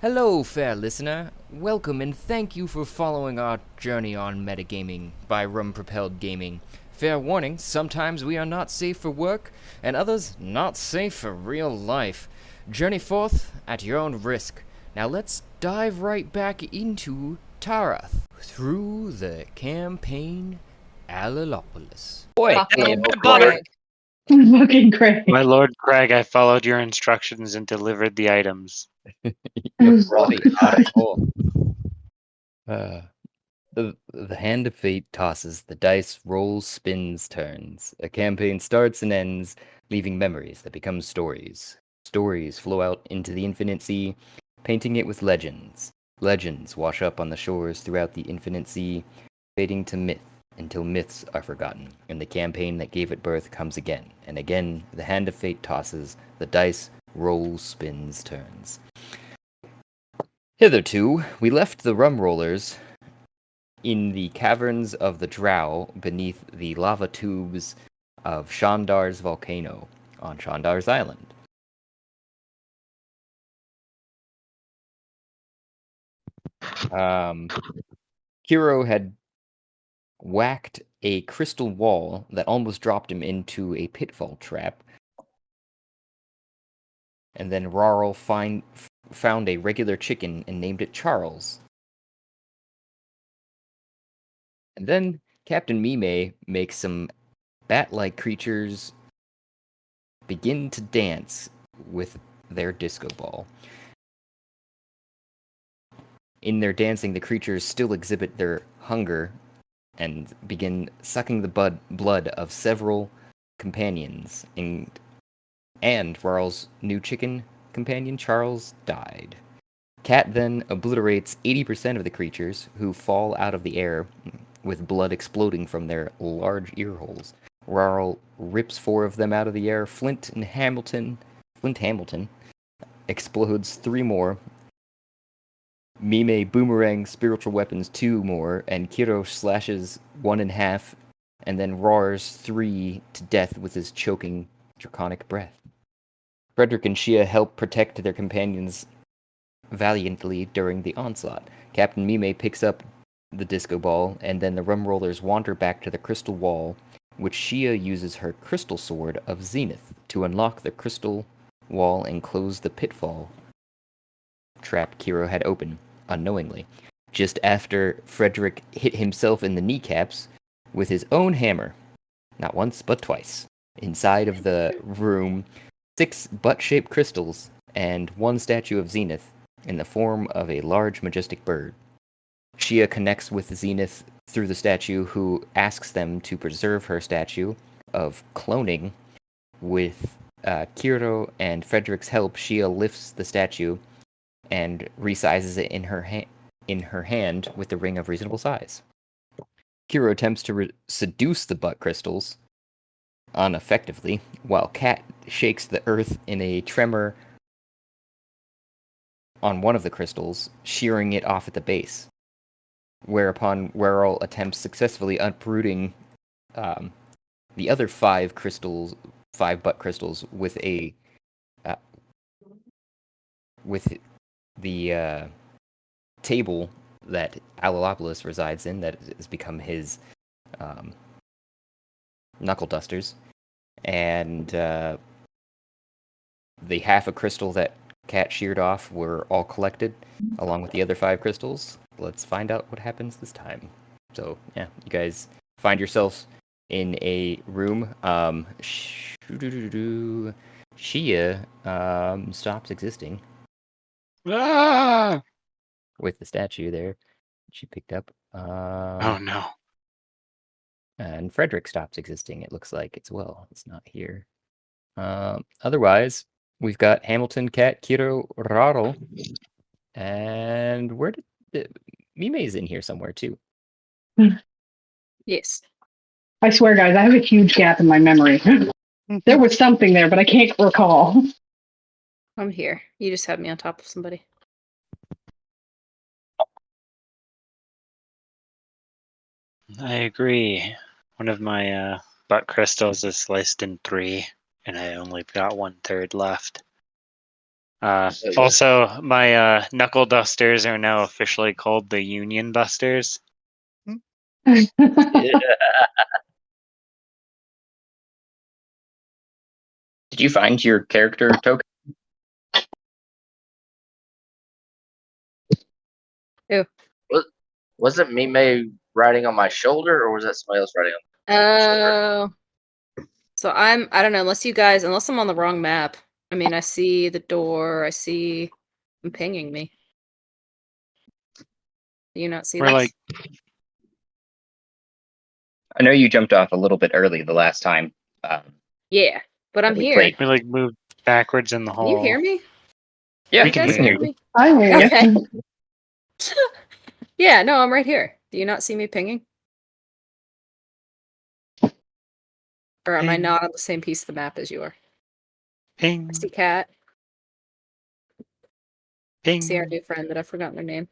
Hello, fair listener. Welcome and thank you for following our journey on metagaming by Rum Propelled Gaming. Fair warning, sometimes we are not safe for work, and others not safe for real life. Journey forth at your own risk. Now let's dive right back into Tarath through the campaign Alilopolis. Boy, Fucking Craig. Fucking great. My Lord Craig, I followed your instructions and delivered the items. You bloody asshole. The hand of fate tosses, the dice rolls, spins, turns. A campaign starts and ends, leaving memories that become stories. Stories flow out into the infinite sea, painting it with legends. Legends wash up on the shores throughout the infinite sea, fading to myth until myths are forgotten, and the campaign that gave it birth comes again. And again, the hand of fate tosses, the dice rolls, spins, turns. Hitherto, we left the rum rollers in the caverns of the Drow beneath the lava tubes of Shandar's volcano on Shandar's Island. Kiro had whacked a crystal wall that almost dropped him into a pitfall trap. And then Rarl found a regular chicken and named it Charles. And then Captain Mime makes some bat-like creatures begin to dance with their disco ball. In their dancing, the creatures still exhibit their hunger and begin sucking the blood of several companions. And Rarl's new chicken companion, Charles, died. Cat then obliterates 80% of the creatures, who fall out of the air with blood exploding from their large ear holes. Rarl rips 4 of them out of the air. Flint Hamilton explodes 3 more. Mime boomerang spiritual weapons 2 more, and Kiro slashes 1 in half, and then roars 3 to death with his choking draconic breath. Frederick and Shia help protect their companions valiantly during the onslaught. Captain Mime picks up the disco ball, and then the rum rollers wander back to the crystal wall, which Shia uses her crystal sword of Zenith to unlock the crystal wall and close the pitfall trap Kiro had opened unknowingly. Just after Frederick hit himself in the kneecaps with his own hammer, not once but twice. Inside of the room, 6 butt-shaped crystals and 1 statue of Zenith in the form of a large majestic bird. Shia connects with Zenith through the statue, who asks them to preserve her statue of cloning. With Kiro and Frederick's help, Shia lifts the statue and resizes it in her hand with the ring of reasonable size. Kiro attempts to seduce the butt crystals ineffectively, while Cat shakes the earth in a tremor on one of the crystals, shearing it off at the base. Whereupon Werrell attempts successfully uprooting the other 5 butt crystals with the table that Alilopolis resides in, that has become his knuckle dusters, and the half a crystal that Cat sheared off were all collected, along with the other 5 crystals. Let's find out what happens this time. So, yeah, you guys find yourselves in a room. Shia stops existing. Ah! With the statue there she picked up. Oh no. And Frederick stops existing, it looks like, as well. It's not here. Otherwise, we've got Hamilton, Cat, Kiro, Raro, and where did Mime's in here somewhere too? Yes. I swear, guys, I have a huge gap in my memory. There was something there, but I can't recall. I'm here. You just had me on top of somebody. I agree. One of my butt crystals is sliced in 3, and I only got 1/3 left. Also, my knuckle dusters are now officially called the Union Busters. Did you find your character token? Was it Mime riding on my shoulder, or was that somebody else riding on my shoulder? So I don't know, unless I'm on the wrong map. I mean, I see the door, I see them pinging me. Do you not see We're this? like, I know you jumped off a little bit early the last time. Yeah, but I'm we here. played. we like moved backwards in the hall. Can you hear me? Yeah, We can you guys hear hear me? I hear you. Okay. Yeah, no, I'm right here. Do you not see me pinging? Or am I Ping. not on the same piece of the map as you are? Ping, I see Cat. I see our ping. new friend that I've forgotten their name.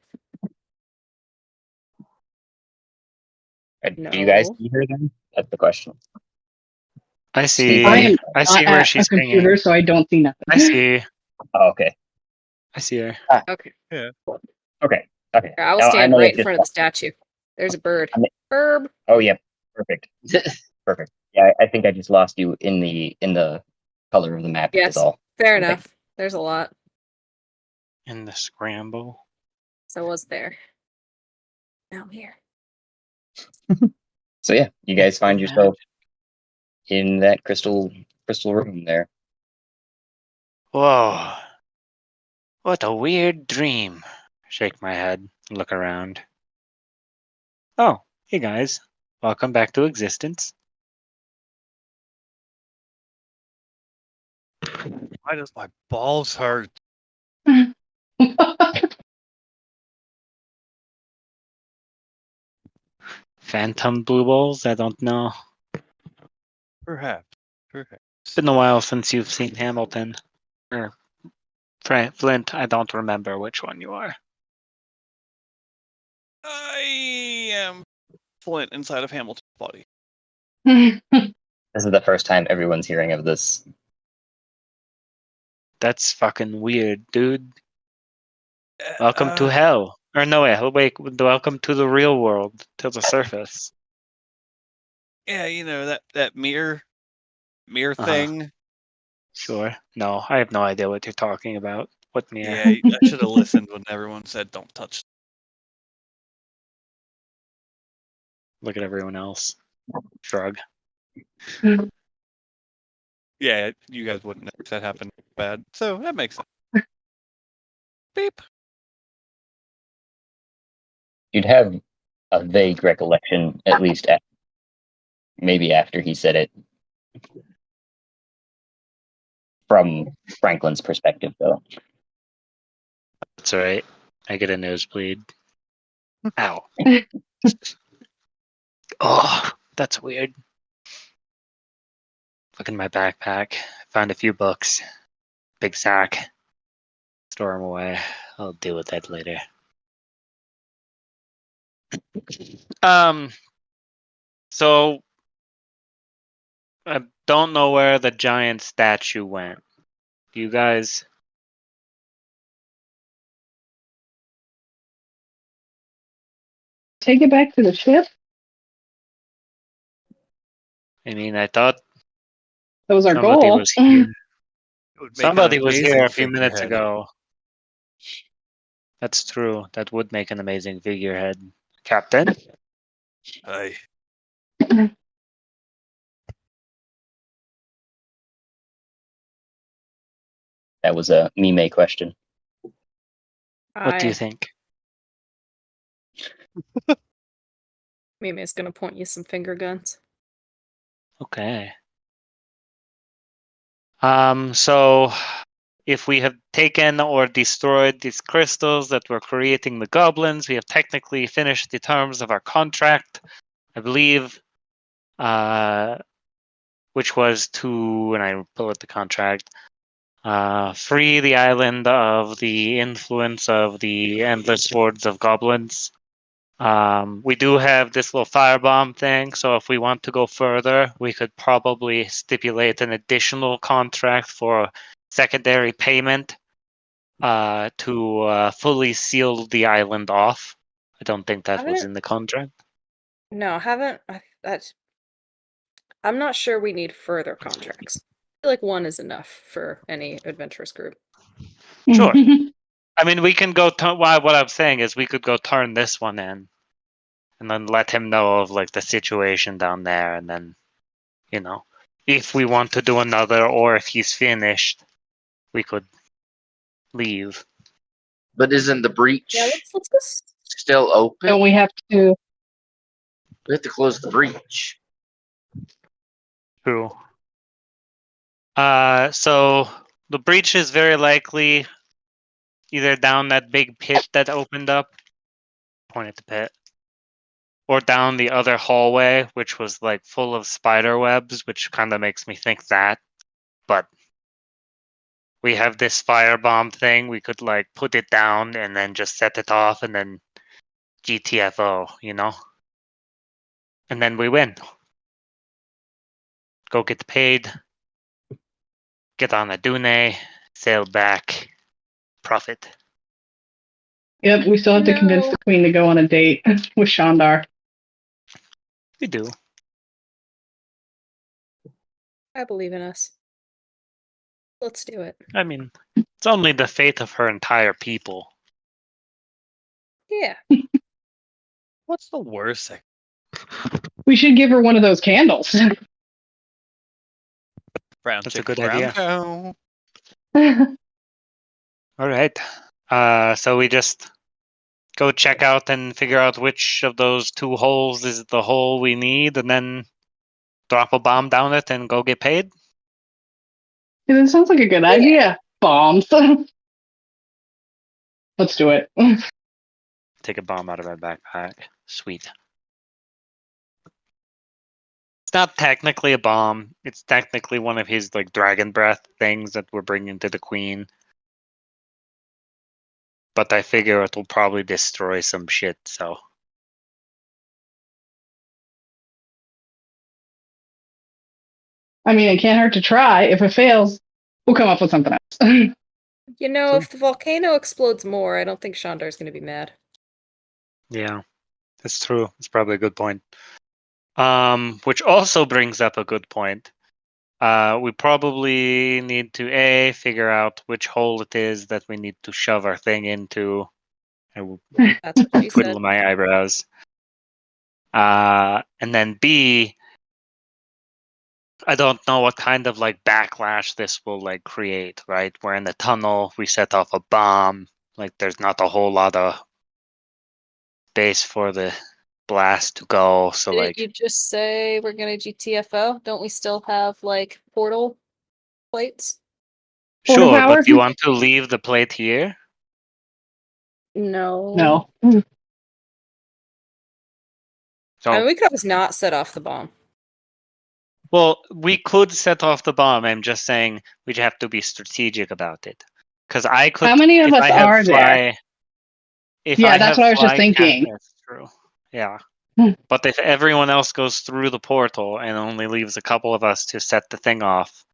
Do you guys No. see her then? That's the question. I see. I am I see not where at she's a computer, pinging. so I don't see nothing. I see. Oh, okay. I see her. Okay. Okay. Okay. I will Oh, I stand may right have in just. front of the statue. There's a bird. I may- Herb. Oh, yeah. Perfect. Perfect. Yeah, I think I just lost you in the color of the map. Is Yes. all. Fair Okay. enough. There's a lot. In the scramble. So I was there. Now I'm here. So yeah, you guys find yourself in that crystal room there. Whoa. What a weird dream. Shake my head, look around. Oh, hey guys. Welcome back to existence. Why does my balls hurt? Phantom blue balls? I don't know. Perhaps. Perhaps. It's been a while since you've seen Hamilton. Or Flint, I don't remember which one you are. I am Flint inside of Hamilton's body. This is the first time everyone's hearing of this. That's fucking weird, dude. Welcome to hell. Or no, wait, welcome to the real world, to the surface. Yeah, you know that mirror Uh-huh. thing. Sure. No, I have no idea what you're talking about. What mirror? Yeah, I should have listened when everyone said don't touch. Look at everyone else. Shrug. Yeah, you guys wouldn't know if that happened bad. So that makes sense. Beep. You'd have a vague recollection, at least maybe after he said it. From Franklin's perspective, though. That's alright. I get a nosebleed. Ow. Oh, that's weird. Look in my backpack. Found a few books. Big sack. Store them away. I'll deal with that later. So I don't know where the giant statue went. Do you guys? Take it back to the ship. I mean, I thought That was our somebody goal. was here. It would make Somebody an was amazing here a few minutes figurehead. ago. That's true. That would make an amazing figurehead. Captain? Aye. That was a Mime question. What do you think? Mimi's gonna point you some finger guns. Okay. So if we have taken or destroyed these crystals that were creating the goblins, we have technically finished the terms of our contract, I believe, which was to, and I pull out the contract, free the island of the influence of the endless hordes of goblins. We do have this little firebomb thing, so if we want to go further, we could probably stipulate an additional contract for secondary payment to fully seal the island off. I don't think that was Haven't- in the contract. No, haven't. I'm not sure we need further contracts. I feel like one is enough for any adventurous group. Sure. I mean, we can go. What I'm saying is, we could go turn this one in, and then let him know of like the situation down there, and then, if we want to do another, or if he's finished, we could leave. But isn't the breach Yeah, let's go. still open? Don't we have to? We have to close the breach. True. So the breach is very likely either down that big pit that opened up, point at the pit, or down the other hallway, which was like full of spider webs, which kind of makes me think that. But we have this firebomb thing. We could like put it down and then just set it off, and then GTFO, and then we win. Go get paid. Get on a dune, sail back, profit. Yep, we still have to convince No. the queen to go on a date with Shandar. We do. I believe in us. Let's do it. I mean, it's only the fate of her entire people. Yeah. What's the worst thing? We should give her one of those candles. Brown That's a chicken, good brown idea. cow. All right. So we just go check out and figure out which of those two holes is the hole we need, and then drop a bomb down it and go get paid. It sounds like a good idea. Bombs. Let's do it. Take a bomb out of my backpack. Sweet. It's not technically a bomb. It's technically one of his like dragon breath things that we're bringing to the queen. But I figure it will probably destroy some shit, so. I mean, it can't hurt to try. If it fails, we'll come up with something else. If the volcano explodes more, I don't think Shandar's going to be mad. Yeah, that's true. That's probably a good point. Which also brings up a good point. We probably need to figure out which hole it is that we need to shove our thing into. I will That's what she said. twiddle my eyebrows. And then B, I don't know what kind of like backlash this will like create, right? We're in the tunnel, we set off a bomb, like there's not a whole lot of space for the blast to go. So Didn't like you just say we're going to GTFO? Don't we still have like portal plates? Portal sure, power? but do you want to leave the plate here? No. No. So I mean, we could always not set off the bomb. well, we could set off the bomb. I'm just saying we'd have to be strategic about it. Because I could. How many of if us I have are there? If Yeah, I that's have what I was just fly thinking. that's true. Yeah. Hmm. But if everyone else goes through the portal and only leaves a couple of us to set the thing off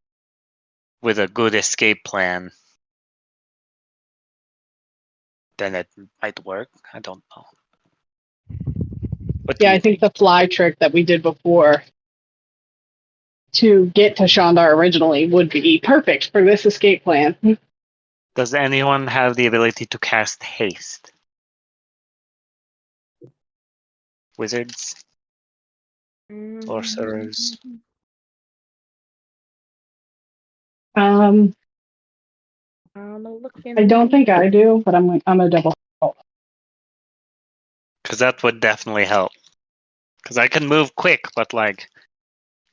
with a good escape plan, then it might work. I don't know. What do Yeah, you I think the fly trick that we did before to get to Shandar originally would be perfect for this escape plan. Does anyone have the ability to cast haste? Wizards? Sorcerers? I don't think I do, but I'm a double. Because that would definitely help. Because I can move quick, but like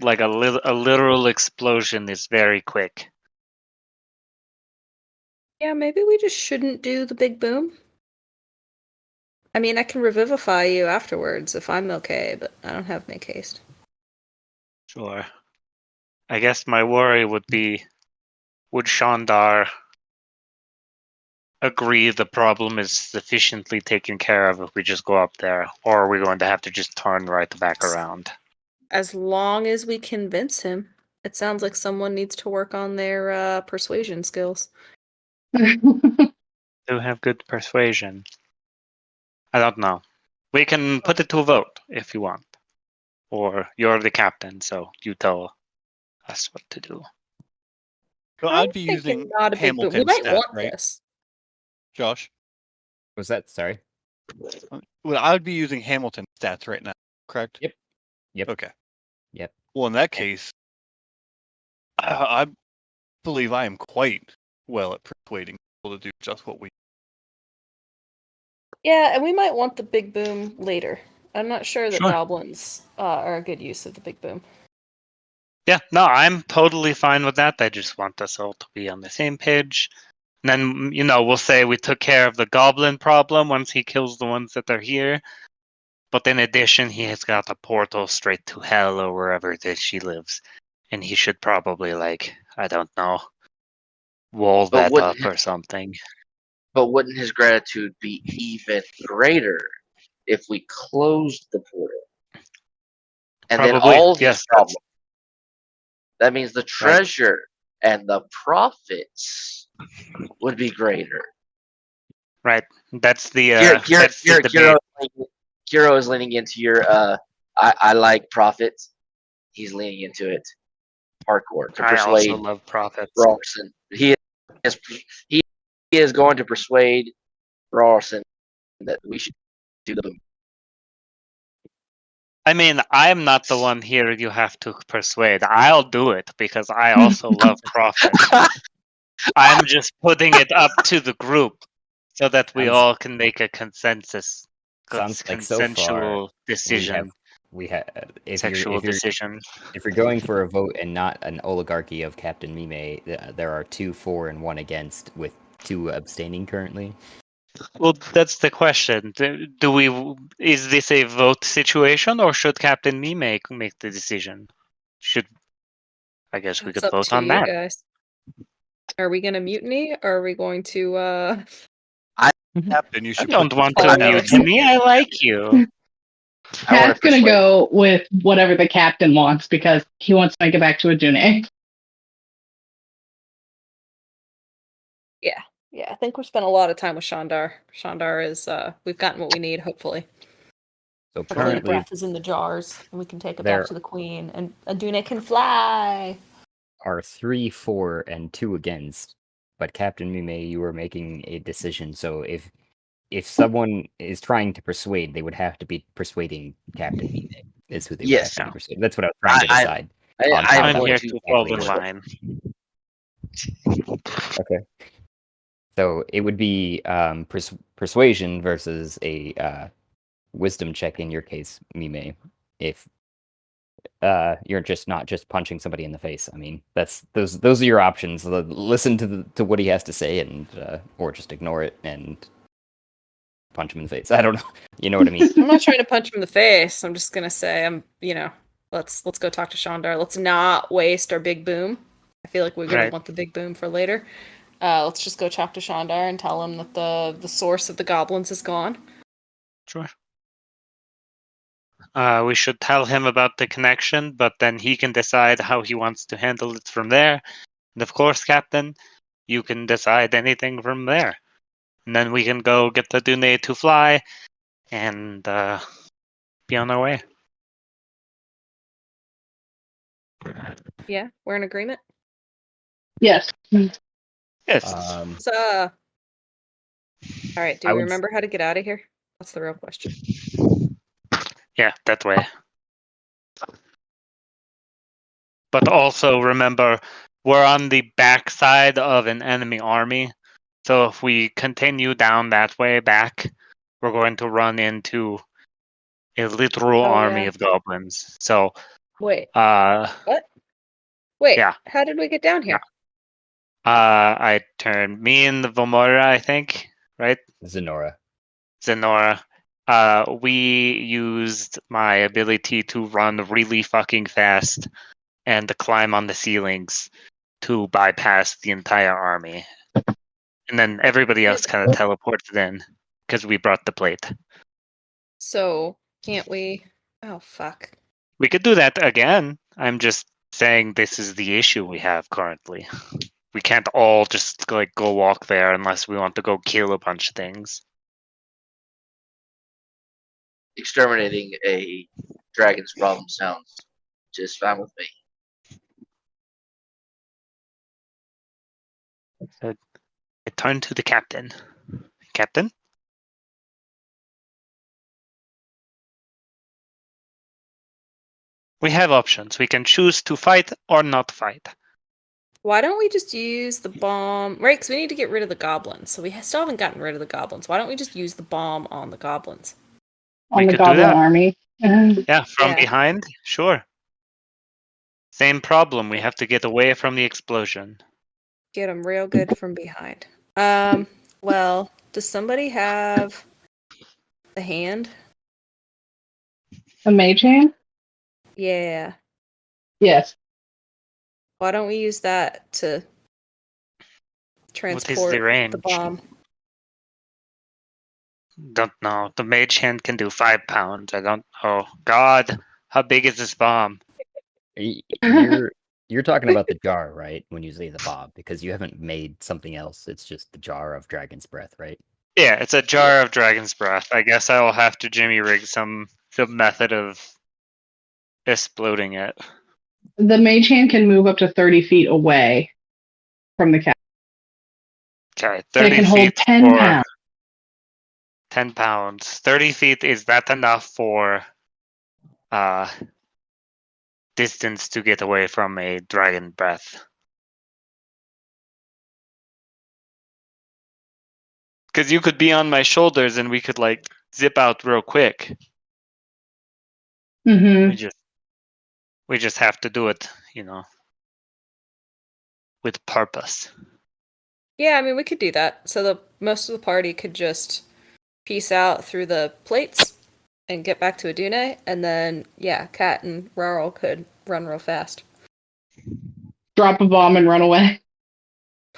a literal explosion is very quick. Yeah, maybe we just shouldn't do the big boom. I mean, I can revivify you afterwards if I'm okay, but I don't have make haste. Sure. I guess my worry would be, would Shandar agree the problem is sufficiently taken care of if we just go up there, or are we going to have to just turn right back around? As long as we convince him. It sounds like someone needs to work on their persuasion skills. do have good persuasion. I don't know. We can put it to a vote if you want. Or you're the captain, so you tell us what to do. So I'm I'd be thinking using not a big boom. We Hamilton's might stat, want right, this. Josh? Was that sorry? Well, I'd be using Hamilton's stats right now, correct? Yep. Yep. Okay. Yep. Well, in that case, I believe I am quite well at persuading people to do just what we. Yeah, and we might want the big boom later. I'm not sure that Sure. goblins are a good use of the big boom. Yeah, no, I'm totally fine with that. I just want us all to be on the same page. And then, we'll say we took care of the goblin problem once he kills the ones that are here. But in addition, he has got a portal straight to hell or wherever it is she lives. And he should probably, I don't know, wall But that wouldn't up or something. but wouldn't his gratitude be even greater if we closed the portal? And then Probably, all these yes. problems. That means the treasure and the profits would be greater. Right. That's the debate. Kiro is leaning into your I like profits. He's leaning into it hardcore to I persuade also love profits. Rawson. He is going to persuade Rawson that we should do the boom. I mean, I'm not the one here you have to persuade. I'll do it because I also love profit. I'm just putting it up to the group so that we all can make a consensus. Sounds like so far consensual decision. we have if Sexual you're decision. if you're going for a vote and not an oligarchy of Captain Mime, there are 2 for and 1 against, with 2 abstaining currently. Well, that's the question. Do we? Is this a vote situation, or should Captain Mime make the decision? I guess we It's could up vote to on you that. guys. Are we gonna mutiny? Or are we going to Captain, you I should. don't want to follow mutiny. I like you. Pat's gonna go with whatever the captain wants because he wants to make it back to a June. Yeah, I think we've spent a lot of time with Shandar. Shandar is we've gotten what we need, hopefully. So Hopefully the currently breath is in the jars and we can take it there back to the queen and Aduna can fly. are 3 for and 2 against, but Captain Mime, you are making a decision. So if someone is trying to persuade, they would have to be persuading Captain Mime. Is who they would have to be persuading. That's what I was trying to decide. I'm here to fall in line. Okay. So it would be persuasion versus a wisdom check in your case, Mime. If you're not just punching somebody in the face. I mean, those are your options. Listen to what he has to say, and or just ignore it and punch him in the face. I don't know. You know what I mean? I'm not trying to punch him in the face. I'm just gonna say let's go talk to Shandar. Let's not waste our big boom. I feel like we're gonna want the big boom for later. Let's just go talk to Shandar and tell him that the source of the goblins is gone. Sure. We should tell him about the connection, but then he can decide how he wants to handle it from there. And of course, Captain, you can decide anything from there. And then we can go get the Dune to fly and be on our way. Yeah, we're in agreement. Yes. Yes. All right, do we remember how to get out of here? That's the real question. Yeah, that way. But also remember, we're on the backside of an enemy army. So if we continue down that way back, we're going to run into a literal army of goblins. So wait. What? Wait. Yeah. How did we get down here? I turned me and the Vomora, I think, right? Zenora. We used my ability to run really fucking fast and to climb on the ceilings to bypass the entire army. And then everybody else kind of teleported in because we brought the plate. So, can't we... Oh, fuck. We could do that again. I'm just saying this is the issue we have currently. we can't all just like go walk there unless we want to go kill a bunch of things. Exterminating a dragon's problem sounds just fine with me. I turn to the captain. Captain? We have options. We can choose to fight or not fight. Why don't we just use the bomb? Right, because we need to get rid of the goblins. So we still haven't gotten rid of the goblins. Why don't we just use the bomb on the goblins? On We the could do goblin that. army. Yeah, from Yeah. behind? Sure. Same problem. We have to get away from the explosion. Get them real good from behind. Well, does somebody have the hand? A mage hand? Yeah. Yes. Why don't we use that to What transport is the range? the bomb? Don't know. The mage hand can do 5 pounds. I don't. Oh God, how big is this bomb? You're talking about the jar, right? When you say the bomb, because you haven't made something else. It's just the jar of dragon's breath, right? Yeah, it's a jar of dragon's breath. I guess I will have to Jimmy rig some method of exploding it. The mage hand can move up to 30 feet away from the cat. Okay, They 30 can hold feet 10 for pounds. 10 pounds. 30 feet, is that enough for distance to get away from a dragon breath? Because you could be on my shoulders and we could like zip out real quick. Mm-hmm. We just have to do it, with purpose. Yeah, I mean we could do that. So the most of the party could just peace out through the plates and get back to Adune, and then yeah, Kat and Rarl could run real fast. Drop a bomb and run away.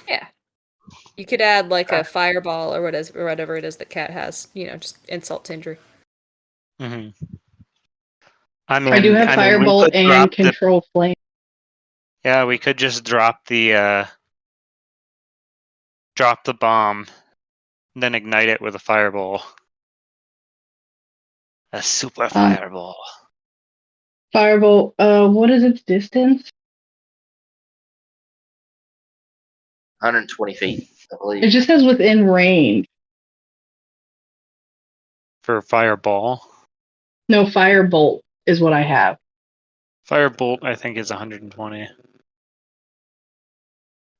Yeah. You could add like a fireball or whatever it is that Kat has, just insult to injury. Mm-hmm. I do have we firebolt could and drop control flame. Yeah, we could just drop the bomb, then ignite it with a fireball. A super fireball. Firebolt, what is its distance? 120 feet, I believe. It just says within range. For fireball. No, firebolt is what I have. Firebolt, I think, is 120.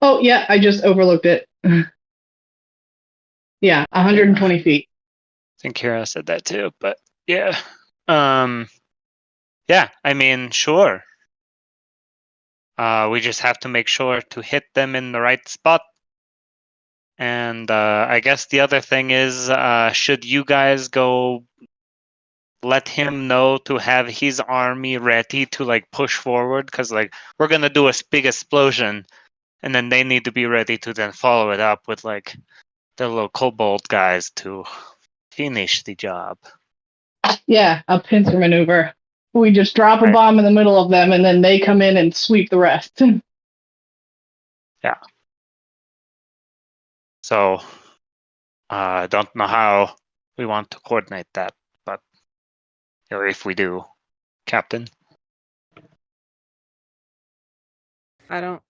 Oh, yeah, I just overlooked it. Yeah, 120 feet. I think Kara said that too, but yeah. Yeah, I mean, sure. We just have to make sure to hit them in the right spot. And I guess the other thing is, should you guys go let him know to have his army ready to like push forward? Because like we're gonna do a big explosion, and then they need to be ready to then follow it up with like the little kobold guys to finish the job. Yeah, a pincer maneuver. We just drop a Right. bomb in the middle of them, and then they come in and sweep the rest. Yeah. So I don't know how we want to coordinate that, but or if we do, Captain. I don't.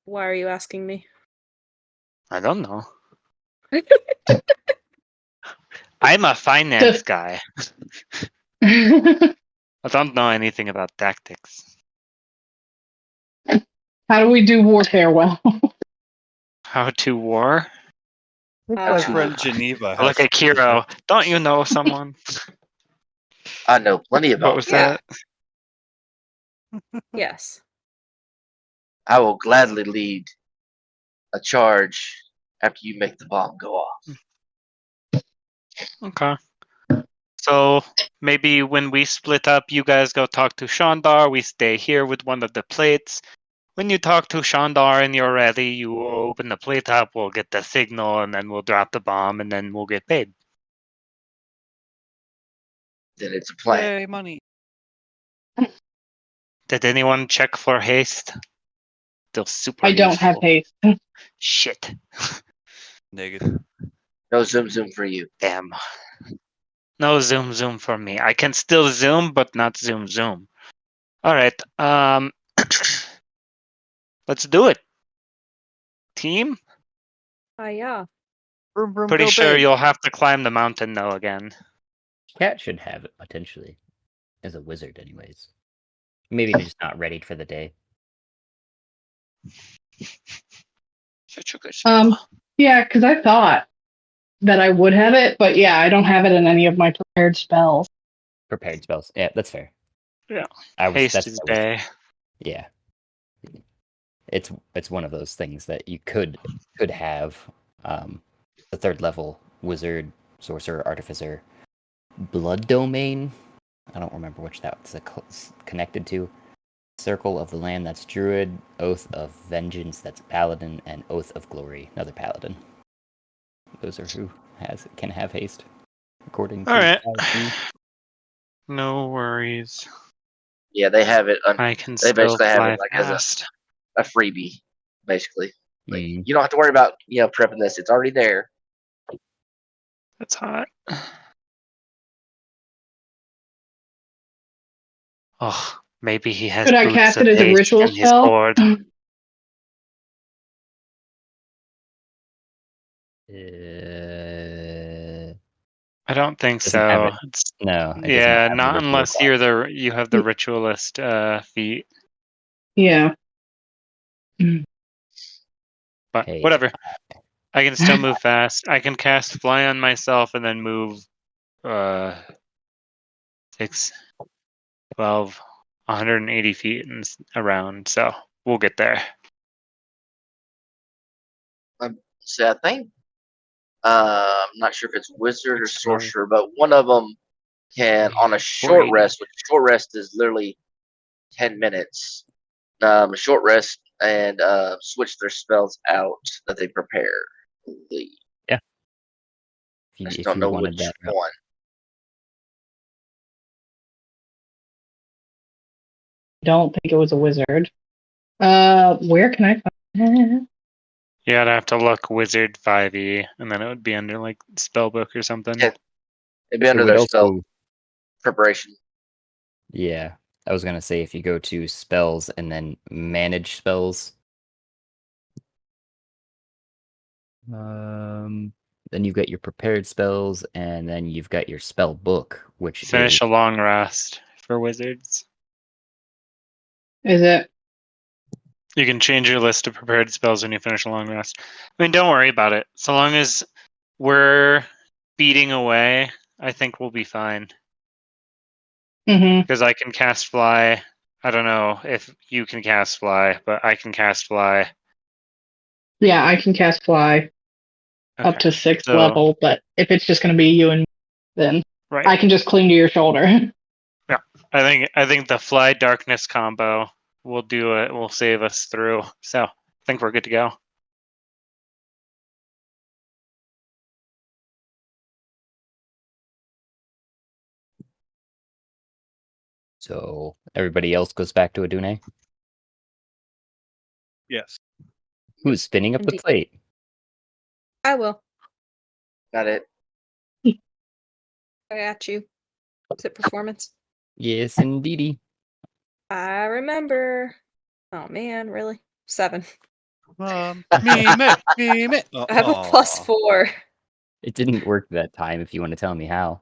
Why are you asking me? I don't know. I'm a finance guy. I don't know anything about tactics. How do we do warfare well? How to war? My friend Geneva has Look at Kiro. Don't you know someone? I know plenty about What was Yeah. that? Yes. I will gladly lead a charge after you make the bomb go off. Okay. So maybe when we split up, you guys go talk to Shandar. We stay here with one of the plates. When you talk to Shandar and you're ready, you open the plate up, we'll get the signal, and then we'll drop the bomb, and then we'll get paid. Then it's a plan. Yay, money. Did anyone check for haste? Still super I don't have useful. haste. Shit. Negative. No zoom zoom for you. Damn. No zoom for me. I can still zoom, but not zoom. All right. Let's do it. Team? Yeah. Vroom, vroom, Pretty go sure big. you'll have to climb the mountain though again. Cat should have it potentially, as a wizard, anyways. Maybe they're just not ready for the day. Such a good spell. Yeah, because I thought that I would have it, but yeah, I don't have it in any of my prepared spells. Prepared spells. Yeah, that's fair. Yeah. I was. Haste That's is what I was- bay. Yeah. It's one of those things that you could have. The third level wizard, sorcerer, artificer, blood domain. I don't remember which that's connected to. Circle of the Lamb, that's druid. Oath of Vengeance, that's paladin, and Oath of Glory, another paladin. Those are who can have haste, according to All right. 5e. No worries. Yeah, they have it. I can They still basically have fly it like fast. as a freebie, basically. Like, Mm. you don't have to worry about prepping this. It's already there. That's hot. Oh, maybe he has Could I boots cast of it as a haste ritual in his spell? hoard. I don't think Doesn't have so. it. No, it doesn't Yeah, have the not ritual unless class. you have the ritualist feat. Yeah. But Hey, whatever. I can still move fast. I can cast fly on myself and then move 6, 12, 180 feet and around. So we'll get there. So I think I'm not sure if it's wizard or Explore. sorcerer, but one of them can on a short 480. rest. Which short rest is literally 10 minutes. A short rest and switch their spells out that they prepare. I just if don't you know wanted which that route. one. Don't think it was a wizard. Where can I find it? Yeah, I'd have to look Wizard 5e, and then it would be under like Spellbook or something. Yeah. It'd be It under would their also, spell preparation. yeah, I was gonna say if you go to spells and then manage spells, then you've got your prepared spells, and then you've got your spell book, which Finish is a long rest for wizards. Is it? You can change your list of prepared spells when you finish a long rest. I mean, don't worry about it. So long as we're beating away, I think we'll be fine. Mm-hmm. Because I can cast fly. I don't know if you can cast fly, but I can cast fly. Yeah, I can cast fly up Okay. to 6th So- level, but if it's just going to be you and me, then Right. I can just cling to your shoulder. I think the fly darkness combo will do it. Will save us through. So I think we're good to go. so everybody else goes back to Adune. Yes. Who's spinning up the Indeed. plate? I will. Got it. I got you. Is it performance? Yes, indeedy. I remember. Oh man, really? 7. Meme it, meme it. I have a +4. It didn't work that time. If you want to tell me how.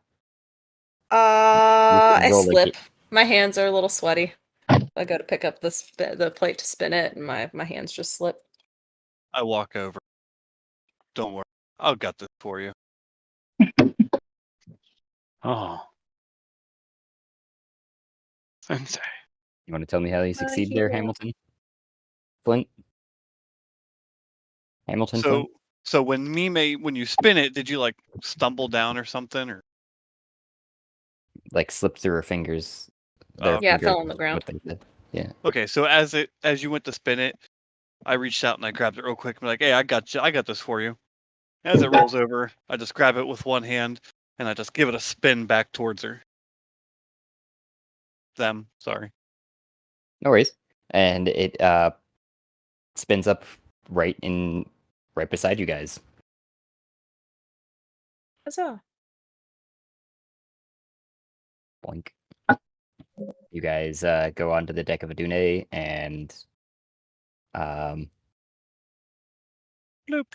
I roll like slip. My hands are a little sweaty. I go to pick up the plate to spin it, and my hands just slip. I walk over. Don't worry. I'll got this for you. Oh. I'm sorry. You want to tell me how you succeed there, hero. Hamilton? Flint? Hamilton Flint? So when when you spin it, did you like stumble down or something, or Like slip through her fingers. Oh, Yeah, it fell on the ground. What they did. Yeah. okay? So as you went to spin it, I reached out and I grabbed it real quick. I'm like, hey, I got you. I got this for you. As it rolls over, I just grab it with one hand and I just give it a spin back towards her. Them, sorry. No worries. And it spins up right beside you guys. Huzzah. Boink. You guys go onto the deck of Adune and Bloop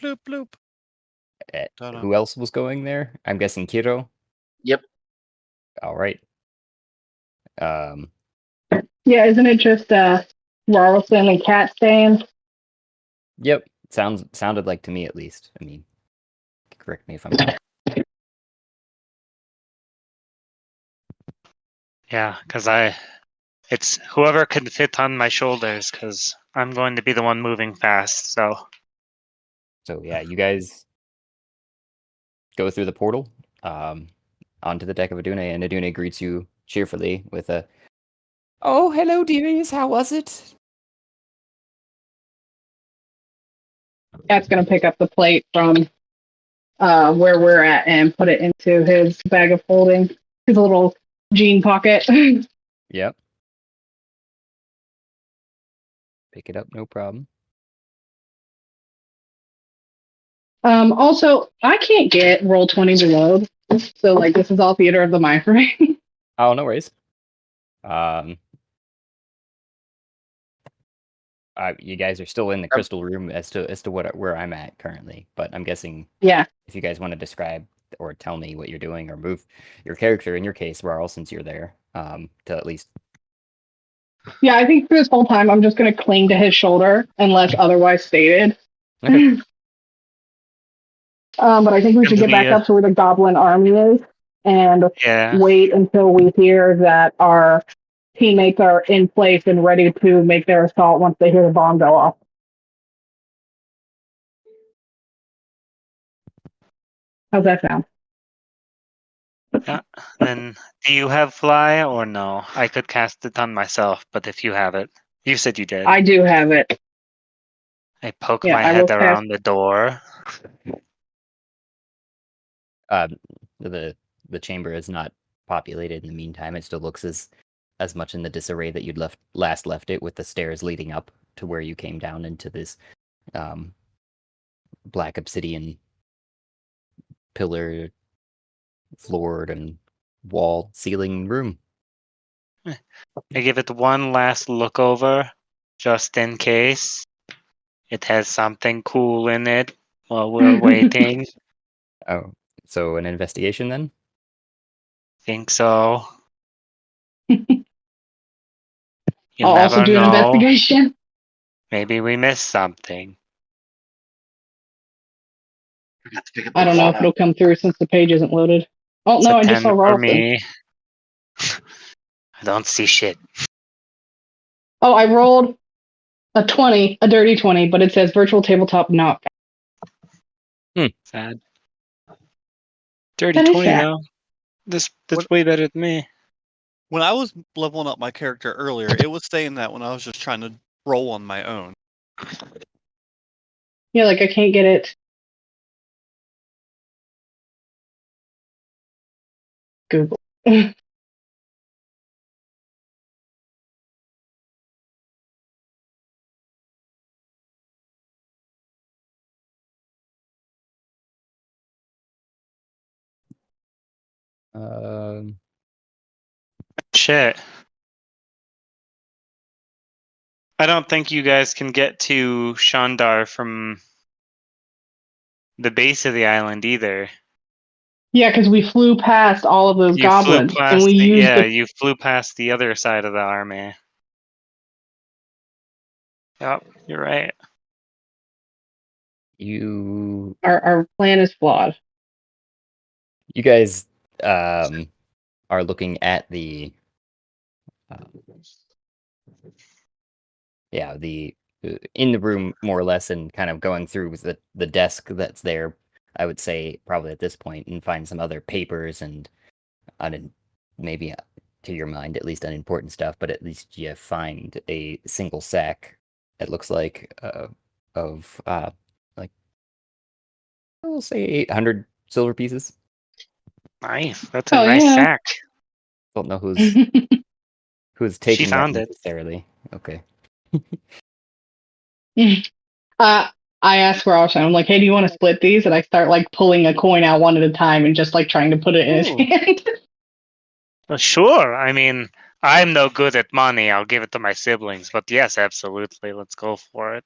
bloop bloop. who else was going there? I'm guessing Kiro. Yep. All right. Yeah, isn't it just Rarlson and Cat Stain? Yep. Sounded like to me at least. I mean, correct me if I'm wrong. Yeah, because it's whoever can fit on my shoulders, because I'm going to be the one moving fast. So yeah, you guys go through the portal onto the deck of Adune, and Adune greets you cheerfully with a, "Oh, hello, dearies. How was it?" Cat's gonna pick up the plate from where we're at and put it into his bag of holding, his little jean pocket. Yep. Pick it up, no problem. Also, I can't get Roll20 to load, so like this is all theater of the mind for me. Oh, no worries. You guys are still in the crystal room as to where I'm at currently, but I'm guessing Yeah. if you guys want to describe or tell me what you're doing or move your character, in your case, Raul, since you're there, to at least. Yeah, I think for this whole time I'm just gonna cling to his shoulder unless otherwise stated. Okay. But I think we should get back up to where the goblin army is and wait until we hear that our teammates are in place and ready to make their assault once they hear the bomb go off. How's that sound? Yeah. Then, do you have fly or no? I could cast it on myself, but if you have it, you said you did. I do have it. I poke Yeah, my I will head around the door. The chamber is not populated in the meantime. It still looks as much in the disarray that you'd last left it, with the stairs leading up to where you came down into this black obsidian pillar floored and wall ceiling room. I give it one last look over, just in case it has something cool in it while we're waiting. Oh, so an investigation then? Think so. You I'll never also do an know. investigation. Maybe we missed something. Forgot to pick up I don't know if it'll come through since the page isn't loaded. Oh It's no, a I just 10 saw for Ralston. me. I don't see shit. Oh, I rolled a 20, a dirty 20, but it says virtual tabletop not. Sad. Dirty That is 20 sad. though. That's way better than me. When I was leveling up my character earlier, it was saying that when I was just trying to roll on my own. Yeah, like I can't get it. Google. Shit. I don't think you guys can get to Shandar from the base of the island either. Yeah, because we flew past all of those You goblins, flew and past we used the. you flew past the other side of the army. Yep, you're right. You Our plan is flawed. guys are looking at the in the room more or less, and kind of going through the desk that's there. I would say probably at this point, and find some other papers and maybe to your mind at least unimportant stuff, but at least you find a single sack. It looks like of like, we'll say 800 silver pieces. Nice. That's a nice yeah. sack. Don't know who's taking that found it. necessarily. Okay. I asked Roshan, I'm like, hey, do you want to split these? And I start like pulling a coin out one at a time and just like trying to put it in his hand. Well, sure. I mean, I'm no good at money. I'll give it to my siblings. But yes, absolutely. Let's go for it.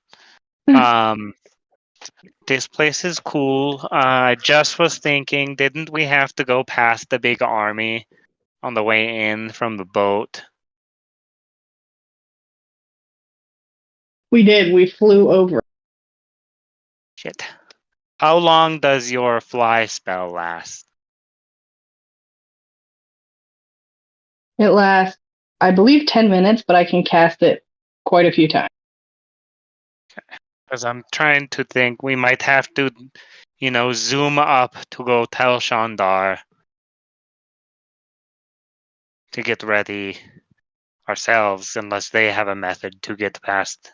This place is cool. I just was thinking, didn't we have to go past the big army on the way in from the boat? We did. We flew over. Shit. How long does your fly spell last? It lasts, I believe, 10 minutes, but I can cast it quite a few times. Because I'm trying to think, we might have to, zoom up to go tell Shandar to get ready ourselves, unless they have a method to get past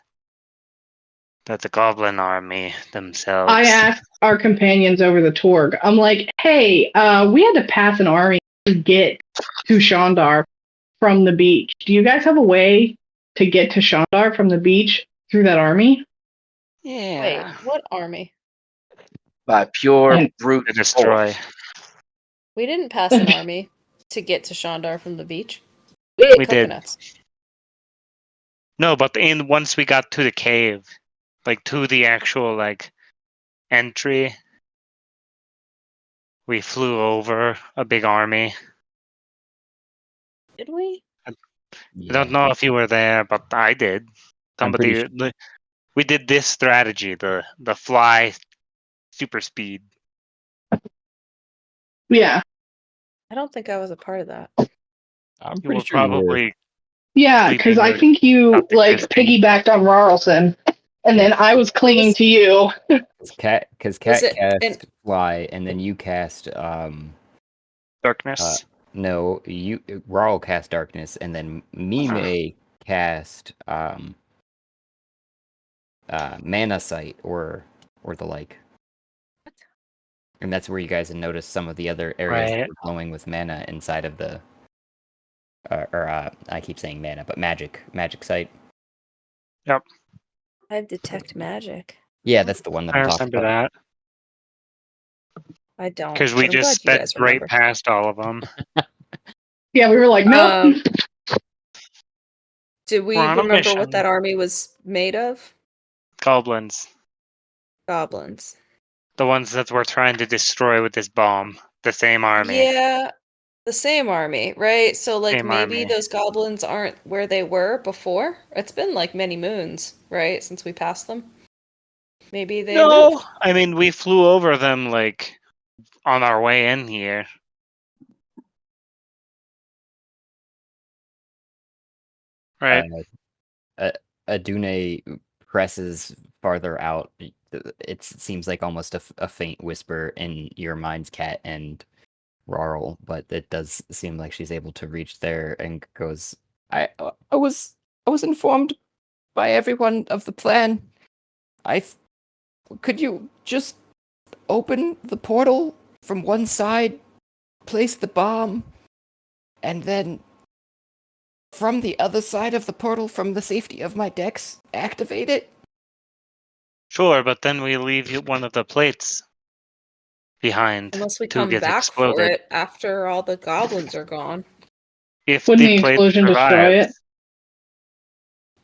the goblin army themselves. I asked our companions over the Torg. I'm like, hey, we had to pass an army to get to Shandar from the beach. Do you guys have a way to get to Shandar from the beach through that army? Yeah. Wait, what army? By pure brute To destroy. force. We didn't pass an army to get to Shandar from the beach. We ate coconuts. No, but once we got to the cave, like to the actual entry, we flew over a big army. Did we? I don't know if you were there, but I did. Somebody, we did this strategy, the fly super speed. Yeah. I don't think I was a part of that. I'm You pretty were sure you were. probably Yeah, because I think you like piggybacked on Rarlson, and then I was clinging to you. Because Cat cast fly, and then you cast darkness. No, Rarl cast darkness, and then Mime cast mana sight or the like. And that's where you guys had noticed some of the other areas that were glowing with mana inside of the I keep saying mana, but magic sight. Yep. I have detect magic. Yeah, that's the one that I'm talking about. That. I don't. Because we just sped right past all of them. Yeah, we were like, nope. Did we remember what that army was made of? Goblins. Goblins. The ones that we're trying to destroy with this bomb. The same army. Yeah, the same army, right? So, like, maybe army. those goblins aren't where they were before. It's been, like, many moons, right, since we passed them. Maybe they moved. I mean, we flew over them, like, on our way in here. Right. Adune presses farther out. It seems like almost a faint whisper in your mind's Cat and Rarl, but it does seem like she's able to reach there and goes, I was informed by everyone of the plan. Could you just open the portal from one side, place the bomb, and then from the other side of the portal, from the safety of my decks, activate it? Sure, but then we leave one of the plates behind. Unless we come back for it after all the goblins are gone. If wouldn't the explosion destroy it?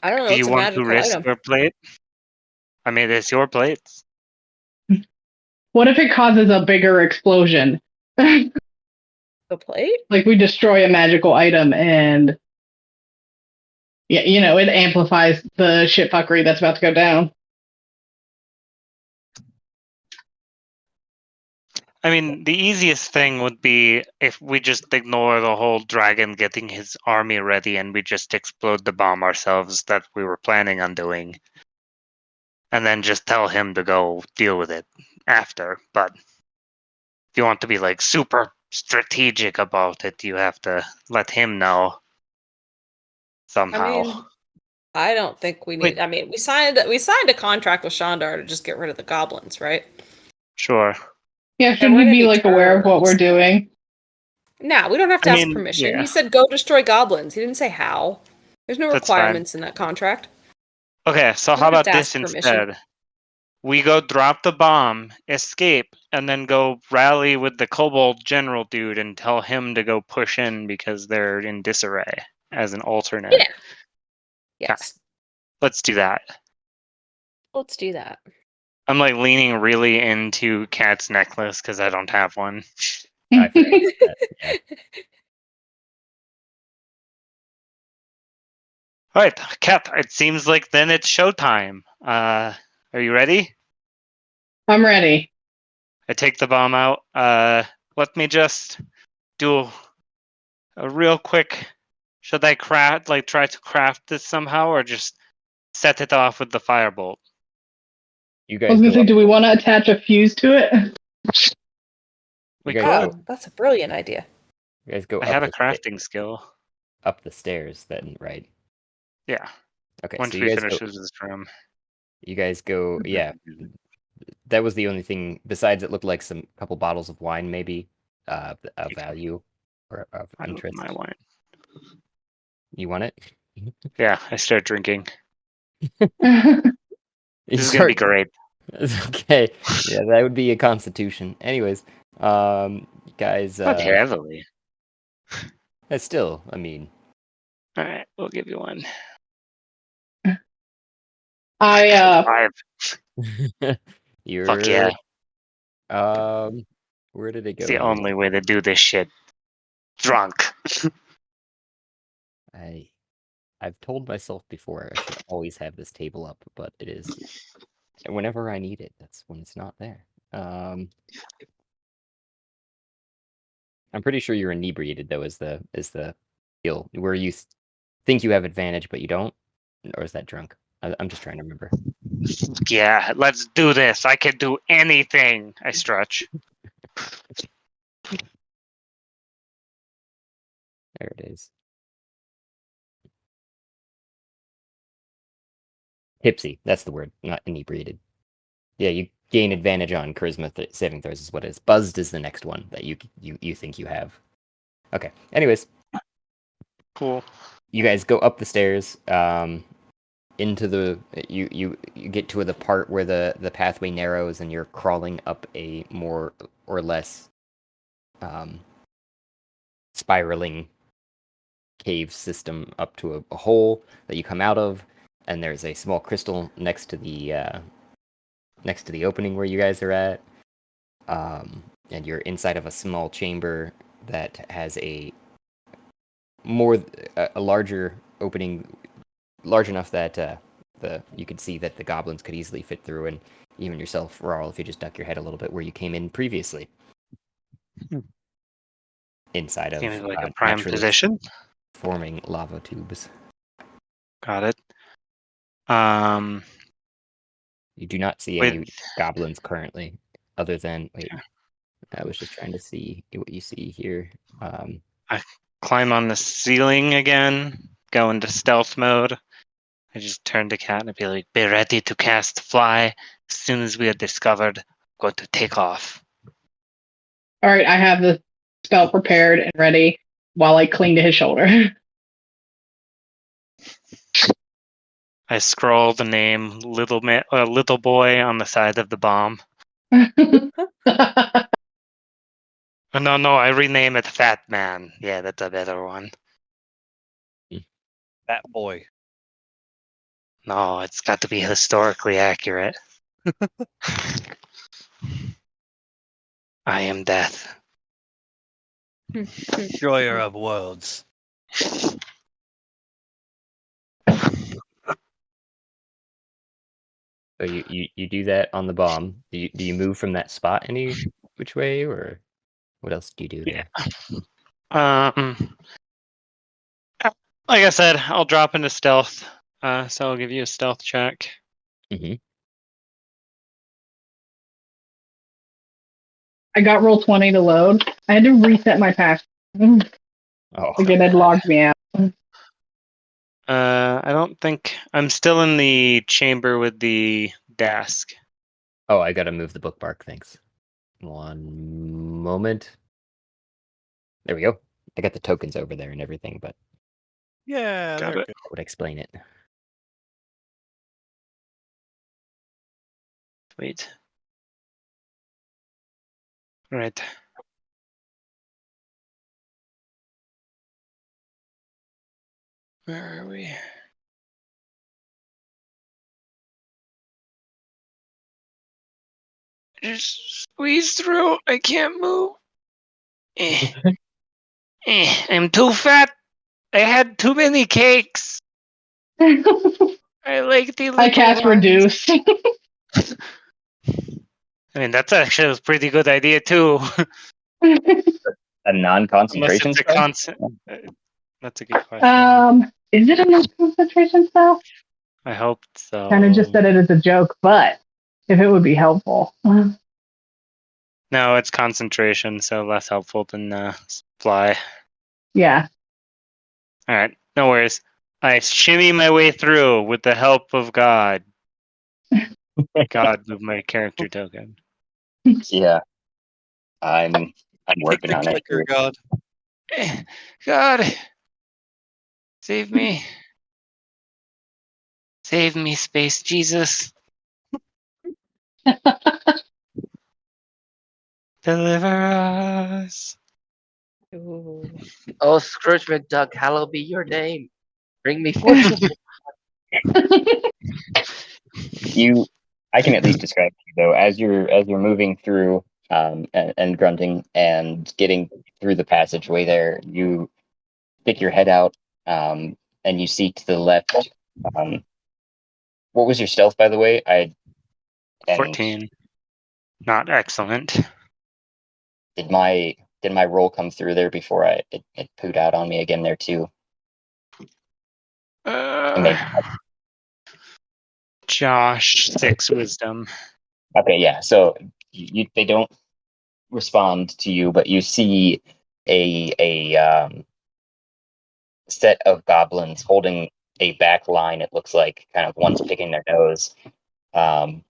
I don't know. Do you want to risk your plate? I mean, it's your plates. What if it causes a bigger explosion? The plate? Like we destroy a magical item and yeah, it amplifies the shitfuckery that's about to go down. I mean, the easiest thing would be if we just ignore the whole dragon getting his army ready and we just explode the bomb ourselves that we were planning on doing. And then just tell him to go deal with it after. But if you want to be like super strategic about it, you have to let him know somehow. I mean, I don't think we need. I mean, we signed a contract with Shandar to just get rid of the goblins, right? Sure. Yeah, should we be like aware of what we're doing? No, we don't have to ask permission. Yeah. He said go destroy goblins. He didn't say how. There's no requirements in that contract. Okay, so how about this instead? We go drop the bomb, escape, and then go rally with the kobold general dude and tell him to go push in because they're in disarray as an alternate. Yeah. Yes. Let's do that. Let's do that. I'm like leaning really into Cat's necklace because I don't have one. I forgot that. Yeah. All right, Cat. It seems like then it's showtime. Are you ready? I'm ready. I take the bomb out. Let me just do a real quick. Should I try to craft this somehow, or just set it off with the firebolt? You I guys was go gonna say, up. do we want to attach a fuse to it? We guys could. go- That's a brilliant idea. You guys go I up have a the crafting skill. up the stairs then, right? Yeah. Okay, Once so we finish this room. you guys go, yeah. That was the only thing besides it looked like some couple bottles of wine, maybe, of value or of I don't interest. my wine. You want it? Yeah, I start drinking. You This is gonna be great. Okay, yeah, that would be a constitution. Anyways, guys, Not heavily. still, I mean, All right, we'll give you one. I 5. you're, Fuck yeah! where did it go It's the here? only way to do this shit. Drunk. I've told myself before I should always have this table up, but it is whenever I need it. That's when it's not there. I'm pretty sure you're inebriated though. Is the skill where you think you have advantage but you don't, or is that drunk? I'm just trying to remember. Yeah, let's do this. I can do anything. I stretch. There it is. Tipsy. That's the word, not inebriated. Yeah, you gain advantage on charisma saving throws is what it is. Buzzed is the next one that you think you have. Okay. Anyways, Cool. you guys go up the stairs. Into the you get to the part where the pathway narrows and you're crawling up a more or less spiraling cave system up to a hole that you come out of, and there's a small crystal next to the opening where you guys are at, and you're inside of a small chamber that has a larger opening, large enough that you could see that the goblins could easily fit through, and even yourself, Rawl, if you just duck your head a little bit where you came in previously. Inside of Seems like a prime naturally position. forming lava tubes. Got it. You do not see any goblins currently, other than wait. I was just trying to see what you see here. I climb on the ceiling again, go into stealth mode. I just turn to Cat and be like, "Be ready to cast fly as soon as we are discovered. I'm going to take off." All right, I have the spell prepared and ready while I cling to his shoulder. I scroll the name little boy on the side of the bomb. No, I rename it Fat Man. Yeah, that's a better one. That boy. No, it's got to be historically accurate. I am death. Destroyer of worlds. So you do that on the bomb. Do you move from that spot any which way, or what else do you do there? Like I said, I'll drop into stealth. So I'll give you a stealth check. Mm-hmm. I got roll 20 to load. I had to reset my password. Oh, Again, it logged me out. I don't think I'm still in the chamber with the desk. oh, I gotta move the bookmark. Thanks. One moment. There we go. I got the tokens over there and everything, but Yeah, Got they're it. good. I would explain it. Wait. Right. Where are we? Just squeeze through. I can't move. I'm too fat. I had too many cakes. I like the little I cast ones. reduce. I mean, that's actually a pretty good idea too. A Unless non-concentration it's a spell? constant. That's a good question. Is it a no concentration spell? I hope so. Kind of just said it as a joke, but if it would be helpful. No, it's concentration, so less helpful than fly. Yeah. All right, no worries. I shimmy my way through with the help of God. God of my character token. Yeah. I'm Take working the on it. clicker, God. God, save me. Save me, Space Jesus. Deliver us. Ooh. Oh, Scrooge McDuck, hallowed be your name. Bring me fortune. I can at least describe to you though, as you're moving through and grunting and getting through the passageway there, you stick your head out and you see to the left. What was your stealth, by the way? 14. Not excellent. Did my roll come through there before it pooed out on me again there too? Josh, 6 wisdom. Okay, yeah. So they don't respond to you, but you see a set of goblins holding a back line. It looks like kind of one's picking their nose, and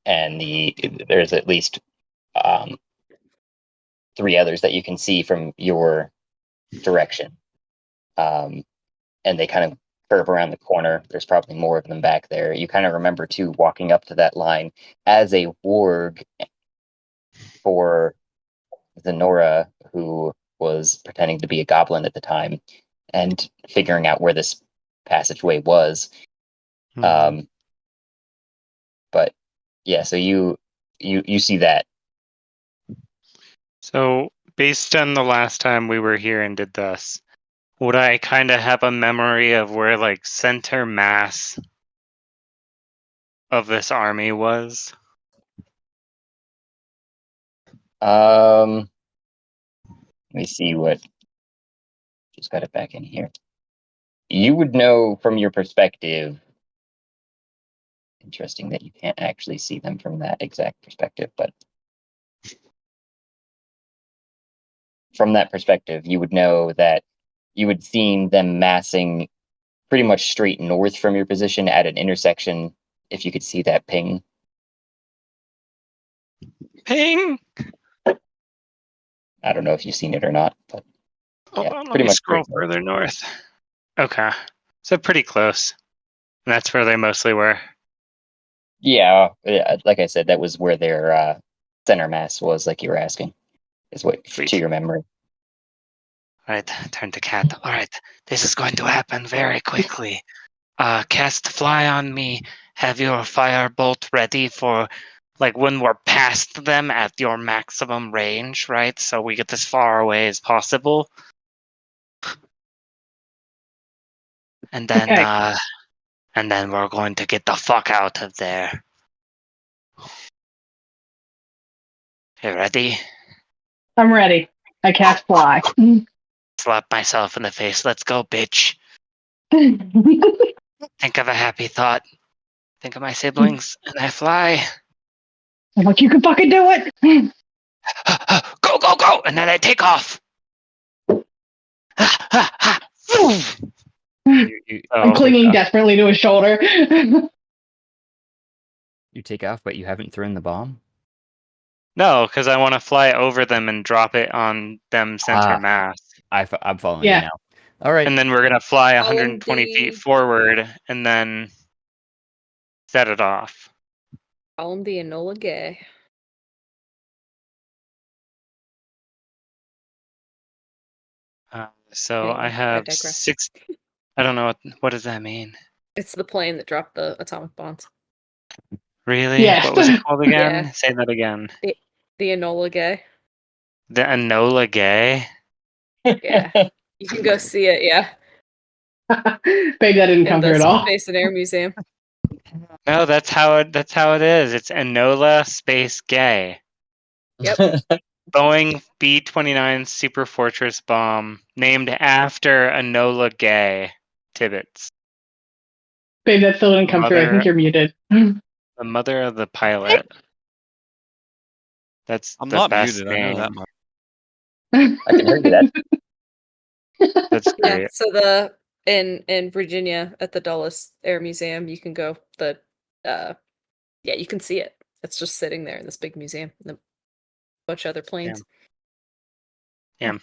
there's at least 3 others that you can see from your direction, and they kind of curve around the corner. There's probably more of them back there. You kind of remember too walking up to that line as a warg for Zenora, who was pretending to be a goblin at the time, and figuring out where this passageway was. Mhm. But yeah, so you see that. So, based on the last time we were here and did this, would I kind of have a memory of where, like, center mass of this army was? Let me see what. Just got it back in here. You would know from your perspective. Interesting that you can't actually see them from that exact perspective, but from that perspective, you would know that you would see them massing pretty much straight north from your position at an intersection. If you could see that ping. Ping! I don't know if you've seen it or not, but Hold yeah, on, let pretty me much scroll straight north. further north. Okay. So, pretty close. And that's where they mostly were. Yeah, like I said, that was where their center mass was, like you were asking, is what Sweet. to your memory. Alright, turn to cat. Alright, this is going to happen very quickly. Cast fly on me. Have your firebolt ready for, like, when we're past them at your maximum range, right? So we get as far away as possible. And then, Okay. and then we're going to get the fuck out of there. You ready? I'm ready. I cast fly. Slap myself in the face. Let's go, bitch. Think of a happy thought. Think of my siblings, and I fly. I'm like, you can fucking do it. Go, go, go! And then I take off. I'm clinging desperately to his shoulder. You take off, but you haven't thrown the bomb? No, because I want to fly over them and drop it on them center mass. I'm following Yeah. you now. All right. And then we're going to fly Follow 120 feet the- forward and then set it off. Call him the Enola Gay. So I Anyway, I have digress. 6. I don't know what does that mean. It's the plane that dropped the atomic bombs. Really? Yes. What was it called again? Yeah. Say that again. The Enola Gay. The Enola Gay. Yeah. You can go see it, yeah. Babe, that didn't In come the through at all. Space and Air Museum. No, that's how it is. It's Enola Space Gay. Yep. Boeing B-29 Super Fortress bomb named after Enola Gay Tibbets, Babe, that still didn't come through. I think you're muted. the mother of the pilot. That's I'm the not best muted. name. I know that much. I can hear you. That That's Yeah. great. So in Virginia at the Dulles Air Museum, you can go you can see it. It's just sitting there in this big museum. And a bunch of other planes. Yeah.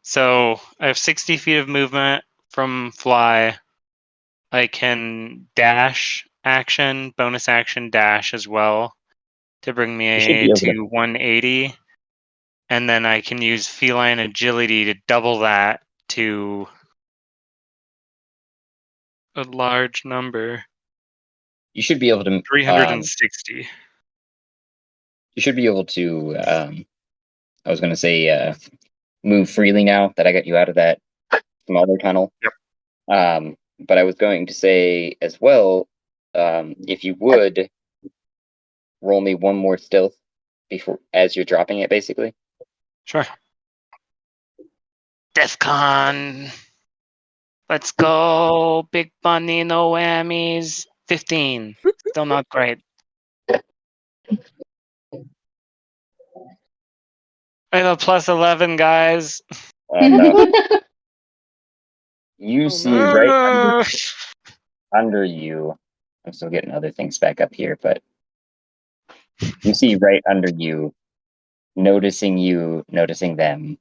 So I have 60 feet of movement from fly. I can dash action, bonus action dash as well to bring You should be me able to. to 180. And then I can use feline agility to double that to a large number. You should be able to. 360. You should be able to. I was going to say move freely now that I got you out of that smaller tunnel. Yep. But I was going to say as well, if you would roll me one more stealth before as you're dropping it, basically. Sure. DEFCON. Let's go. Big bunny, no whammies. 15. Still not great. I have a plus 11, guys. No. You Oh, see man. right under you. I'm still getting other things back up here, but you see right under you, noticing them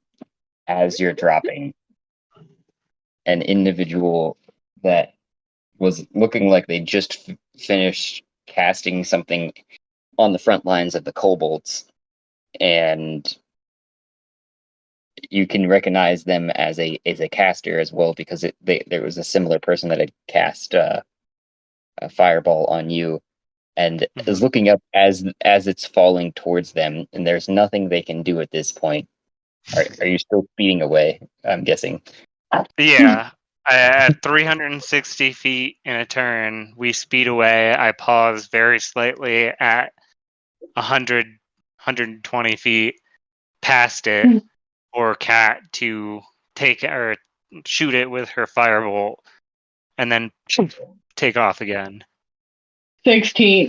as you're dropping, an individual that was looking like they just finished casting something on the front lines of the kobolds, and you can recognize them as a caster as well because there was a similar person that had cast a fireball on you and is looking up as it's falling towards them, and there's nothing they can do at this point. Are you still speeding away? I'm guessing. Yeah. At 360 feet in a turn, we speed away. I pause very slightly at 100, 120 feet past it for Cat to take or shoot it with her firebolt and then take off again. 16.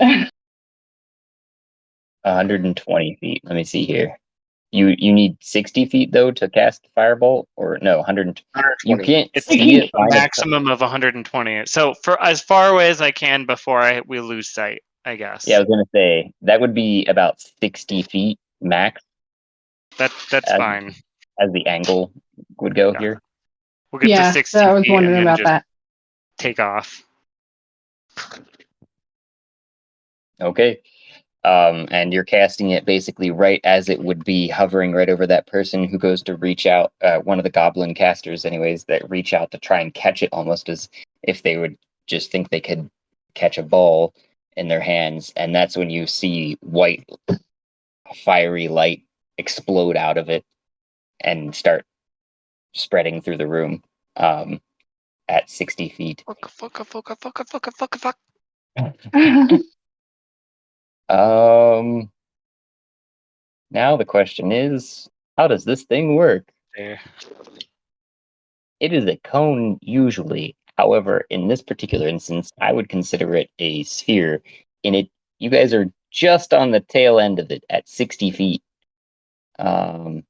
120 feet. Let me see here. You need 60 feet though to cast firebolt, or no? 100. You 120. can't It's see it. a maximum of 120. So for as far away as I can before we lose sight, I guess. Yeah, I was gonna say that would be about 60 feet max. That's fine. As the angle would go Yeah. here. We'll get to 60 I was feet wondering and then about just that. take off. Okay. And you're casting it basically right as it would be hovering right over that person who goes to reach out, one of the goblin casters, anyways, that reach out to try and catch it almost as if they would just think they could catch a ball in their hands. And that's when you see white, fiery light explode out of it and start spreading through the room at 60 feet. Fuck. Now the question is, how does this thing work? There. It is a cone usually. However, in this particular instance, I would consider it a sphere. In it, you guys are just on the tail end of it at 60 feet. Yeah,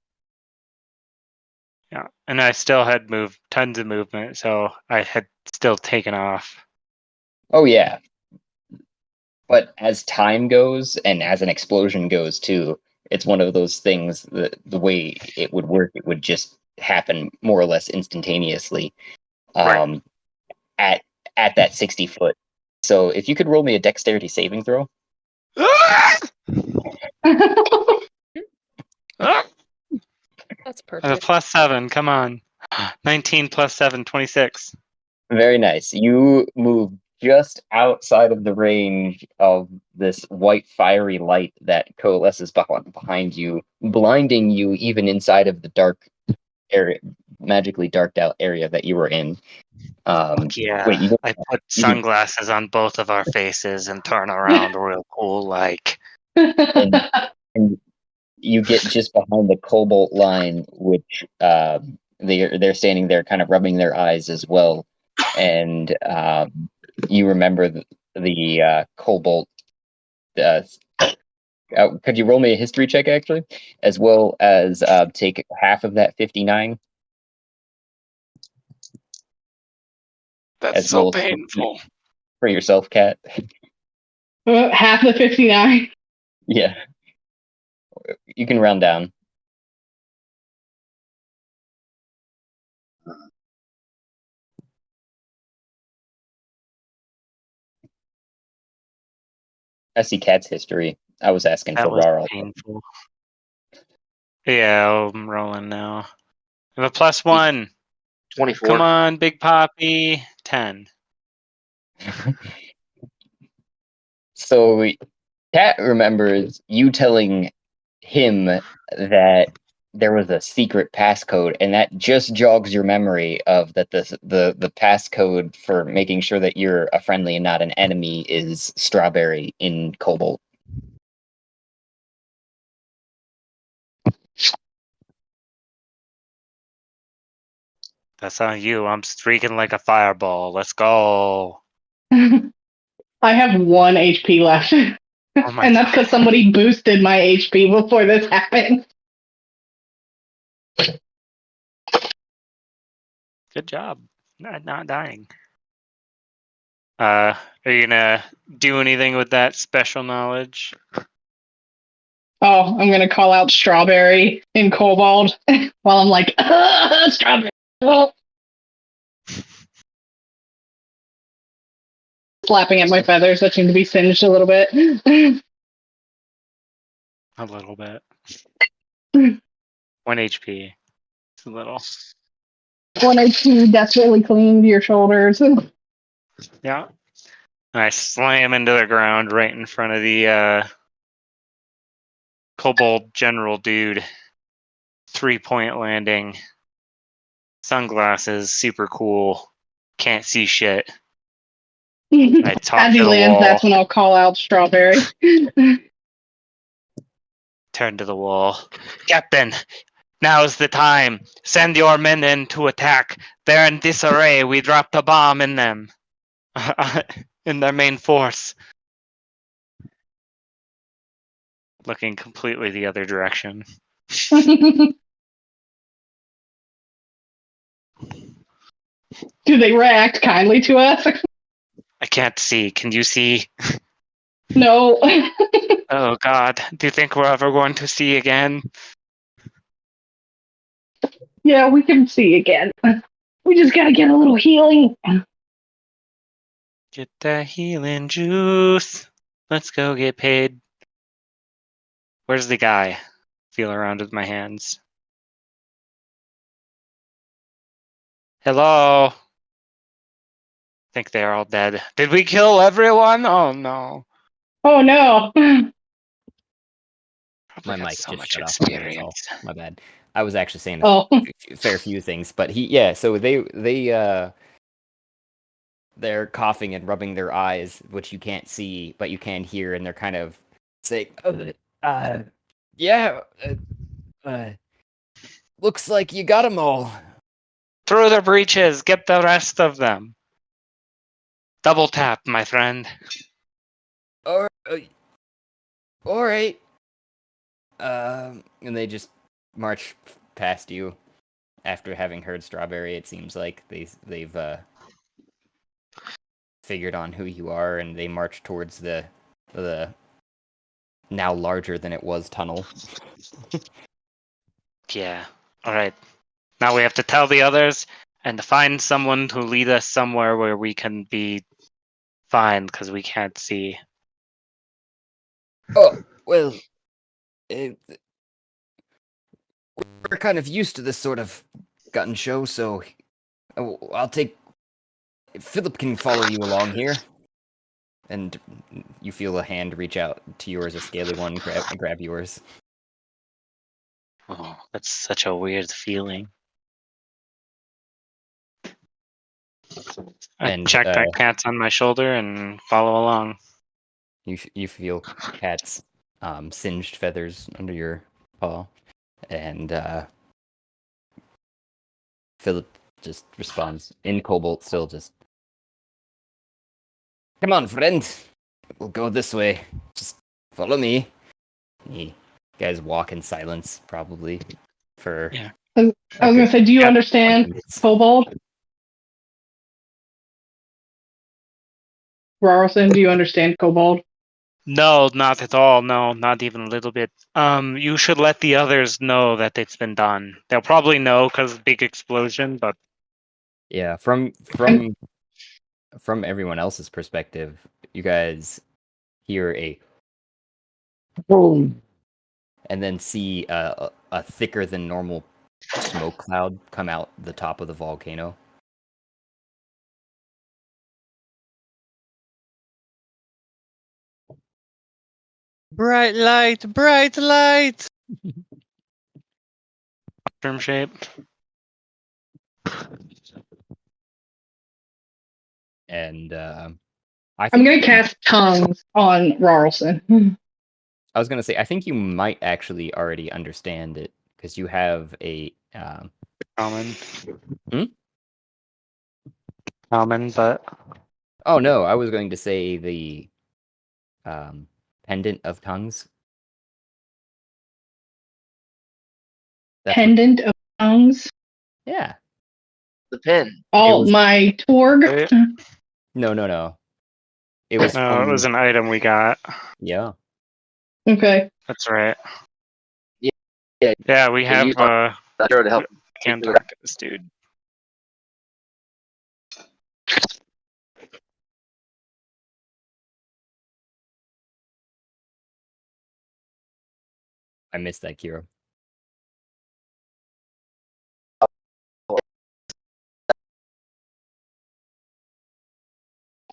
and I still had moved tons of movement, so I had still taken off. Oh yeah. But as time goes and as an explosion goes too, it's one of those things that the way it would work, it would just happen more or less instantaneously. Right. At that 60 foot So if you could roll me a dexterity saving throw. That's A perfect. +7, come on. 19 plus 7, 26. Very nice. You move just outside of the range of this white fiery light that coalesces behind you, blinding you even inside of the dark area, magically darked out area that you were in. Fuck yeah. Wait, I put you can- sunglasses on both of our faces and turn around real cool like. and you get just behind the cobalt line, which they're standing there, kind of rubbing their eyes as well, and you remember the cobalt. Could you roll me a history check, actually, as well as take half of that 59? That's As so well as painful. for yourself, Kat. Half the 59. Yeah, you can round down. I see Kat's history. I was asking That for was Rarl. painful. Yeah, I'm rolling now. I have a +1. 24. Come on, Big Poppy. 10. So Kat remembers you telling him that there was a secret passcode, and that just jogs your memory of that the passcode for making sure that you're a friendly and not an enemy is strawberry in Cobalt. That's on you. I'm streaking like a fireball. Let's go. I have 1 HP left. Oh my And that's god. because somebody boosted my HP before this happened. Good job. Not dying. Are you gonna do anything with that special knowledge? Oh, I'm gonna call out Strawberry in Kobold while I'm like, Strawberry. Slapping at my feathers that seem to be singed a little bit. A little bit. 1 HP. It's a little. 1 HP desperately clinging to your shoulders. Yeah. I slam into the ground right in front of the kobold general dude. 3-point landing. Sunglasses, super cool. Can't see shit. I talk As he to the lands, wall. that's when I'll call out Strawberry. Turn to the wall. Captain, now's the time. Send your men in to attack. They're in disarray. We dropped a bomb in them. In their main force. Looking completely the other direction. Do they react kindly to us? I can't see. Can you see? No. Oh god. Do you think we're ever going to see again? Yeah, we can see again. We just gotta get a little healing. Get that healing juice. Let's go get paid. Where's the guy? Feel around with my hands. Hello? Think they're all dead. Did we kill everyone? Oh no. Oh no. My Probably got mic so just much shut off on me, that's all. experience. My bad. I was actually saying Oh. a fair few things, but so they're coughing and rubbing their eyes, which you can't see, but you can hear, and they're kind of saying, yeah, looks like you got them all. Through the breaches, get the rest of them. Double tap, my friend. All right. And they just march past you after having heard Strawberry. It seems like they've figured on who you are, and they march towards the now larger than it was tunnel. Yeah. Alright. Now we have to tell the others and find someone to lead us somewhere where we can be fine because we can't see. Oh, well, we're kind of used to this sort of gun show, so I'll take. Philip can follow you along here. And you feel a hand reach out to yours, a scaly one, grab yours. Oh, that's such a weird feeling. I And check that cat's on my shoulder and follow along. you feel cat's singed feathers under your paw, and Philip just responds in Cobalt, still just, "Come on, friend, we'll go this way. Just follow me." You guys walk in silence, probably for. Yeah. I was gonna say, do you Yeah. understand Kobold? Rarlson, do you understand Kobold? No, not at all. No, not even a little bit. You should let the others know that it's been done. They'll probably know because big explosion, but Yeah, from everyone else's perspective, you guys hear a boom, and then see a thicker than normal smoke cloud come out the top of the volcano. Bright light, bright light. mushroom shape. And I I'm think gonna cast tongues on Rarlson. I was gonna say I think you might actually already understand it because you have a Common. Hmm? Common, but oh no, I was going to say the pendant of tongues. That's what, Pendant of tongues. yeah. The pin. Oh, was- my Torg. Right. No. It was no, it was an item we got. yeah. Okay. That's right. Yeah. Yeah, we have use that hero to help. can't figure talk to this dude. I missed that, Kiro.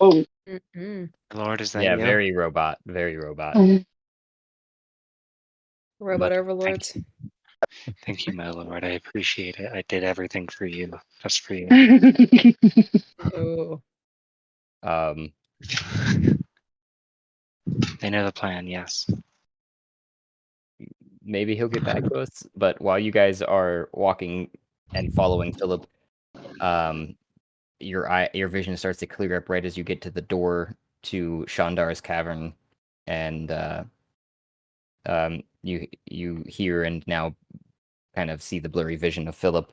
Oh. Mm-hmm. Lord, is that Yeah, you? very robot. Robot But overlords. Thank you, my lord. I appreciate it. I did everything for you. Just for you. Oh. They know the plan, yes. Maybe he'll get back to us. But while you guys are walking and following Philip, your vision starts to clear up right as you get to the door to Shandar's cavern, and you hear and now kind of see the blurry vision of Philip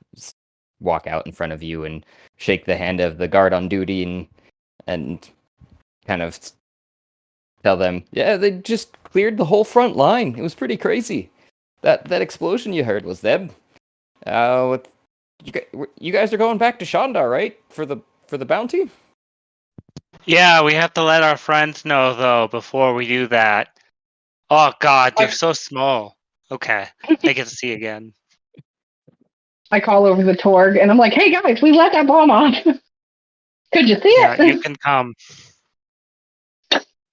walk out in front of you and shake the hand of the guard on duty and kind of tell them, yeah, they just cleared the whole front line. It was pretty crazy. That explosion you heard was them. You guys are going back to Shandar, right? For the bounty? Yeah, we have to let our friends know though before we do that. Oh God, you're so small. Okay, I get to see again. I call over the Torg and I'm like, hey guys, we let that bomb off. Could you see Yeah, it? you can come.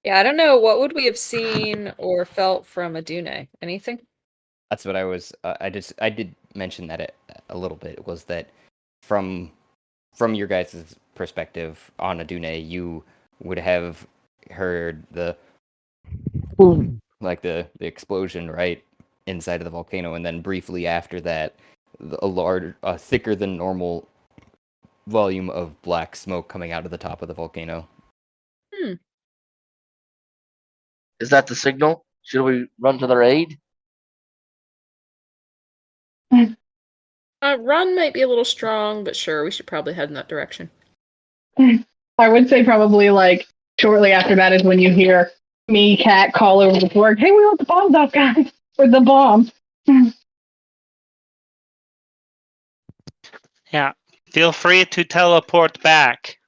Yeah, I don't know. What would we have seen or felt from Adune? Anything? That's what I was. I did mention that a little bit. Was that from your guys' perspective on Adune, you would have heard the boom, like the explosion right inside of the volcano, and then briefly after that, a thicker than normal volume of black smoke coming out of the top of the volcano. Is that the signal? Should we run to their aid? Run might be a little strong, but sure, we should probably head in that direction. I would say probably like shortly after that is when you hear me, Cat, call over the Torg, hey, we let the bombs off, guys. Or the bomb. Yeah, feel free to teleport back.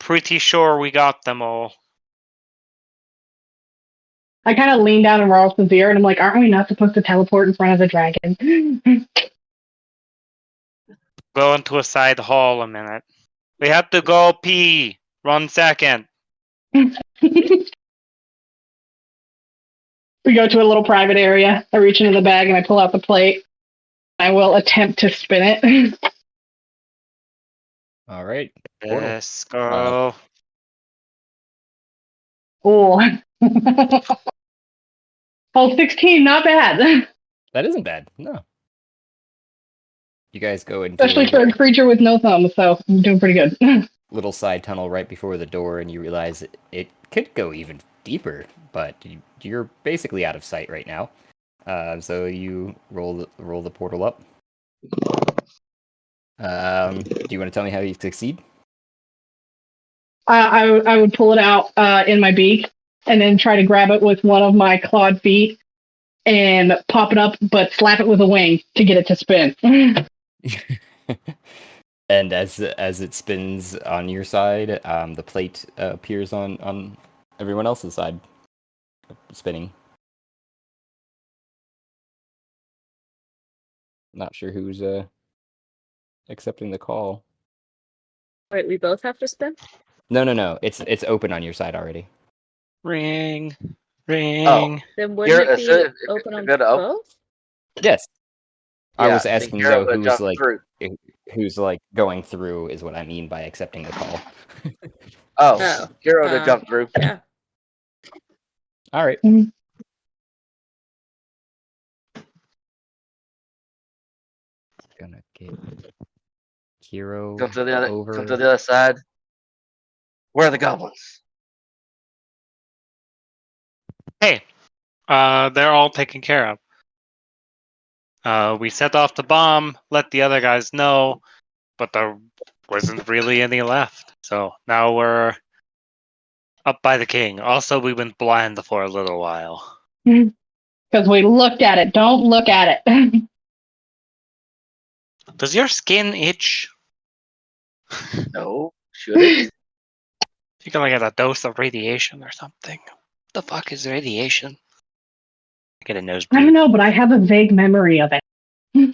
pretty sure we got them all. I kind of lean down in Ralston's ear and I'm like, aren't we not supposed to teleport in front of the dragon? Go into a side hall a minute. We have to go pee. 1 second. We go to a little private area. I reach into the bag and I pull out the plate. I will attempt to spin it. All right. Portal. Let's go. Oh. Oh, 16, not bad. That isn't bad. No. You guys go into Especially for a creature with no thumbs, so I'm doing pretty good. little side tunnel right before the door, and you realize it could go even deeper, but you're basically out of sight right now. So you roll the portal up. Do you want to tell me how you succeed? I would pull it out in my beak and then try to grab it with one of my clawed feet and pop it up, but slap it with a wing to get it to spin. And as it spins on your side, the plate appears on everyone else's side, spinning. Not sure who's accepting the call. Wait, we both have to spin? No. It's open on your side already. Ring. Ring. Oh. Then wouldn't it be so if open you're on gonna open- both? Yes. I Yeah, was then asking Kira though would jump who's like going through is what I mean by accepting the call. Oh, Kira would jump through. Yeah. All right. Gonna get Kiro Come to the other. over. Come to the other side. Where are the goblins? Hey, they're all taken care of. We set off the bomb, let the other guys know, but there wasn't really any left. So now we're up by the king. Also, we went blind for a little while. Because we looked at it. Don't look at it. Does your skin itch? No, should it? You're gonna get a dose of radiation or something. The fuck is radiation? Get a I don't nosebleed. know, but I have a vague memory of it.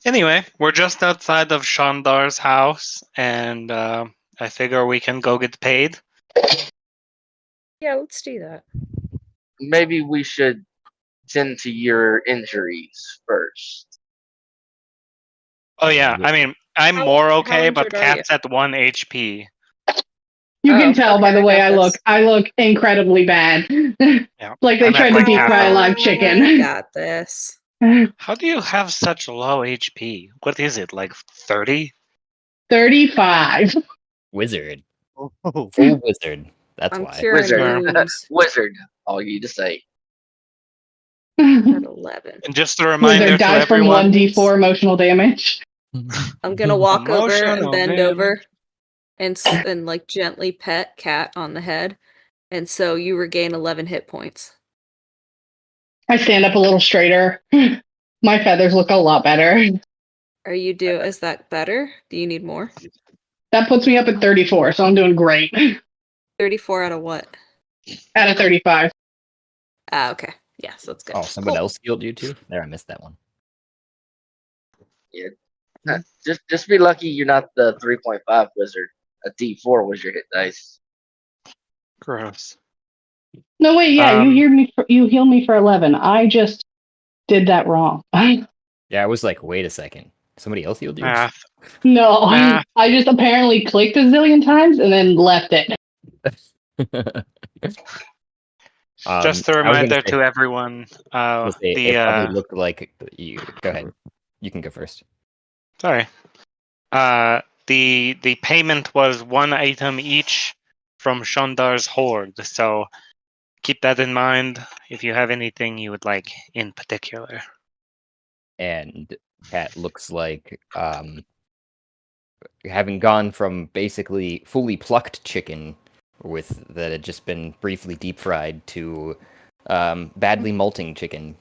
Anyway, we're just outside of Shandar's house, and I figure we can go get paid. Yeah, let's do that. Maybe we should tend to your injuries first. Oh yeah, I mean, I'm How- more how okay, but injured are you? Cat's at 1 HP. You Oh, can tell by okay, the I way got I look. this. I look incredibly bad. Yeah. Like they I'm tried at to like deep half fry a health. live I chicken. got this. How do you have such low HP? What is it, like 30? 35. Wizard. Oh, Full wizard. That's I'm why. curing Wizard. wounds Wizard. All you need to say. at 11. And just a reminder Wizard to dies from everyone. 1d4 emotional damage. I'm gonna walk over and Emotional bend damage. over and like gently pet Cat on the head, and so you regain 11 hit points. I stand up a little straighter. My feathers look a lot better. Is that better? Do you need more? That puts me up at 34, so I'm doing great. 34 out of what? Out of 35. Ah, okay. Yeah, so it's good. Oh, someone Cool. else healed you too? There, I missed that one. Just be lucky you're not the 3.5 wizard. A D4 was your hit dice. Gross. No, wait, yeah, Um, you heal me for 11. I just did that wrong. Yeah, I was like, wait a second. Somebody else healed you? Math. No, Nah. I just apparently clicked a zillion times and then left it. Just a I was gonna reminder say- to everyone. I was gonna say, it probably looked like you. Go ahead. You can go first. Sorry. The payment was 1 item each from Shandar's horde, so keep that in mind if you have anything you would like in particular. And Cat looks like having gone from basically fully plucked chicken with that had just been briefly deep fried to badly molting chicken.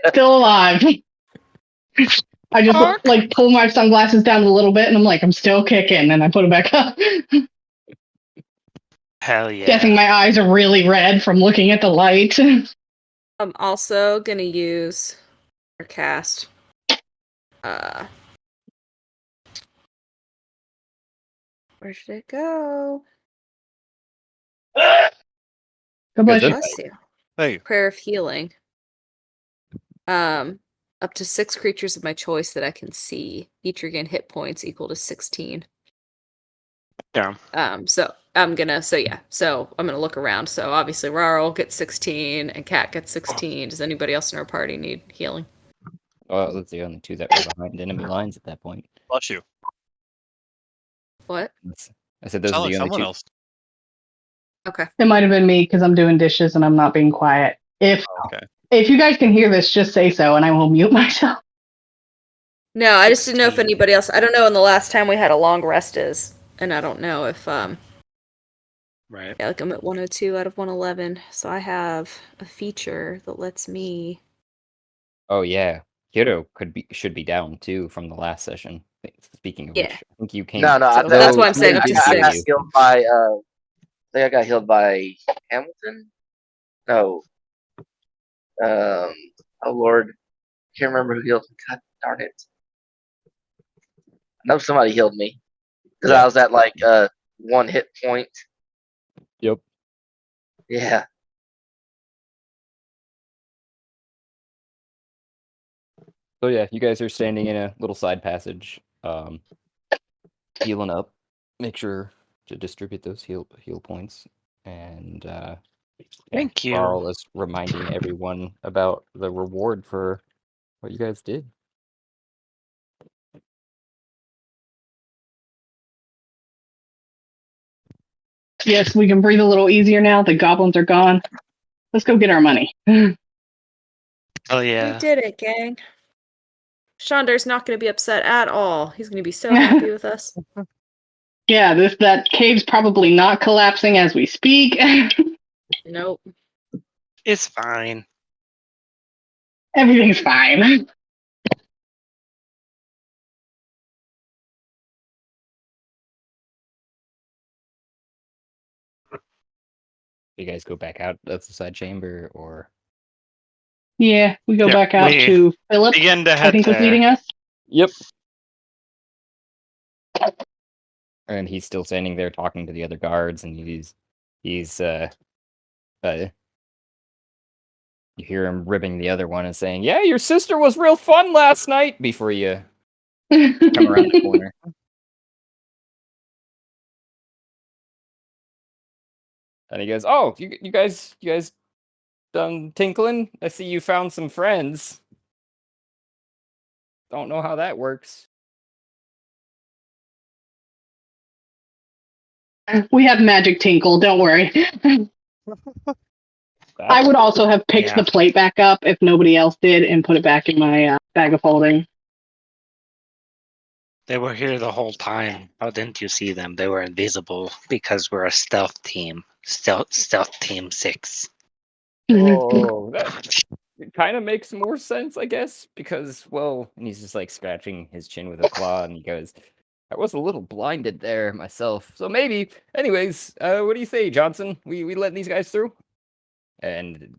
Still alive. I just like pull my sunglasses down a little bit, and I'm like, I'm still kicking, and I put them back up. Hell yeah. Guessing my eyes are really red from looking at the light. I'm also gonna use or cast. Where should it go? God bless you. Bless you. Hey, Prayer of healing. Up to 6 creatures of my choice that I can see. Each regain hit points equal to 16. Yeah. So I'm gonna look around. So obviously Rarl gets 16 and Cat gets 16. Does anybody else in our party need healing? Well, that's the only two that were behind enemy lines at that point. bless you. What? I said those Sound are like the only someone two. else. Okay. It might have been me because I'm doing dishes and I'm not being quiet. Okay. If you guys can hear this, just say so, and I will mute myself. No, I just didn't know if 16. anybody else. I don't know when the last time we had a long rest is, and I don't know if Right. yeah, like I'm at 102 out of 111, so I have a feature that lets me. Oh yeah, Kyoto should be down too from the last session. Speaking of Yeah. which, I think you came. No, I So think that's why I'm saying up to I got 6. healed by. I think I got healed by Hamilton. No. Oh Lord, can't remember who healed me. God darn it! I know somebody healed me because Yeah. I was at like 1 hit point. Yep. Yeah. So yeah, you guys are standing in a little side passage, healing up. Make sure to distribute those heal points, and Thank you. Carl is reminding everyone about the reward for what you guys did. Yes, we can breathe a little easier now. The goblins are gone. Let's go get our money. Oh yeah. We did it, gang. Shondar's not going to be upset at all. He's going to be so happy with us. Yeah, that cave's probably not collapsing as we speak. Nope. It's fine. Everything's fine. You guys go back out of the side chamber, or Yeah, we go Yeah, back out we to Philip. begin to I head think was there. leading us. yep. And he's still standing there talking to the other guards, and he's you hear him ribbing the other one and saying, "Yeah, your sister was real fun last night." Before you come around the corner. And he goes, "Oh, you guys done tinkling? I see you found some friends. Don't know how that works." We have magic tinkle, don't worry. I would also have picked Yeah. the plate back up if nobody else did and put it back in my bag of holding. They were here the whole time. How didn't you see them? They were invisible because we're a stealth team. Stealth team 6. Oh, that kind of makes more sense, I guess, because, well, and he's just like scratching his chin with a claw, and he goes, "I was a little blinded there myself, so maybe." Anyways, what do you say, Johnson? We let these guys through? And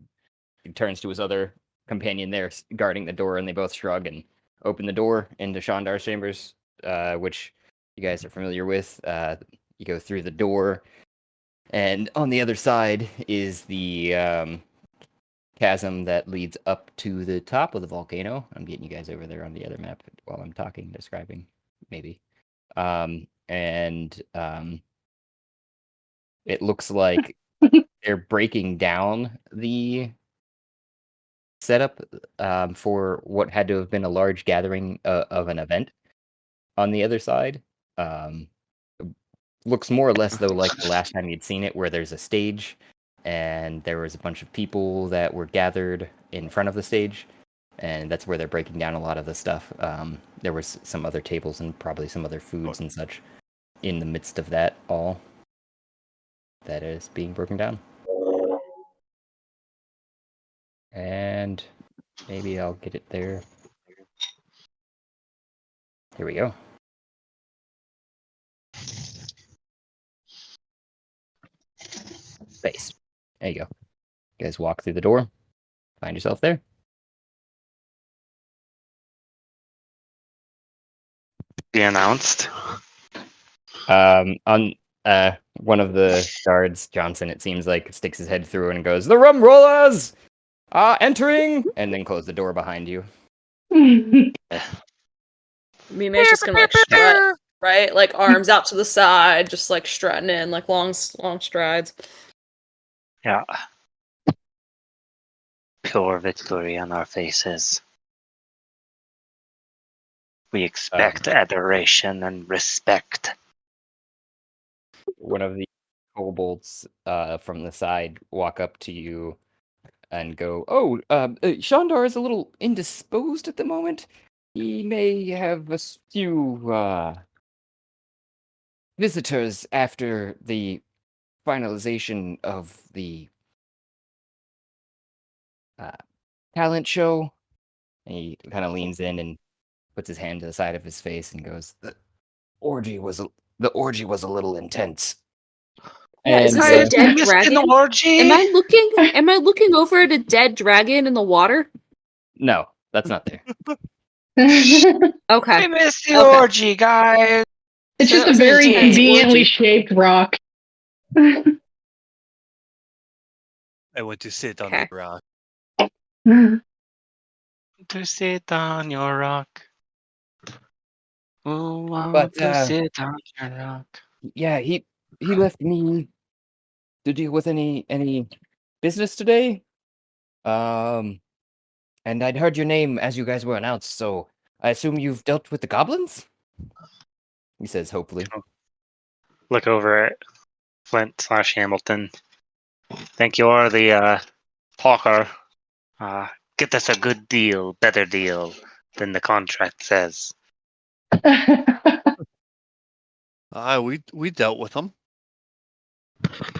he turns to his other companion there, guarding the door, and they both shrug and open the door into Shandar's chambers, which you guys are familiar with. You go through the door, and on the other side is the chasm that leads up to the top of the volcano. I'm getting you guys over there on the other map while I'm talking, describing, maybe. It looks like they're breaking down the setup for what had to have been a large gathering of an event on the other side. Looks more or less though like the last time you'd seen it, where there's a stage and there was a bunch of people that were gathered in front of the stage, and that's where they're breaking down a lot of the stuff. There was some other tables and probably some other foods and such in the midst of that all that is being broken down. And maybe I'll get it there. Here we go. Space. There you go. You guys walk through the door. Find yourself there. Be announced. On one of the guards, Johnson, it seems like, sticks his head through and goes, "The rum rollers are entering!" and then close the door behind you. Mime's just gonna like strut, right? Like arms out to the side, just like strutting in, like long strides. Yeah. Pure victory on our faces. We expect adoration and respect. One of the kobolds from the side walk up to you and go, "Oh, Shandar is a little indisposed at the moment. He may have a few visitors after the finalization of the talent show." And he kind of leans in and puts his hand to the side of his face and goes, "The orgy was a little intense." Yeah, is And this a dead dragon? Orgy? Am I looking over at a dead dragon in the water? no, that's not there. Okay. We missed the Okay. orgy, guys. It's just a It's an very intense conveniently orgy. shaped rock. I went to sit on Okay. the rock. To sit on your rock. Oh, I But, want to sit on your rock. Yeah, he left me to deal with any business today. And I'd heard your name as you guys were announced, so I assume you've dealt with the goblins? He says, hopefully. Look over at Flint / Hamilton. Think you're the talker. Get us a good deal, better deal than the contract says. We dealt with them.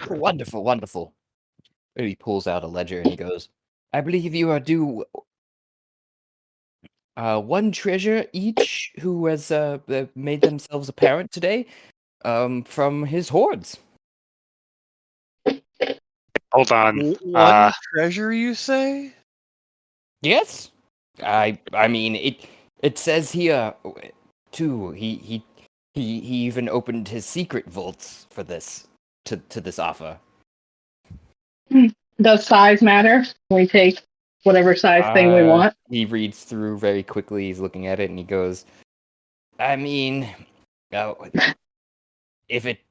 Wonderful, wonderful. And he pulls out a ledger and he goes, "I believe you are due one treasure each who has made themselves apparent today from his hordes." Hold on. One treasure, you say? Yes, I mean it says here too. He even opened his secret vaults for this to this offer. Does size matter? We take whatever size thing we want. He reads through very quickly. He's looking at it and he goes, "I mean, if it's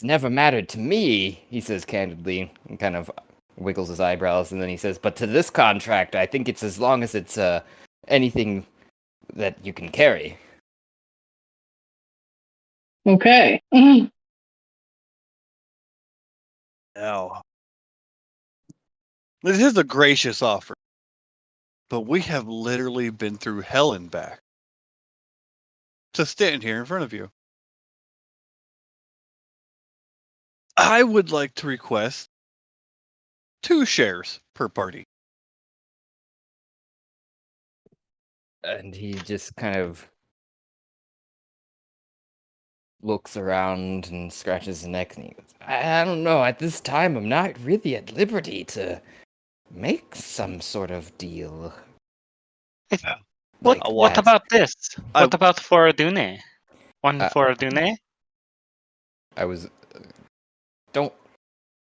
never mattered to me," he says candidly, and kind of wiggles his eyebrows, and then he says, "But to this contract, I think it's as long as it's anything that you can carry." Okay. No. This is a gracious offer. But we have literally been through hell and back to stand here in front of you. I would like to request 2 shares per party. And he just kind of looks around and scratches his neck and he goes, I don't know, at this time I'm not really at liberty to make some sort of deal. What Like that." about this? What about for Dune? One for Dune? I don't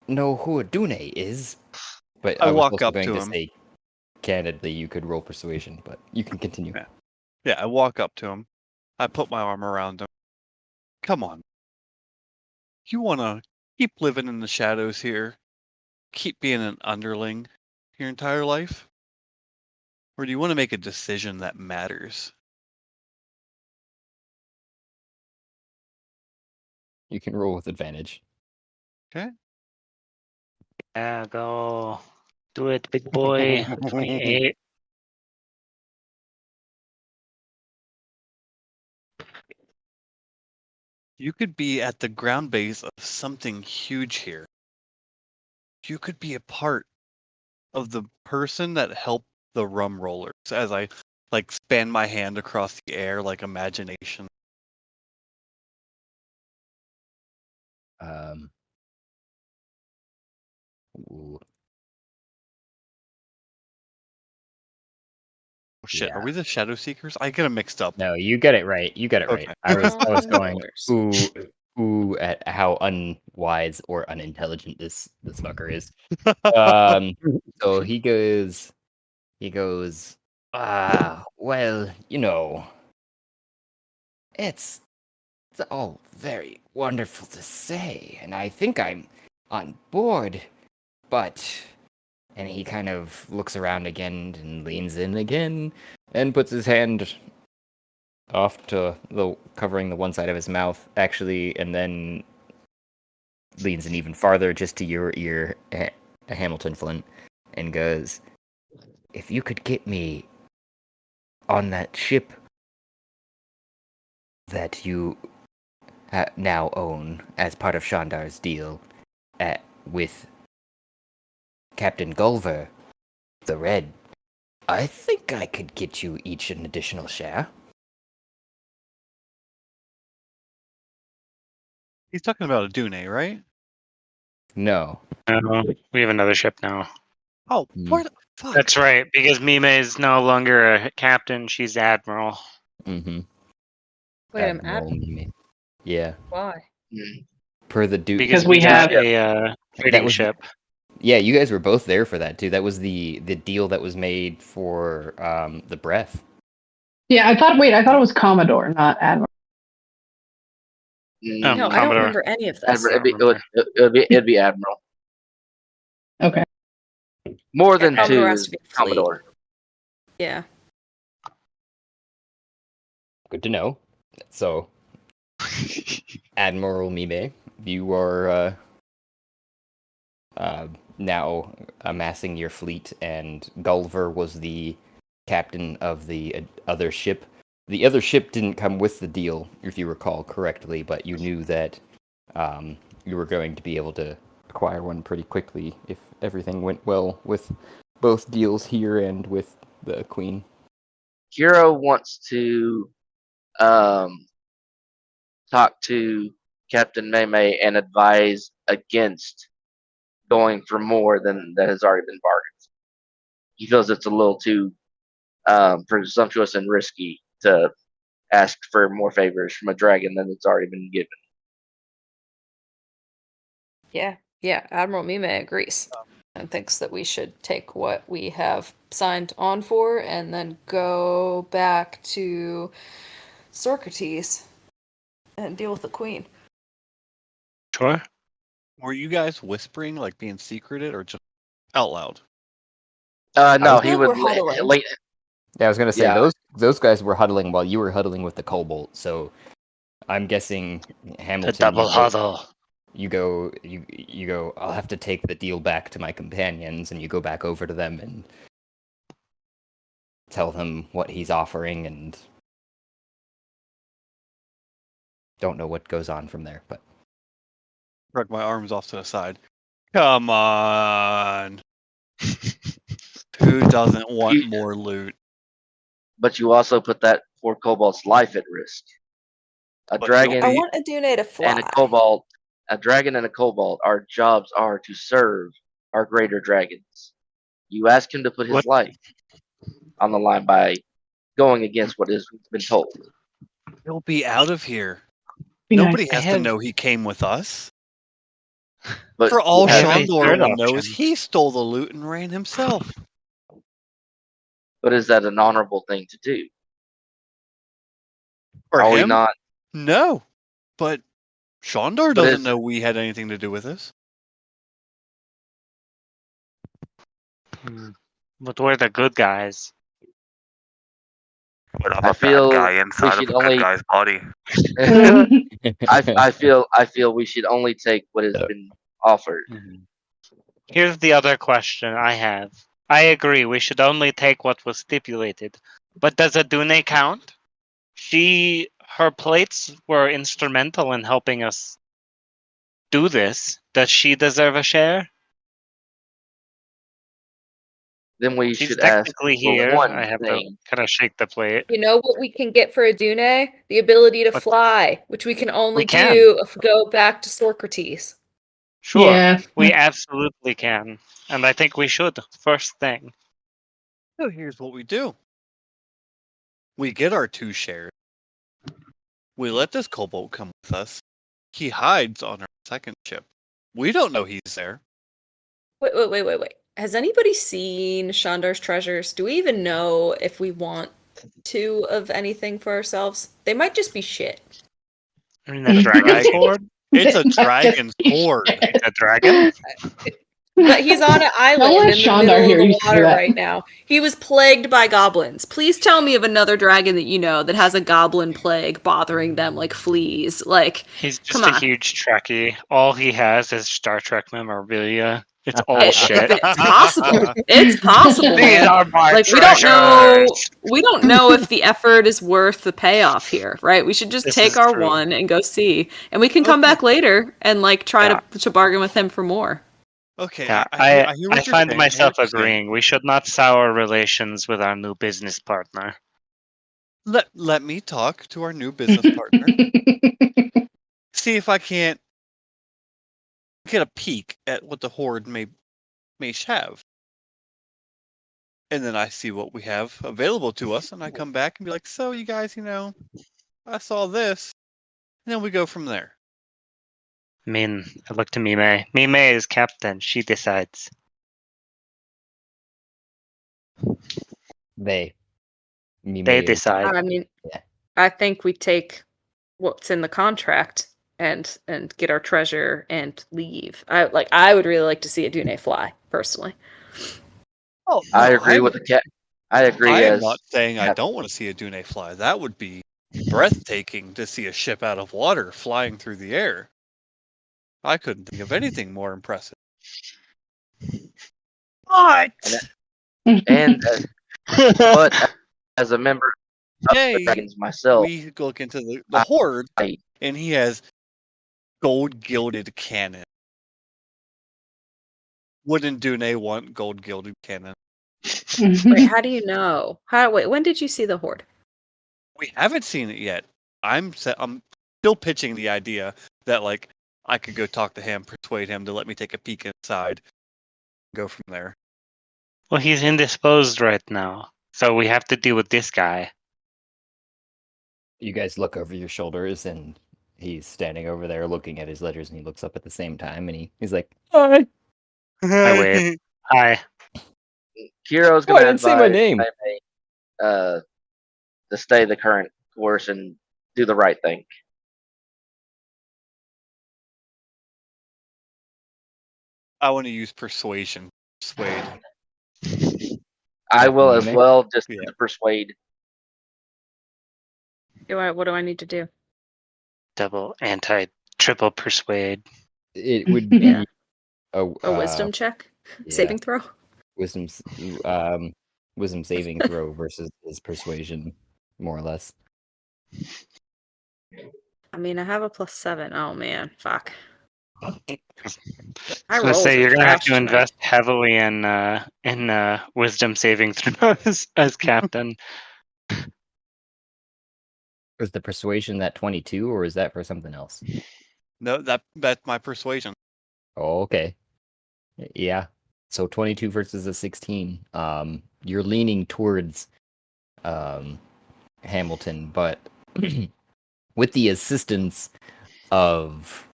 know who Adune is, but I I was walk also up going to to him. say candidly you could roll persuasion, but you can continue. Yeah, I walk up to him. I put my arm around him. Come on. You want to keep living in the shadows here? Keep being an underling your entire life? Or do you want to make a decision that matters? You can roll with advantage. Okay. Yeah, go. Do it, big boy. 28. You could be at the ground base of something huge here. You could be a part of the person that helped the rum rollers, as I like span my hand across the air like imagination. Ooh, Oh shit, Yeah. are we the Shadow Seekers? I get them mixed up. No, you get it right. You get it right. Okay. I was No going worries. ooh at how unwise or unintelligent this fucker is. Um, so he goes, well, it's all very wonderful to say, and I think I'm on board, but and he kind of looks around again and leans in again and puts his hand off to covering the one side of his mouth, actually, and then leans in even farther just to your ear, Hamilton Flint, and goes, if you could get me on that ship that you now own as part of Shandar's deal with Captain Gulver, the Red, I think I could get you each an additional share. He's talking about a Dune, right? No. We have another ship now. Oh, Hmm. what? Fuck. That's right, because Mime is no longer a captain; she's admiral. Mm-hmm. Wait, I'm Admiral at. Mimi. Yeah. Why? Per the Duke. Because we we have- have a trading That was ship. Yeah, you guys were both there for that too. That was the deal that was made for the breath. Yeah, I thought it was Commodore, not Admiral. Oh, No, I don't Commodore. remember any of this. Admiral, Remember. it'd be Admiral. Okay. More Yeah, than Commodore two has to be fleet. Commodore. Yeah. Good to know. So, Admiral Mime, you are now amassing your fleet, and Gulliver was the captain of the other ship. The other ship didn't come with the deal, if you recall correctly, but you knew that you were going to be able to acquire one pretty quickly if everything went well with both deals here and with the Queen. Hero wants to talk to Captain Meme and advise against going for more than that has already been bargained. He feels it's a little too presumptuous and risky to ask for more favors from a dragon than it's already been given. Yeah, Admiral Mime agrees and thinks that we should take what we have signed on for and then go back to Socrates and deal with the queen. Sure. Were you guys whispering, like being secreted, or just out loud? No, was- he No, would. we're huddling. Yeah, I was gonna say Yeah. those guys were huddling while you were huddling with the Cobalt. So I'm guessing Hamilton. The double you go- huddle. You go. I'll have to take the deal back to my companions, and you go back over to them and tell them what he's offering, and don't know what goes on from there. But Shrug my arms off to the side. Come on. Who doesn't want more loot? But you also put that poor Cobalt's life at risk. A But dragon I He- want Adune to fly. and a Cobalt, a dragon and a Cobalt, our jobs are to serve our greater dragons. You ask him to put his What- life on the line by going against what has been told. He'll be out of here. Be Nobody nice. has I to have- know he came with us. But For all I have a Shondor third will know is option. he stole the loot and ran himself. is that an honorable thing to do? For Are we him? not? No. But Shondor But doesn't it's- know we had anything to do with this. But we're the good guys. But I'm I a feel bad guy we inside of should a good only- guy's body. I feel we should only take what has been offered. Here's the other question I have. I agree, we should only take what was stipulated. But does Adune count? Her plates were instrumental in helping us do this. Does she deserve a share? then we She's should ask technically for here. one I have thing. to kind of shake the plate. You know what we can get for Adune? The ability to What? fly, which we can only We can. do if we go back to Socrates. Sure. Yeah. We absolutely can. And I think we should. First thing. So here's what we do. We get our 2 shares. We let this kobold come with us. He hides on our second ship. We don't know he's there. Wait. Has anybody seen Shandar's treasures? Do we even know if we want 2 of anything for ourselves? They might just be shit. Isn't that a dragon's hoard? It's a Just- dragon's hoard. It's a dragon? But he's on an island let in the Shandar middle hear of you the say water that. right now. He was plagued by goblins. Please tell me of another dragon that you know that has a goblin plague bothering them like fleas. Like, He's just come a on. huge Trekkie. All he has is Star Trek memorabilia. It's all shit. It's possible. It's possible. These Man. are my Like treasures. we don't know if the effort is worth the payoff here, right? We should just This take is our true. one and go see, and we can come Okay. back later and like try Yeah. to bargain with him for more. Okay, Yeah, I hear what I you're find saying. myself I hear what you're saying. agreeing. We should not sour relations with our new business partner. Let me talk to our new business partner. See if I can't get a peek at what the horde may have. And then I see what we have available to us, and I come back and be like, so you guys, I saw this. And then we go from there. I mean, I look to Mime. Mime is captain. She decides. They. Me, They me, decide. I mean, Yeah. I think we take what's in the contract and get our treasure and leave. I would really like to see Adune fly personally. Oh, I agree with the cat. I agree. I am As not saying I don't want to see a Dune fly. That would be breathtaking to see a ship out of water flying through the air. I couldn't think of anything more impressive. What? and but as a member of the Yay! Dragons myself, We look into the horde, I- and he has gold gilded cannon. Wouldn't Dune want gold gilded cannon? Wait, how do you know? When did you see the horde? We haven't seen it yet. I'm still pitching the idea that like I could go talk to him, persuade him to let me take a peek inside, go from there. Well, he's indisposed right now. So we have to deal with this guy. You guys look over your shoulders, and he's standing over there looking at his ledgers, and he looks up at the same time, and he's like, "Hi." I wave. Hi. Kiro's Oh, I gonna didn't say my advise name. Jaime, to stay the current course and do the right thing. I want to use persuasion. Persuade. I will as Jaime? well, just Yeah. to persuade. What do I need to do? Double triple persuade. It would be Yeah. a A wisdom check? yeah, Saving throw? wisdom saving throw versus his persuasion, more or less. I mean, I have a +7. Oh man, fuck. I I was gonna say rolled you're gonna have trash to tonight. invest heavily in wisdom saving throws as captain. Was the persuasion that 22, or is that for something else? No, that's my persuasion. Oh, okay. Yeah. So 22 versus a 16. You're leaning towards Hamilton, but with the assistance of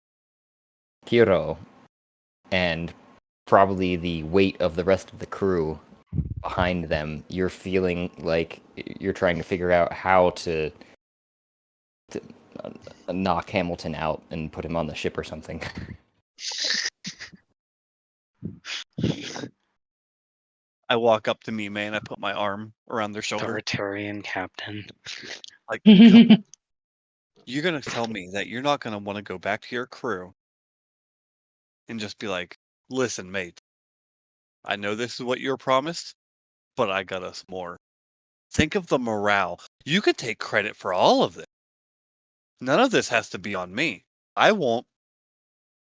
Kiro and probably the weight of the rest of the crew behind them, you're feeling like you're trying to figure out how to knock Hamilton out and put him on the ship or something. I walk up to Mime and I put my arm around their shoulder. Authoritarian captain. Like, come on. You're gonna tell me that you're not gonna want to go back to your crew and just be like, listen, mate, I know this is what you're promised, but I got us more. Think of the morale. You could take credit for all of this. None of this has to be on me. I won't.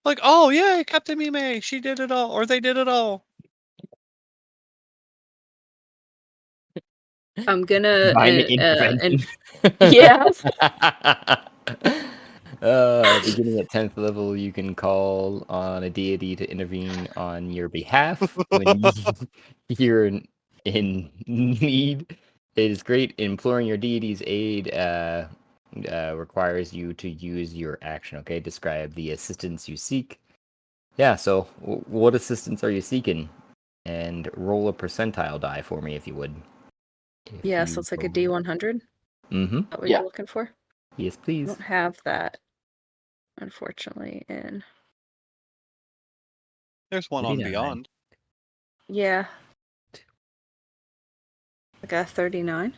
Like, oh, yay, Captain Mime, she did it all, or they did it all. I'm gonna Divine intervention. yeah. Beginning at 10th level, you can call on a deity to intervene on your behalf when you're in need. It is great. Imploring your deity's aid requires you to use your action. Okay, describe the assistance you seek. Yeah, so what assistance are you seeking? And roll a percentile die for me if you would. Yeah, so it's like a D100. Mm-hmm. That what Yeah. you're looking for? Yes, I please. don't have that, unfortunately. In There's one on 39. Beyond. yeah, I got 39.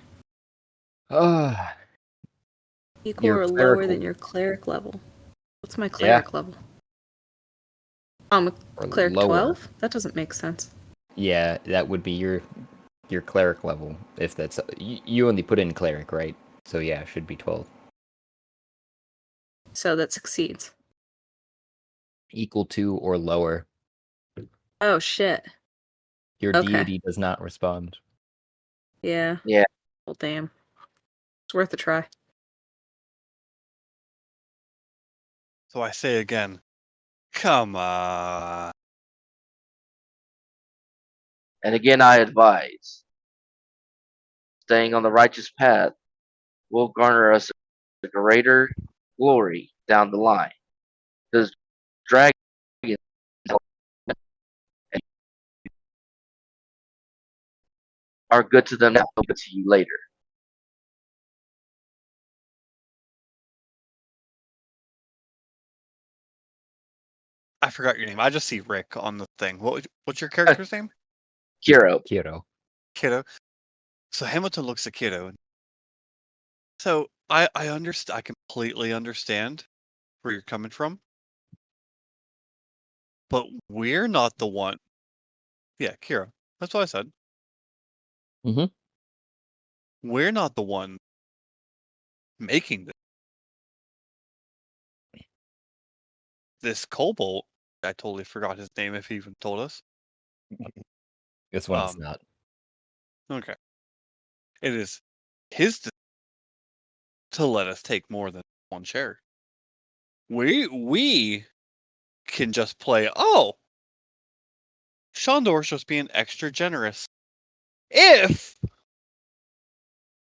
Equal Your or lower clerical. than your cleric level. What's my Yeah. cleric level? I'm a Or cleric lower. 12? That doesn't make sense. Yeah, that would be your cleric level. If that's you only put in cleric, right? So yeah, it should be 12. So that succeeds. Equal to or lower. Oh shit. Your Okay. deity does not respond. Yeah. Yeah. Well, damn. It's worth a try. So I say again, come on. And again, I advise staying on the righteous path will garner us a greater glory down the line. Because dragons are good to them now, but to you later. I forgot your name. I just see Rick on the thing. What's your character's name? Kiro. Kiro. Kiddo. So Hamilton looks at Kiddo. So I understand. I completely understand where you're coming from. But we're not the one. Yeah, Kira. That's what I said. Mhm. We're not the one making this. This Cobalt. I totally forgot his name if he even told us. This one's not. Okay. It is his to let us take more than one share. We can just play, oh, Shondor's just being extra generous. If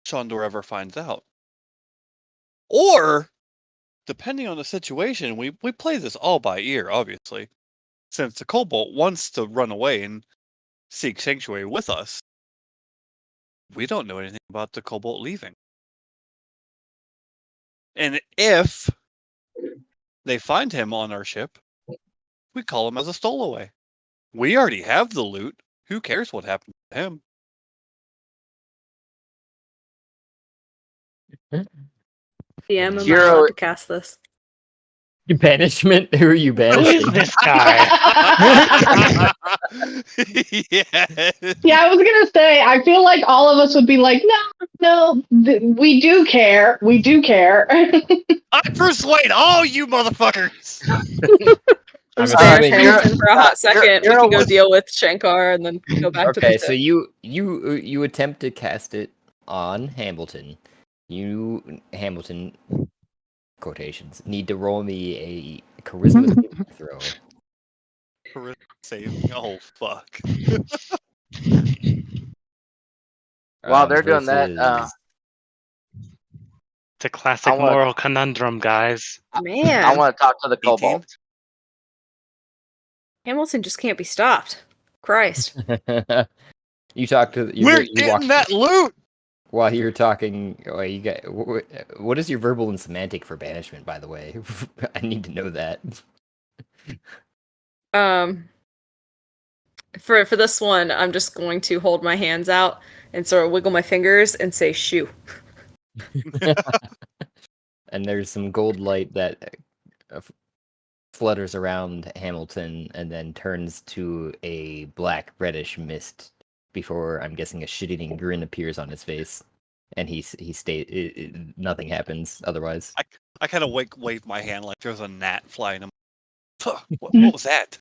Shondor ever finds out. Or, depending on the situation, we play this all by ear, obviously. Since the Cobalt wants to run away and seek sanctuary with us, we don't know anything about the Cobalt leaving. And if they find him on our ship, we call him as a stowaway. We already have the loot. Who cares what happened to him? DM, am I Kiro- allowed to cast this? Banishment? Who are you Who banishing? is this guy? Yes. Yeah, I was gonna say, I feel like all of us would be like, we do care. We do care. I persuade all you motherfuckers. I'm Just Alright, banish assuming Kira- Hamilton for a hot second. We Kira can go was- deal with Shankar and then go back to the Okay, ship. so you attempt to cast it on Hamilton. You Hamilton quotations need to roll me a charisma saving throw. Charisma saving. Oh fuck. While they're doing that, versus- it's a classic I want- moral conundrum, guys. Man, I want to talk to the 18? Cobalt. Hamilton just can't be stopped. Christ. you talk to We're you walk getting that loot. while you're talking. Oh, you got what is your verbal and semantic for banishment? By the way, I need to know that. For this one, I'm just going to hold my hands out and sort of wiggle my fingers and say shoo. And there's some gold light that flutters around Hamilton and then turns to a black reddish mist before I'm guessing a shit-eating grin appears on his face, and he nothing happens otherwise. I kind of wave my hand like there's a gnat flying. What was that?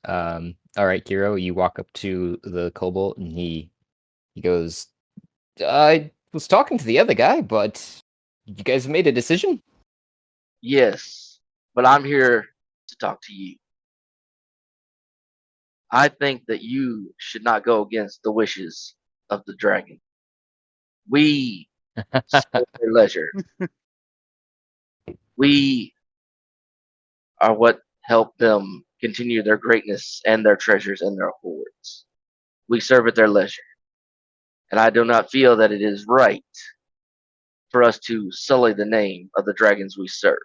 All right, Kiro, you walk up to the kobold and he He goes, I was talking to the other guy, but you guys made a decision? Yes, but I'm here to talk to you. I think that you should not go against the wishes of the dragon. We serve their leisure. We are what help them continue their greatness and their treasures and their hoards. We serve at their leisure. And I do not feel that it is right for us to sully the name of the dragons we serve.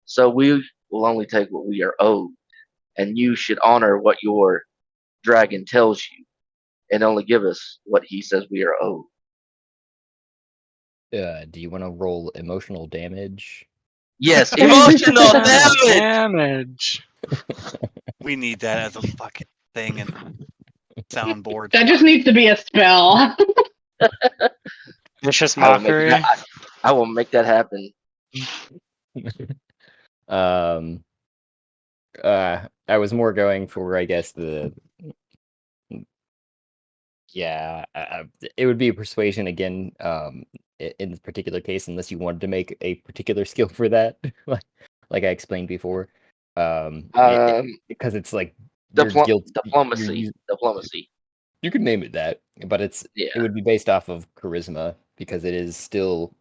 So we will only take what we are owed, and you should honor what your dragon tells you and only give us what he says we are owed. Do you want to roll emotional damage? Yes, emotional damage! Damage. We need that as a fucking thing and soundboard. That just needs to be a spell. Vicious I will make mockery. that, I will make that happen. I was more going for, I guess, it would be a persuasion again, in this particular case, unless you wanted to make a particular skill for that, like I explained before. Because it's like your guilt. Diplomacy. You could name it that, but it would be based off of charisma because it is still.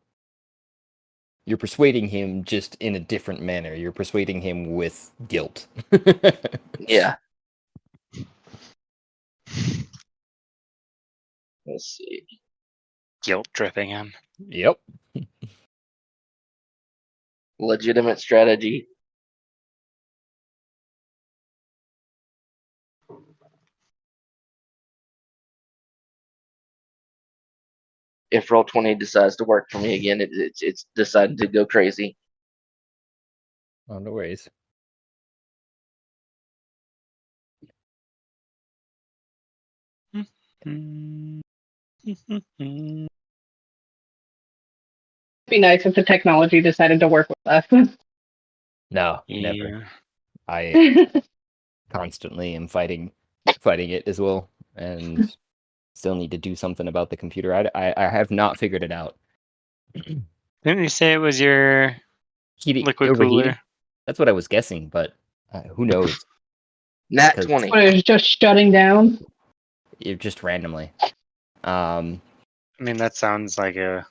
You're persuading him just in a different manner. You're persuading him with guilt. Yeah. Let's see. Guilt dripping him. Yep. Legitimate strategy. If Roll20 decides to work for me again, it's decided to go crazy. Oh, no worries. It'd be nice if the technology decided to work with us. No, Yeah. never. I constantly am fighting it as well, and still need to do something about the computer. I have not figured it out. Didn't you say it was your liquid overheating? cooler? That's what I was guessing, but who knows? Nat 'Cause 20. What, it was just shutting down? It just randomly. I mean, that sounds like a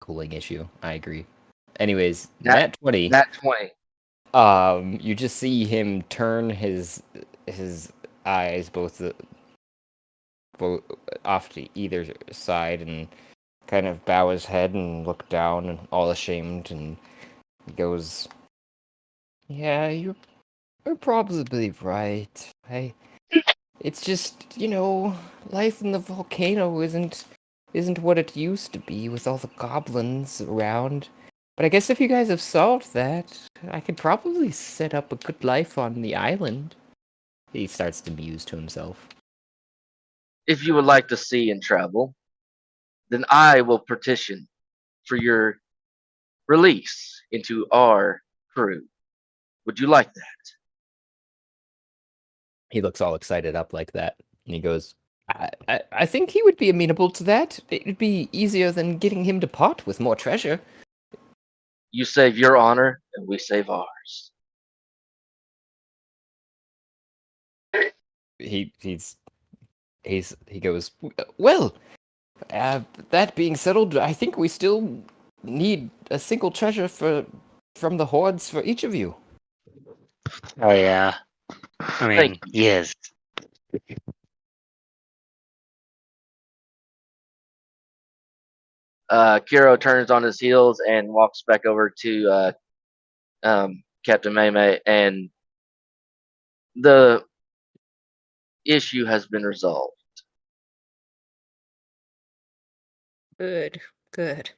Cooling issue. I agree. Anyways, Nat 20. Nat 20. You just see him turn his eyes both off to either side and kind of bow his head and look down and all ashamed, and he goes, "Yeah, you're probably right. It's just, life in the volcano isn't what it used to be with all the goblins around. But I guess if you guys have solved that, I could probably set up a good life on the island." He starts to muse to himself. If you would like to see and travel, then I will petition for your release into our crew. Would you like that? He looks all excited up like that, and he goes, I think he would be amenable to that. It would be easier than getting him to part with more treasure. You save your honor, and we save ours. He goes, well, that being settled, I think we still need a single treasure from the hordes for each of you. Oh yeah. I mean, Thank yes. Kiro turns on his heels and walks back over to Captain Maymay, and the issue has been resolved. Good. Good.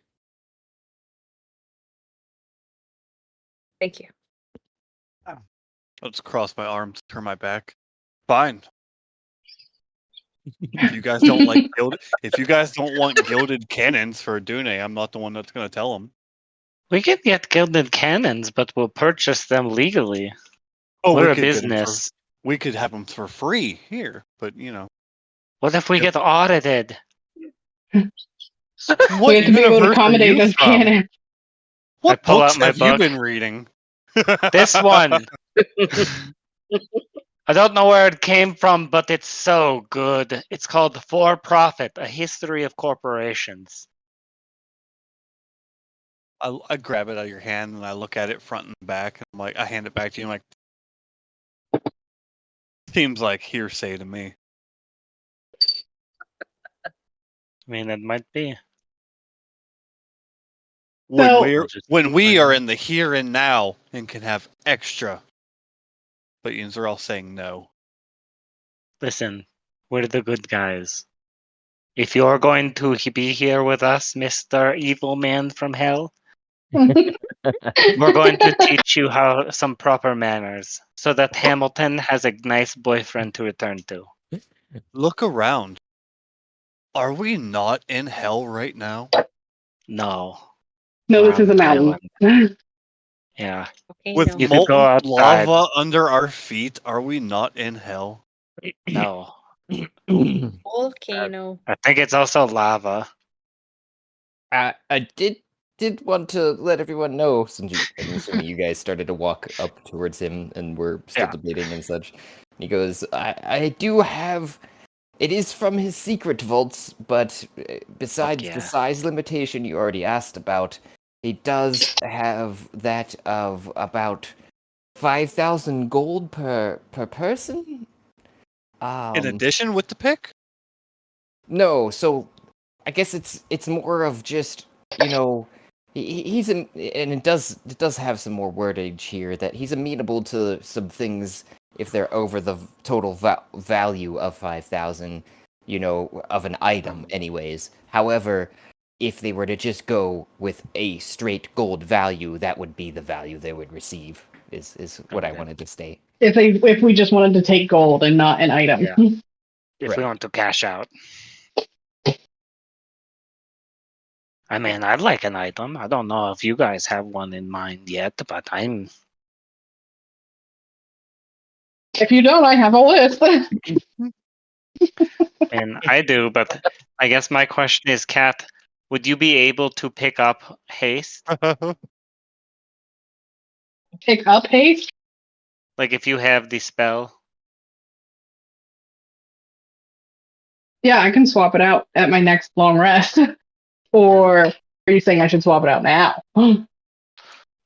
Thank you. I'll just cross my arms, turn my back. Fine. If you guys don't want gilded cannons for Dune, I'm not the one that's gonna tell them. We can get gilded cannons, but we'll purchase them legally. Oh, We're we a could get 'em business. we could have them for free here, but What if we Yep. get audited? what We have to be able to universe are accommodate you those from? cannon. What pull books out my have you book. been reading? This one. I don't know where it came from, but it's so good. It's called For Profit, A History of Corporations. I grab it out of your hand and I look at it front and back. And I'm like, I hand it back to you. I'm like, seems like hearsay to me. I mean, it might be. When So- we're I'll just when we find are out. in the here and now and can have extra, but they're all saying no. Listen, we're the good guys. If you're going to be here with us, Mr. Evil Man from Hell, we're going to teach you how some proper manners so that Hamilton has a nice boyfriend to return to. Look around. Are we not in hell right now? No. No, We're this is a on the mountain. Yeah. With You could go molten outside. lava under our feet, are we not in hell? No. Volcano. I think it's also lava. I did want to let everyone know, since I'm assuming you guys started to walk up towards him and we're still Yeah. debating and such. And he goes, I do have. It is from his secret vaults, but besides yeah. the size limitation you already asked about, he does have that of about 5,000 gold per person. In addition with the pick? No, so I guess it's more of just, he's and it does have some more wordage here that he's amenable to some things if they're over the total value of 5,000, of an item anyways. However, if they were to just go with a straight gold value, that would be the value they would receive. Is what I Okay. wanted to state. If we just wanted to take gold and not an item. Yeah. If we Right. want to cash out. I mean, I'd like an item. I don't know if you guys have one in mind yet, but I'm. If you don't, I have a list. And I do, but I guess my question is, Kat, would you be able to pick up haste? Pick up haste. Like if you have the spell? Yeah, I can swap it out at my next long rest. Or are you saying I should swap it out now?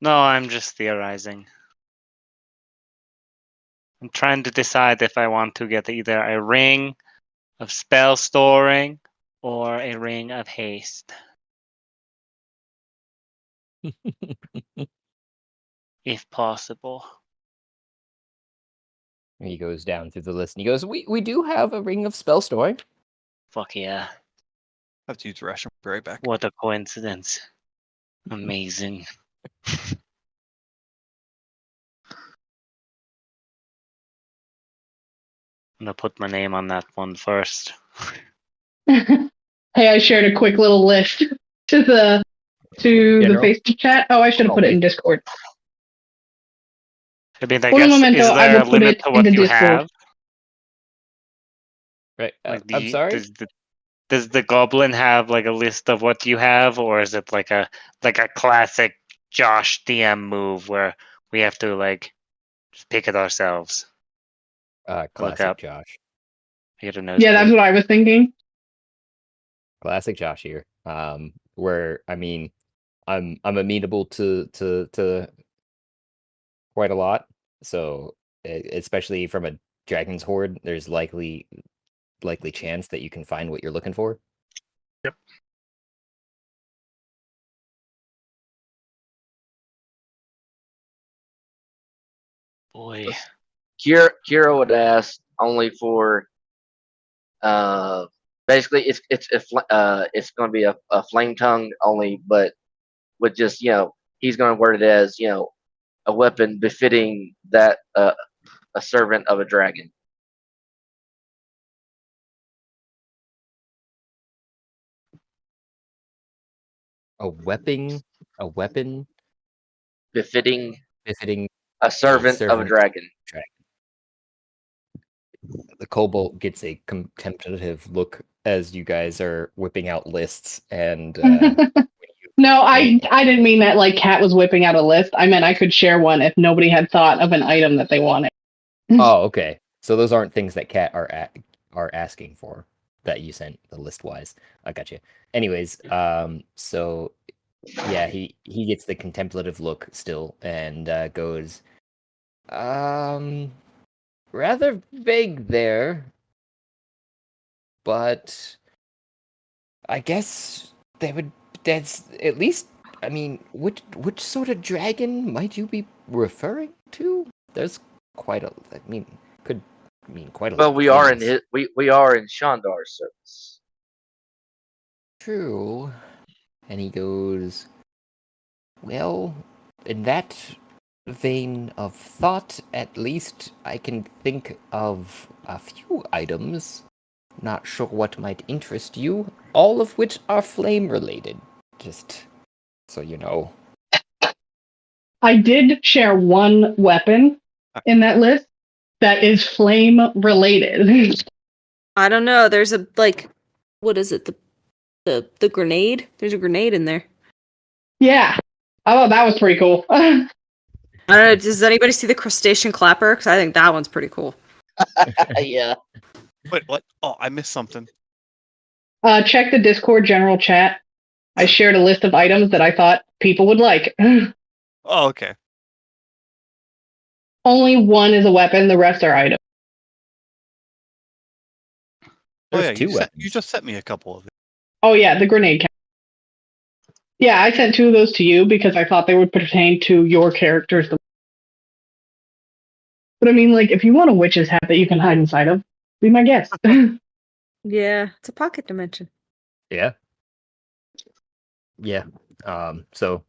No, I'm just theorizing. I'm trying to decide if I want to get either a ring of spell storing or a ring of haste. If possible. He goes down through the list and he goes, We do have a ring of spell storing. Fuck yeah. Have to use the restroom. Be right back. What a coincidence. Amazing. I'm gonna put my name on that one first. Hey, I shared a quick little list to the General? Facebook chat. Oh, I should have put it in Discord. I mean, I For the guess, momento, is I there will a put limit it to what into you Discord. have? Right. Like I'm sorry? does the goblin have like a list of what you have, or is it like a classic Josh DM move where we have to like just pick it ourselves? Classic up. Josh. Get a Yeah, that's what I was thinking. Classic Josh here. Where I mean, I'm amenable to quite a lot. So especially from a dragon's horde, there's likely chance that you can find what you're looking for. Yep. Boy. Kira would ask only for basically it's going to be a flame tongue only, but with just he's going to word it as a weapon befitting that a servant of a dragon. A weapon Befitting befitting a servant of a servant dragon. dragon. The kobold gets a contemplative look as you guys are whipping out lists, and No, I didn't mean that like Kat was whipping out a list. I meant I could share one if nobody had thought of an item that they wanted. oh, okay. So those aren't things that Cat are asking for that you sent the list wise. I got you. Anyways, so yeah, he gets the contemplative look still and goes, rather vague there, but I guess they would. That's at least. I mean, which sort of dragon might you be referring to? There's quite a. I mean, could mean quite a lot. Well, of we are in things. we are in Shandar's service. True. And he goes, well, in that vein of thought, at least I can think of a few items. Not sure what might interest you, all of which are flame related. Just so you know. I did share one weapon in that list that is flame related. I don't know. There's a what is it? The grenade. There's a grenade in there. Yeah. I thought that was pretty cool. I don't know. Does anybody see the crustacean clapper? Because I think that one's pretty cool. Yeah. Wait, what? Oh, I missed something. Check the Discord general chat. I shared a list of items that I thought people would like. Oh, okay. Only one is a weapon, the rest are items. There's Oh yeah, two you weapons. just sent me a couple of it. Oh yeah, the grenade count. Yeah, I sent two of those to you because I thought they would pertain to your characters. But I mean, like, if you want a witch's hat that you can hide inside of, be my guest. Yeah, it's a pocket dimension. Yeah. Yeah. So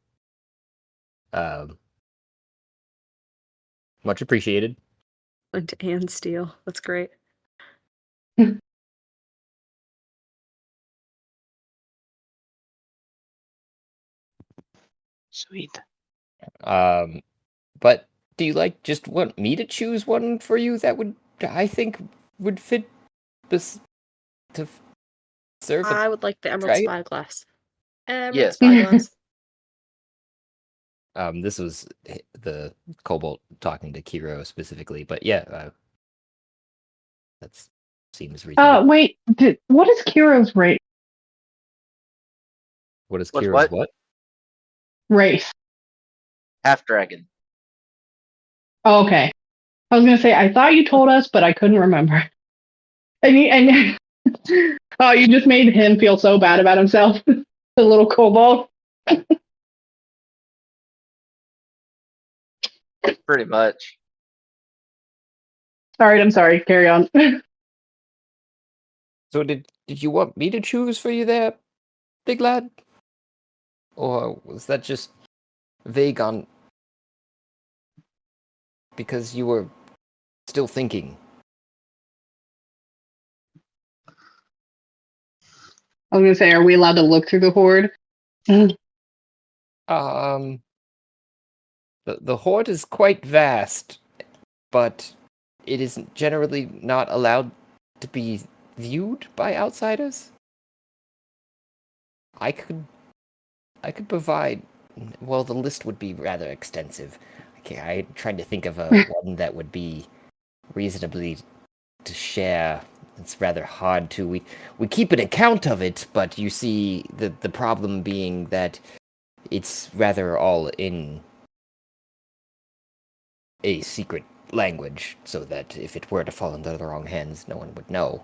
much appreciated. And steel. That's great. Sweet. But do you just want me to choose one for you that I think would fit this to serve? I would like the emerald dragon? spyglass. Emerald Yes. spyglass. This was the kobold talking to Kiro specifically, but yeah, that seems reasonable. Wait, what is Kiro's race? What is What's Kiro's what? Race. Half dragon. Oh, okay. I was gonna say I thought you told us, but I couldn't remember. And oh, you just made him feel so bad about himself. The little kobold. Pretty much. All right, I'm sorry. Carry on. So did you want me to choose for you there, big lad? Or was that just vague on because you were still thinking? I was gonna say, are we allowed to look through the horde? The horde is quite vast, but it is generally not allowed to be viewed by outsiders. I could provide. Well, the list would be rather extensive. I tried to think of one that would be reasonably to share. It's rather hard to. We keep an account of it, but you see the problem being that it's rather all in a secret language, so that if it were to fall into the wrong hands, no one would know.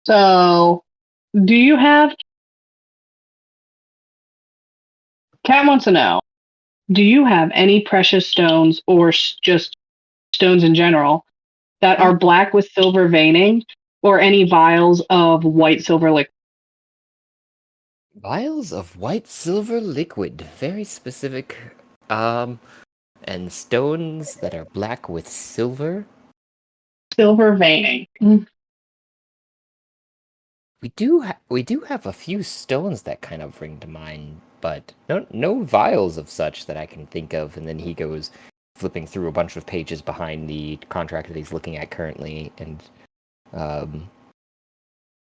So, do you have? Cat wants to know. Do you have any precious stones or just stones in general that are black with silver veining, or any vials of white silver liquid? Vials of white silver liquid, very specific. And stones that are black with silver. Silver veining. We do have a few stones that kind of ring to mind, but no vials of such that I can think of. And then he goes, flipping through a bunch of pages behind the contract that he's looking at currently, and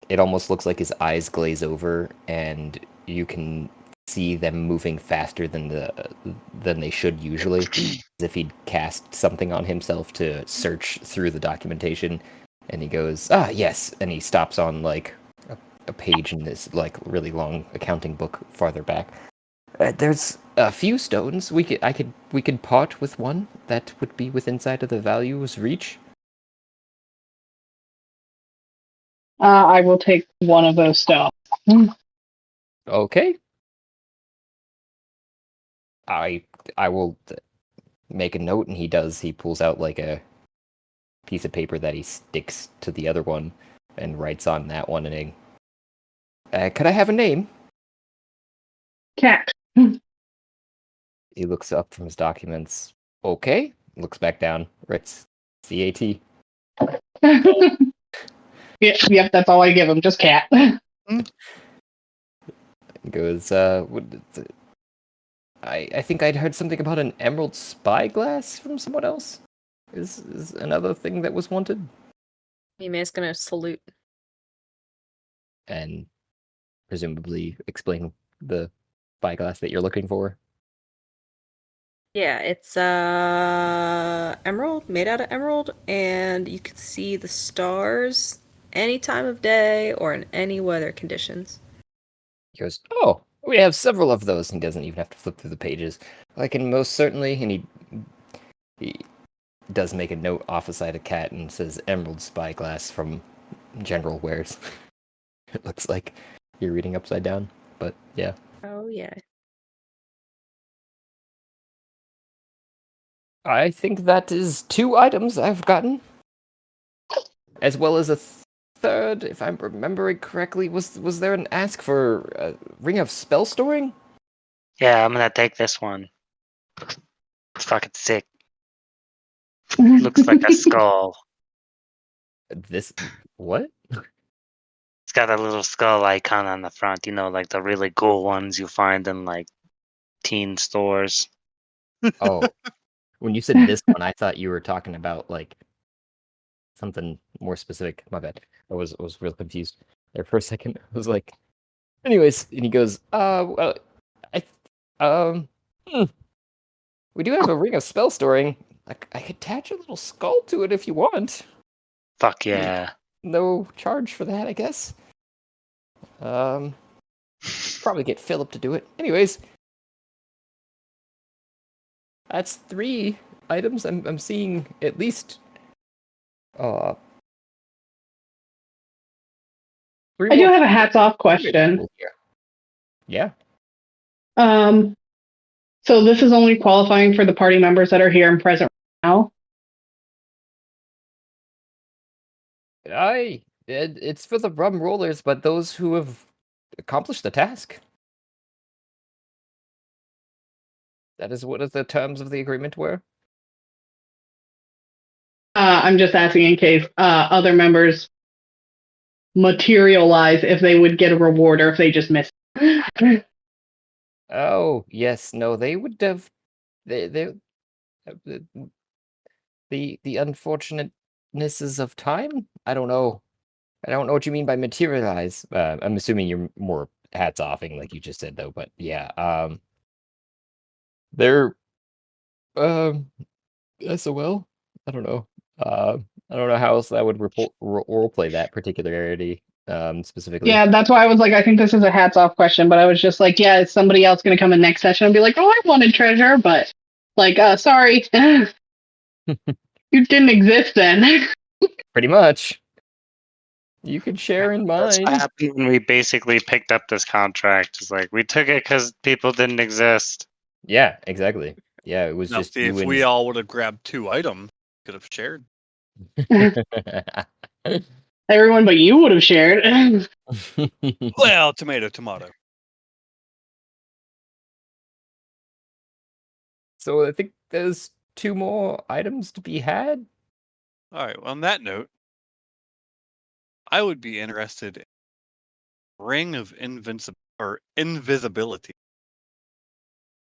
it almost looks like his eyes glaze over, and you can see them moving faster than they should usually, as if he'd cast something on himself to search through the documentation. And he goes, "Ah, yes," and he stops on like a page in this like really long accounting book farther back. There's a few stones. We could part with one that would be within sight of the value's reach. I will take one of those stones. Okay. I will make a note, and he does. He pulls out like a piece of paper that he sticks to the other one and writes on that one. And could I have a name? Cat. He looks up from his documents. Okay. Looks back down. Writes CAT. Yep, that's all I give him. Just cat. Goes, I think I'd heard something about an emerald spyglass from someone else. Is another thing that was wanted? Mime's gonna salute. And presumably explain the spyglass that you're looking for. Yeah, it's emerald, made out of emerald, and you can see the stars any time of day or in any weather conditions. He goes, "Oh, we have several of those," and doesn't even have to flip through the pages. I can most certainly, and he does make a note off the side of cat and says emerald spyglass from General Wares. It looks like you're reading upside down, but yeah. Oh yeah. I think that is 2 items I've gotten, as well as a third, if I'm remembering correctly. Was there an ask for a ring of spell storing? Yeah, I'm gonna take this one. It's fucking sick. Looks like a skull. This what? It's got a little skull icon on the front. You know, like the really cool ones you find in like teen stores. Oh, when you said this one, I thought you were talking about like something more specific. My bad. I was real confused there for a second. I was like, anyways, and he goes, well, um, hmm, we do have a ring of spell storing. I could attach a little skull to it if you want. Fuck yeah. No charge for that, I guess. Probably get Philip to do it. Anyways, that's 3 items. I'm seeing at least 3 I do more have a hats off question. people here. Yeah. So this is only qualifying for the party members that are here and present now. It's for the rum rollers, but those who have accomplished the task. That is what the terms of the agreement were. I'm just asking in case other members materialize if they would get a reward or if they just miss. Oh yes, no, they would have. They the unfortunatenesses of time. I don't know. I don't know what you mean by materialize. I'm assuming you're more hats offing, like you just said, though. But yeah, they're SOL. I don't know. I don't know how else I would role play that particularity specifically. Yeah, that's why I was like, I think this is a hats off question, but I was just like, yeah, is somebody else going to come in next session and be like, oh, I wanted treasure, but like, sorry, you didn't exist then. Pretty much. You could share in That's mine. what happened when we basically picked up this contract. It's like we took it because people didn't exist. Yeah, exactly. Yeah, it was Now, just see, you if we all would have grabbed 2 items, could have shared. Everyone but you would have shared. Well, tomato, tomato. So I think there's 2 more items to be had. All right. Well, on that note, I would be interested in ring of invisibility.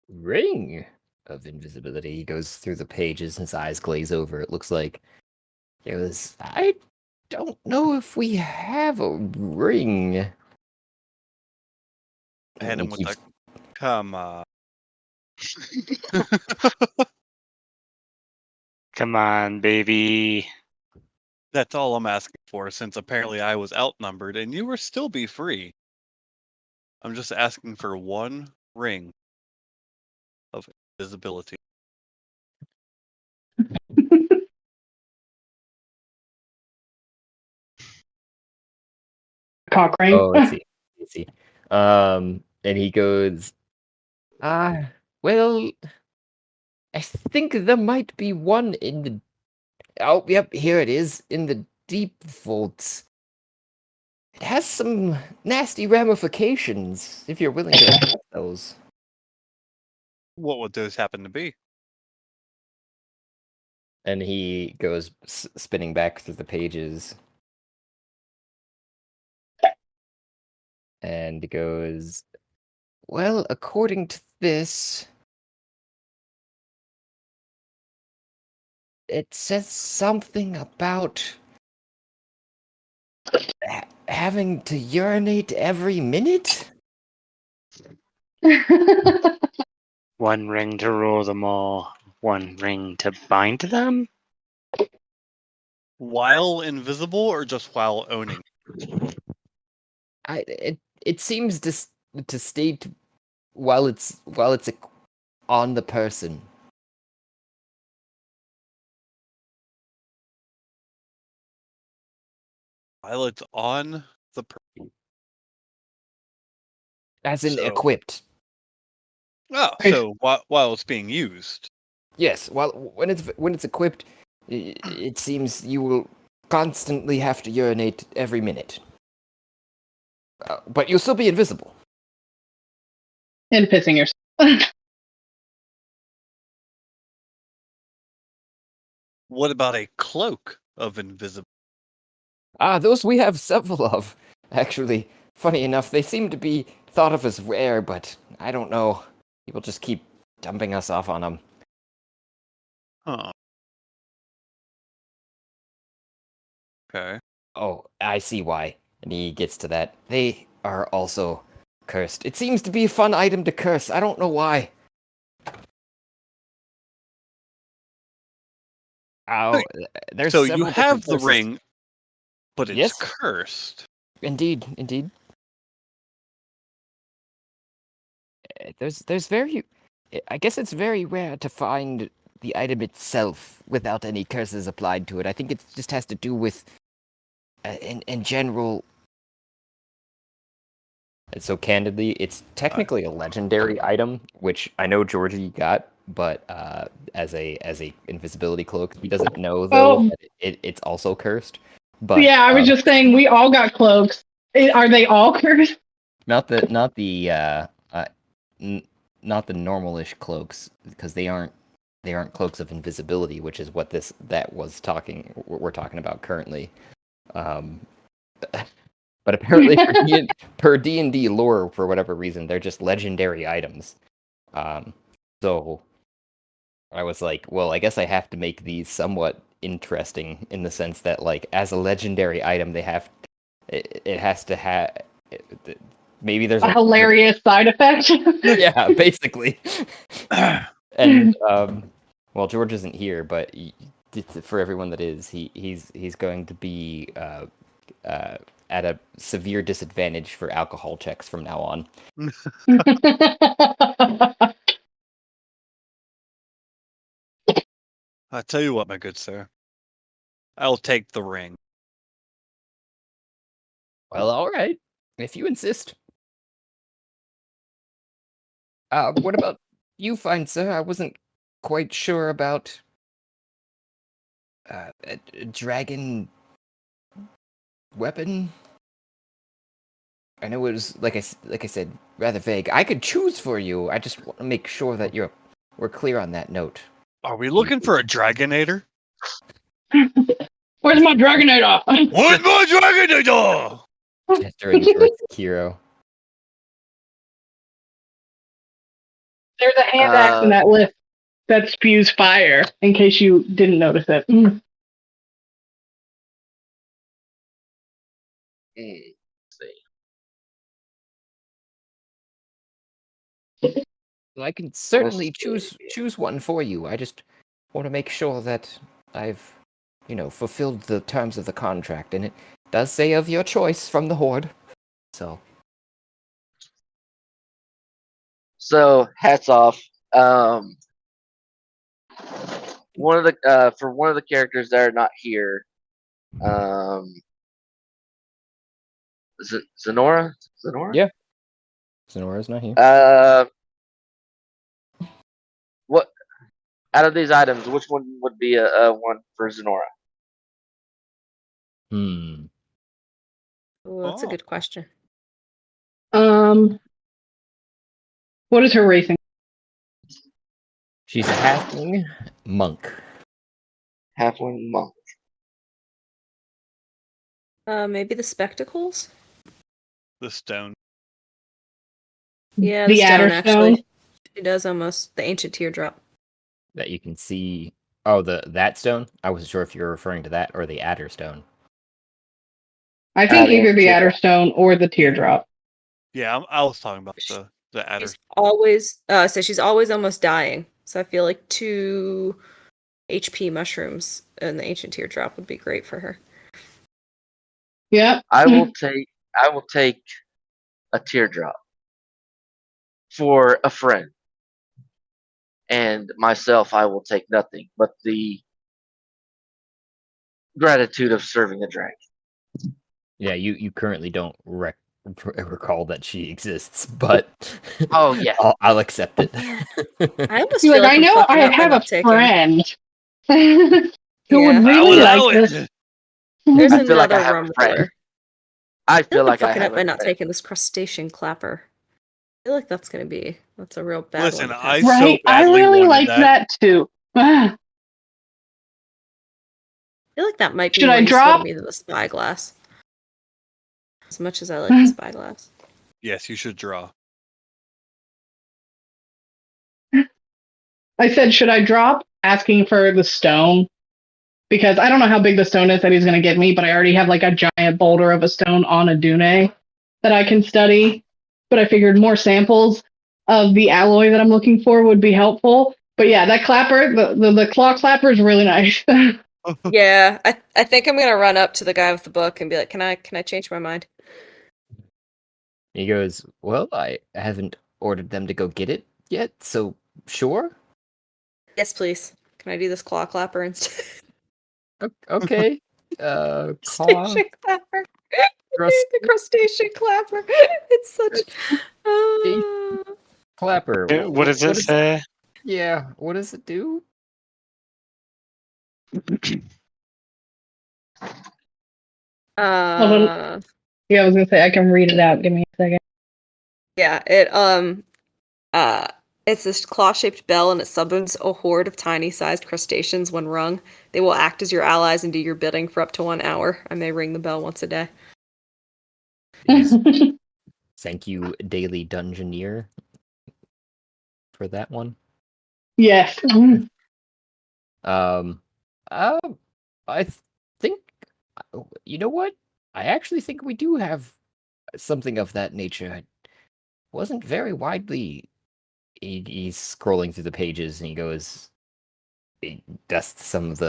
Ring. of invisibility. He goes through the pages, his eyes glaze over. It looks like I don't know if we have a ring. I hit And he him with keeps a come on. Come on, baby. That's all I'm asking for, since apparently I was outnumbered and you were still be free. I'm just asking for one ring of invisibility. Cock ring. Oh, let's see. Let's see. And he goes, well, I think there might be one in the. Oh, yep, here it is in the deep vaults. It has some nasty ramifications. If you're willing to address those. What would those happen to be? And he goes spinning back through the pages. And goes, well, according to this, it says something about having to urinate every minute? One ring to rule them all. One ring to bind them? While invisible or just while owning? It seems to state while it's on the person. While it's on the As in So- equipped. Oh, so while it's being used. Yes, while when it's equipped, it seems you will constantly have to urinate every minute. But you'll still be invisible. And pissing yourself. What about a cloak of invisibility? Those we have several of, actually. Funny enough, they seem to be thought of as rare, but I don't know. People just keep dumping us off on them. Huh. Okay. Oh, I see why. And he gets to that. They are also cursed. It seems to be a fun item to curse. I don't know why. Oh, there's So you several have different the curses. ring, but it's Yes. cursed. Indeed. There's very. I guess it's very rare to find the item itself without any curses applied to it. I think it just has to do with, in general. So candidly, it's technically a legendary item, which I know Georgie got, but as a invisibility cloak, he doesn't know though Oh. that it's also cursed. But Yeah, I was just saying we all got cloaks. Are they all cursed? not the not the normalish cloaks, because they aren't cloaks of invisibility, which is what we're talking about currently. But apparently per D&D lore, for whatever reason, they're just legendary items. So I was like, well, I guess I have to make these somewhat interesting in the sense that, like, as a legendary item, it has to have. Maybe there's A hilarious side effect. yeah, basically. And well, George isn't here, but for everyone that is, he's going to be at a severe disadvantage for alcohol checks from now on. I tell you what, my good sir. I'll take the ring. Well, all right, if you insist. What about you, fine sir? I wasn't quite sure about a dragon weapon. I know it was like I said, rather vague. I could choose for you. I just want to make sure that we're clear on that note. Are we looking for a Dragonator? Where's my Dragonator? Where's my Dragonator? Gesturing towards Kiro. There's a hand axe in that list. that spews fire, in case you didn't notice it. Let's see. Well, I can certainly Let's see. choose one for you. I just want to make sure that I've, fulfilled the terms of the contract, and it does say of your choice from the Horde. So, So hats off. One of the for one of the characters that are not here, is it Zenora? Zenora? yeah, Sonora's not here. What out of these items, which one would be a one for Zenora? Hmm. Ooh, that's a Oh. good question. What is her racing? She's a halfling monk. Halfling monk. Maybe the spectacles? The stone. Yeah, The the stone, Adder actually. Stone? She does almost the ancient teardrop. That you can see. Oh, that stone? I wasn't sure if you were referring to that or the Adder Stone. I think The either the teardrop. Adder Stone or the Teardrop. Yeah, I was talking about the adder. She's always she's always almost dying. So I feel like 2 HP mushrooms and the ancient teardrop would be great for her. Yep. I will take a teardrop for a friend. And myself, I will take nothing but the gratitude of serving a dragon. Yeah, you currently don't recall that she exists, but Oh, yeah. I'll accept it. Yeah. I almost She's feel like, like I I'm know fucking I up by have a not taking. friend who Yeah. would really I like would this. allow it. There's I feel like I another have rum a friend. roller. I I feel feel like like I'm I fucking have up by a not friend. taking this crustacean clapper. I feel like that's a real bad Listen, one to I pass. so Right? I badly really wanted like that too. Ah, I feel like that might be Should more I useful to drop? me than the spyglass. As much as I like the spyglass. Yes, you should draw. I said, should I drop asking for the stone? Because I don't know how big the stone is that he's going to get me, but I already have like a giant boulder of a stone on a dune that I can study. But I figured more samples of the alloy that I'm looking for would be helpful. But yeah, that clapper, the claw clapper is really nice. Yeah, I think I'm gonna run up to the guy with the book and be like, can I change my mind? He goes, well, I haven't ordered them to go get it yet, so sure. Yes, please. Can I do this claw clapper instead? Okay. Claw Crustacean clapper. thrust The crustacean clapper. It's such. clapper. What does it say? Yeah, what does it do? Uh, Yeah, I was going to say, I can read it out. Give me a second. yeah, it's this claw-shaped bell, and it summons a horde of tiny-sized crustaceans when rung. They will act as your allies and do your bidding for up to 1 hour. I may ring the bell once a day. Thank you, Daily Dungeoneer, for that one. Yes. I think, you know what? I actually think we do have something of that nature. It wasn't very widely. He's scrolling through the pages and he dusts some of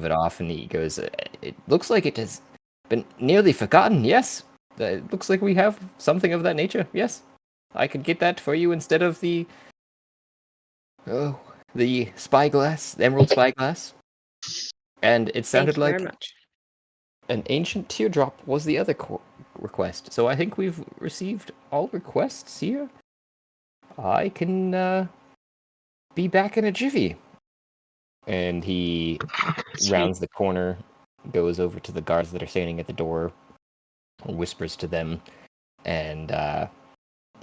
it off, and he goes, it looks like it has been nearly forgotten. Yes, it looks like we have something of that nature. Yes, I could get that for you instead of the spyglass, the emerald spyglass. And it Thank sounded you like very much. an ancient teardrop was the other request. So I think we've received all requests here. I can be back in a jiffy. And he rounds the corner, goes over to the guards that are standing at the door, whispers to them, and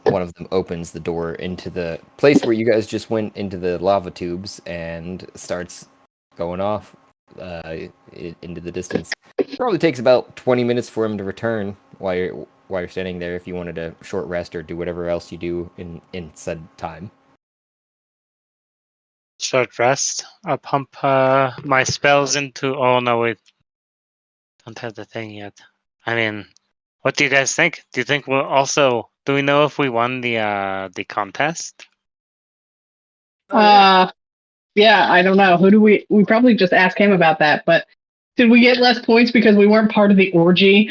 one of them opens the door into the place where you guys just went into the lava tubes and starts going off into the distance. Probably takes about 20 minutes for him to return while you're standing there if you wanted a short rest or do whatever else you do in said time. Short rest. I'll pump my spells into. Oh no, wait. Don't have the thing yet. I mean, what do you guys think? Do you think we'll also? Do we know if we won the contest? Oh, yeah. Yeah, I don't know. Who do we probably just ask him about that, but did we get less points because we weren't part of the orgy?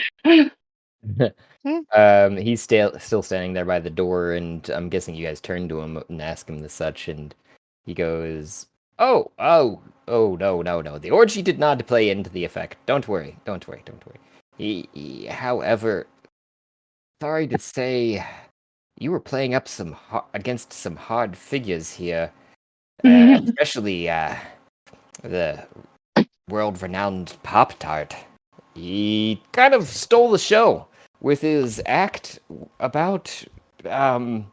He's still standing there by the door, and I'm guessing you guys turn to him and ask him the such, and he goes, "Oh, no. The orgy did not play into the effect. Don't worry. However, sorry to say, you were playing up against some hard figures here, especially the world-renowned Pop-Tart. He kind of stole the show with his act about not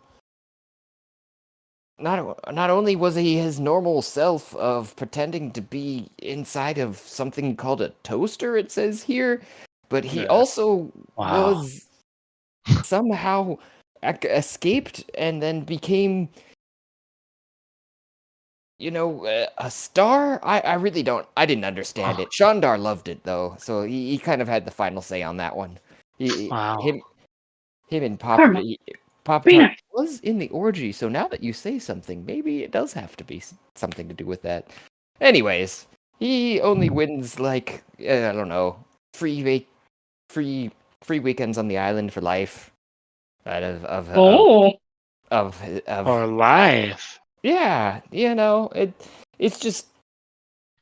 only was he his normal self of pretending to be inside of something called a toaster, it says here, but he Yeah. also Wow. was somehow escaped and then became, a star. I really didn't understand it. Shandar loved it though, so he kind of had the final say on that one. Wow. Him and Karma. Pop Be Tart nice. was in the orgy, so now that you say something, maybe it does have to be something to do with that. Anyways, he only wins like I don't know, free weekends on the island for life. Out Oh, of Or life. yeah, it's just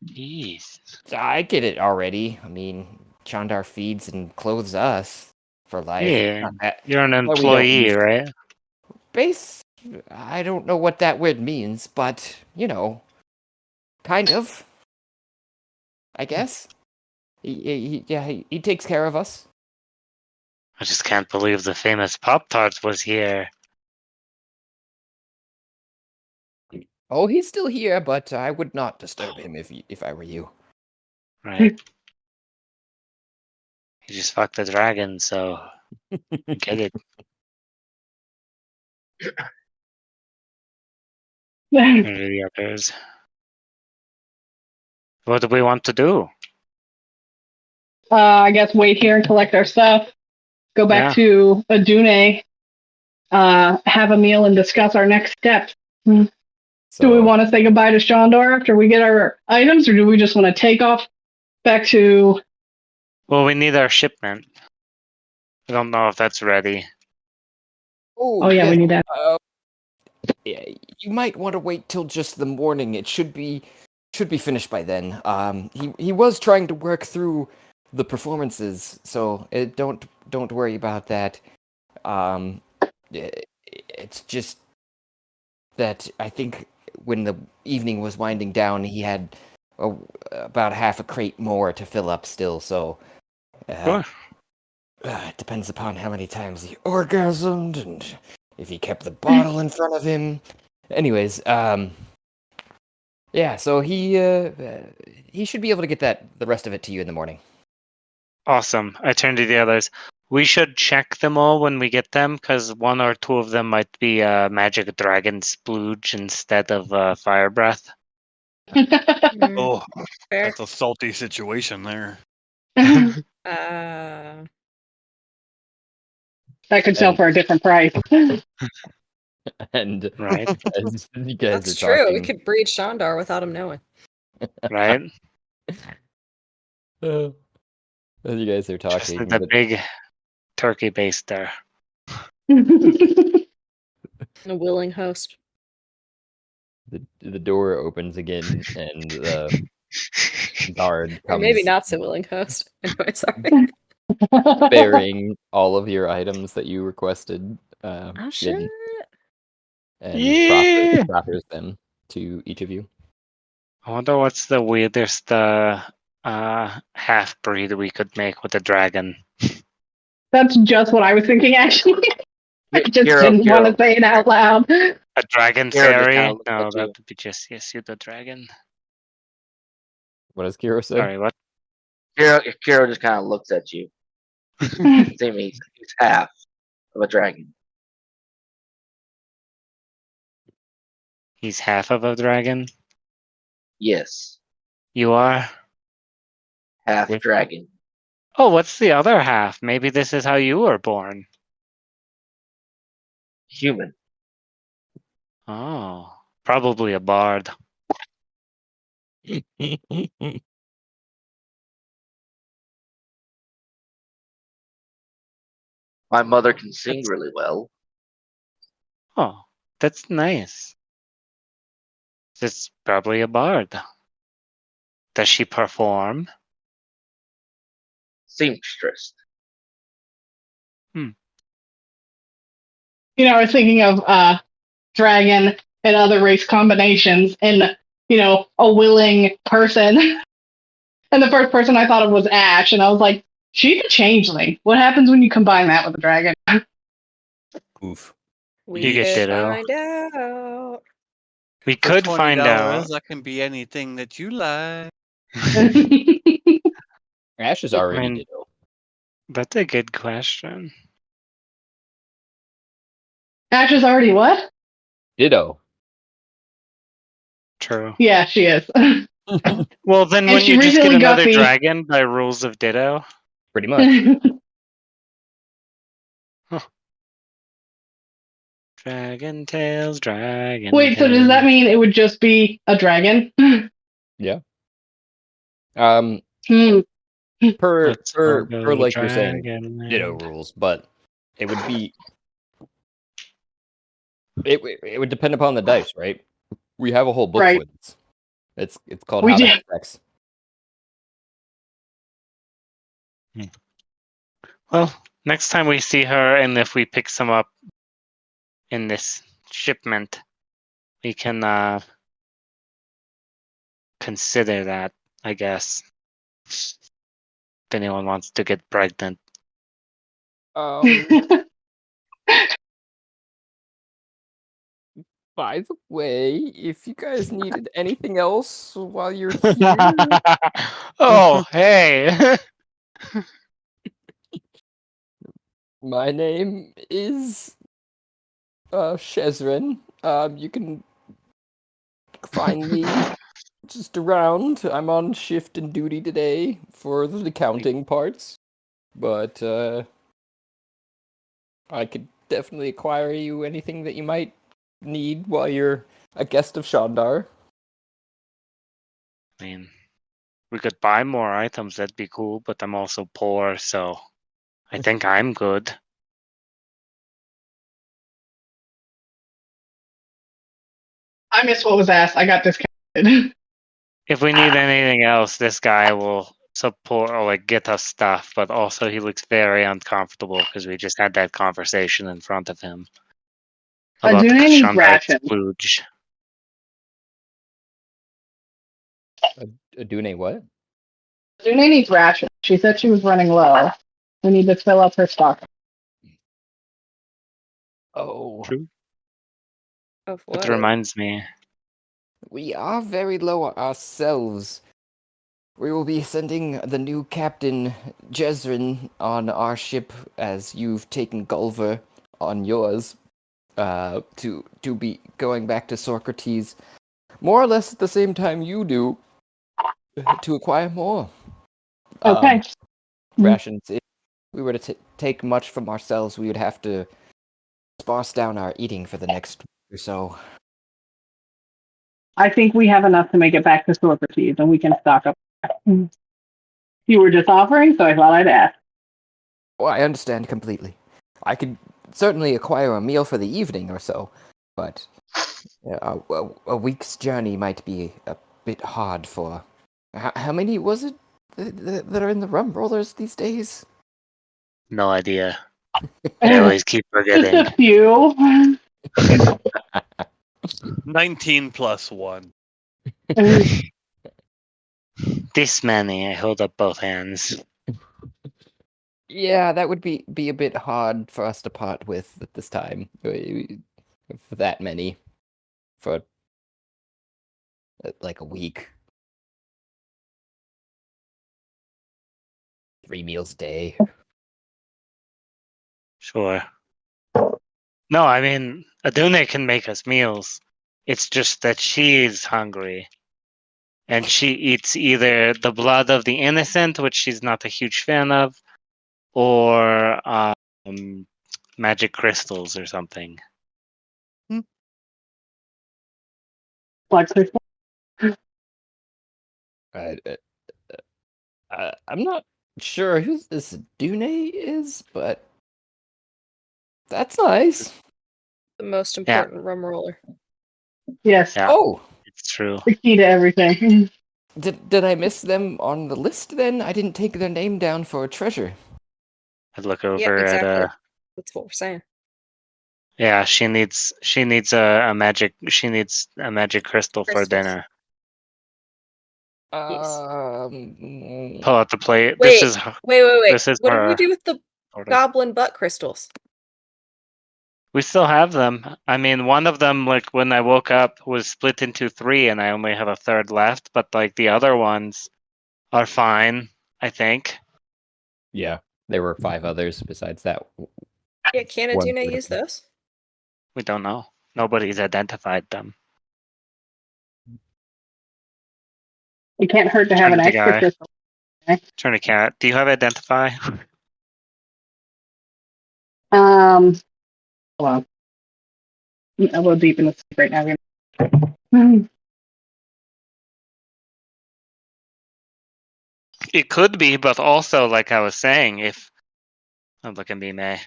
Jeez. I get it already. I mean, Chandar feeds and clothes us for life. Yeah. Not that You're an that we don't employee, right? base. I don't know what that word means, but kind of. I guess he takes care of us. I just can't believe the famous Pop Tart was here. Oh, he's still here, but I would not disturb him if I were you. Right. He just fucked the dragon, so get it. Or the others. What do we want to do? I guess wait here and collect our stuff. Go back Yeah. to Adune. Have a meal and discuss our next steps. Do we want to say goodbye to Shandor after we get our items, or do we just want to take off back to? Well, we need our shipment. I don't know if that's ready. Oh yeah, we need that. Yeah, you might want to wait till just the morning. It should be finished by then. He was trying to work through the performances, so don't worry about that. It's just that I think when the evening was winding down, he had about half a crate more to fill up still. So Sure. it depends upon how many times he orgasmed and if he kept the bottle in front of him. Anyways, yeah. So he should be able to get the rest of it to you in the morning. Awesome. I turn to the others. We should check them all when we get them, because one or two of them might be magic dragon splooge instead of fire breath. Oh, Fair. that's a salty situation there. Uh, That could sell for a different price. And Right. as you guys that's are true. talking, We could breed Shandar without him knowing. Right? as you guys are Just talking, need a big turkey baster. A willing host. the door opens again, and the guard Or maybe comes not so willing host. Anyway, sorry. bearing all of your items that you requested. Oh shit. And Yeah. proffers them to each of you. I wonder what's the weirdest half breed we could make with a dragon. That's just what I was thinking, actually. I just Hero, didn't want to Hero. say it out loud. A dragon Kira just fairy? kinda looked No, at that you. would be just you the dragon. What does Kiro say? Sorry, what? Kiro just kind of looks at you. He's half of a dragon. He's half of a dragon. Yes, You are? half Yes. dragon. Oh, what's the other half? Maybe this is how you were born. Human. Oh, probably a bard. My mother can sing really well. Oh, that's nice. It's probably a bard. Does she perform? Seamstress. I was thinking of dragon and other race combinations, and a willing person. And the first person I thought of was Ash, and I was like, she's a changeling. What happens when you combine that with a dragon? Oof. You We get could Ditto. find out. We For could find out. $20, I can be anything that you like. Ash is I already mean, Ditto. that's a good question. Ash is already what? Ditto. True. Yeah, she is. Well, then And wouldn't she you just get recently got another me. dragon by rules of Ditto? Pretty much. Dragon tails, dragon Wait, so does that tails. mean it would just be a dragon? Yeah. Um, Hmm. per Let's all go to like you're saying, dragon Ditto land. rules, but it would be it would depend upon the dice, right? We have a whole book Right. for this. It's called We How to do. Have Sex. Well, next time we see her, and if we pick some up in this shipment, we can consider that, I guess. If anyone wants to get pregnant. By the way, if you guys needed anything else while you're here, Oh, hey. my name is Shezrin. You can find me just around. I'm on shift and duty today for the accounting parts, but I could definitely acquire you anything that you might need while you're a guest of Shandar. I mean, we could buy more items, that'd be cool, but I'm also poor, so I think I'm good. I missed what was asked. I got disconnected. If we need anything else, this guy will support or like get us stuff, but also he looks very uncomfortable because we just had that conversation in front of him about the Adune needs Shandar rations. splooge. Adune, what? Adune needs rations. She said she was running low. We need to fill up her stock. Oh, True. Of That what? reminds me. we are very low ourselves. We will be sending the new captain, Jezrin, on our ship as you've taken Gulliver on yours, to be going back to Socrates, more or less at the same time you do, to acquire more Okay. rations. If we were to take much from ourselves, we would have to sparse down our eating for the next week or so. I think we have enough to make it back to Socrates, and we can stock up. You were just offering, so I thought I'd ask. Well, I understand completely. I could certainly acquire a meal for the evening or so, but a week's journey might be a bit hard for. How many was it that are in the rum rollers these days? No idea. I always keep Just forgetting. a few. 19 plus 1. This many, I hold up both hands. Yeah, that would be a bit hard for us to part with at this time. For that many, for like a week, 3 meals a day. Sure. No, I mean, Adune can make us meals. It's just that she's hungry. and she eats either the blood of the innocent, which she's not a huge fan of, or magic crystals or something. Black crystal. I'm not sure who this Dune is, but that's nice. The most important rum roller. Yes, Yeah, Oh, it's true. the key to everything. did I miss them on the list then? I didn't take their name down for a treasure. I'd look Yeah, over exactly. at That's what we're saying. yeah. She needs a magic. She needs a magic crystal for Crystals. dinner. Yes. Pull out the plate. Wait, This is wait. this is What did we her do with the order. goblin butt crystals? We still have them. I mean, one of them, like when I woke up, was split into 3, and I only have a third left. But like the other ones are fine, I think. Yeah, there were 5 others besides that. Yeah, can One Aduna would use have- those? We don't know. Nobody's identified them. It can't hurt to have Turn an to the extra guy. crystal. Turn to cat. Do you have identify? Hold on. I'm a little deep in the sleep right now. It could be, but also, like I was saying, if look at me, May.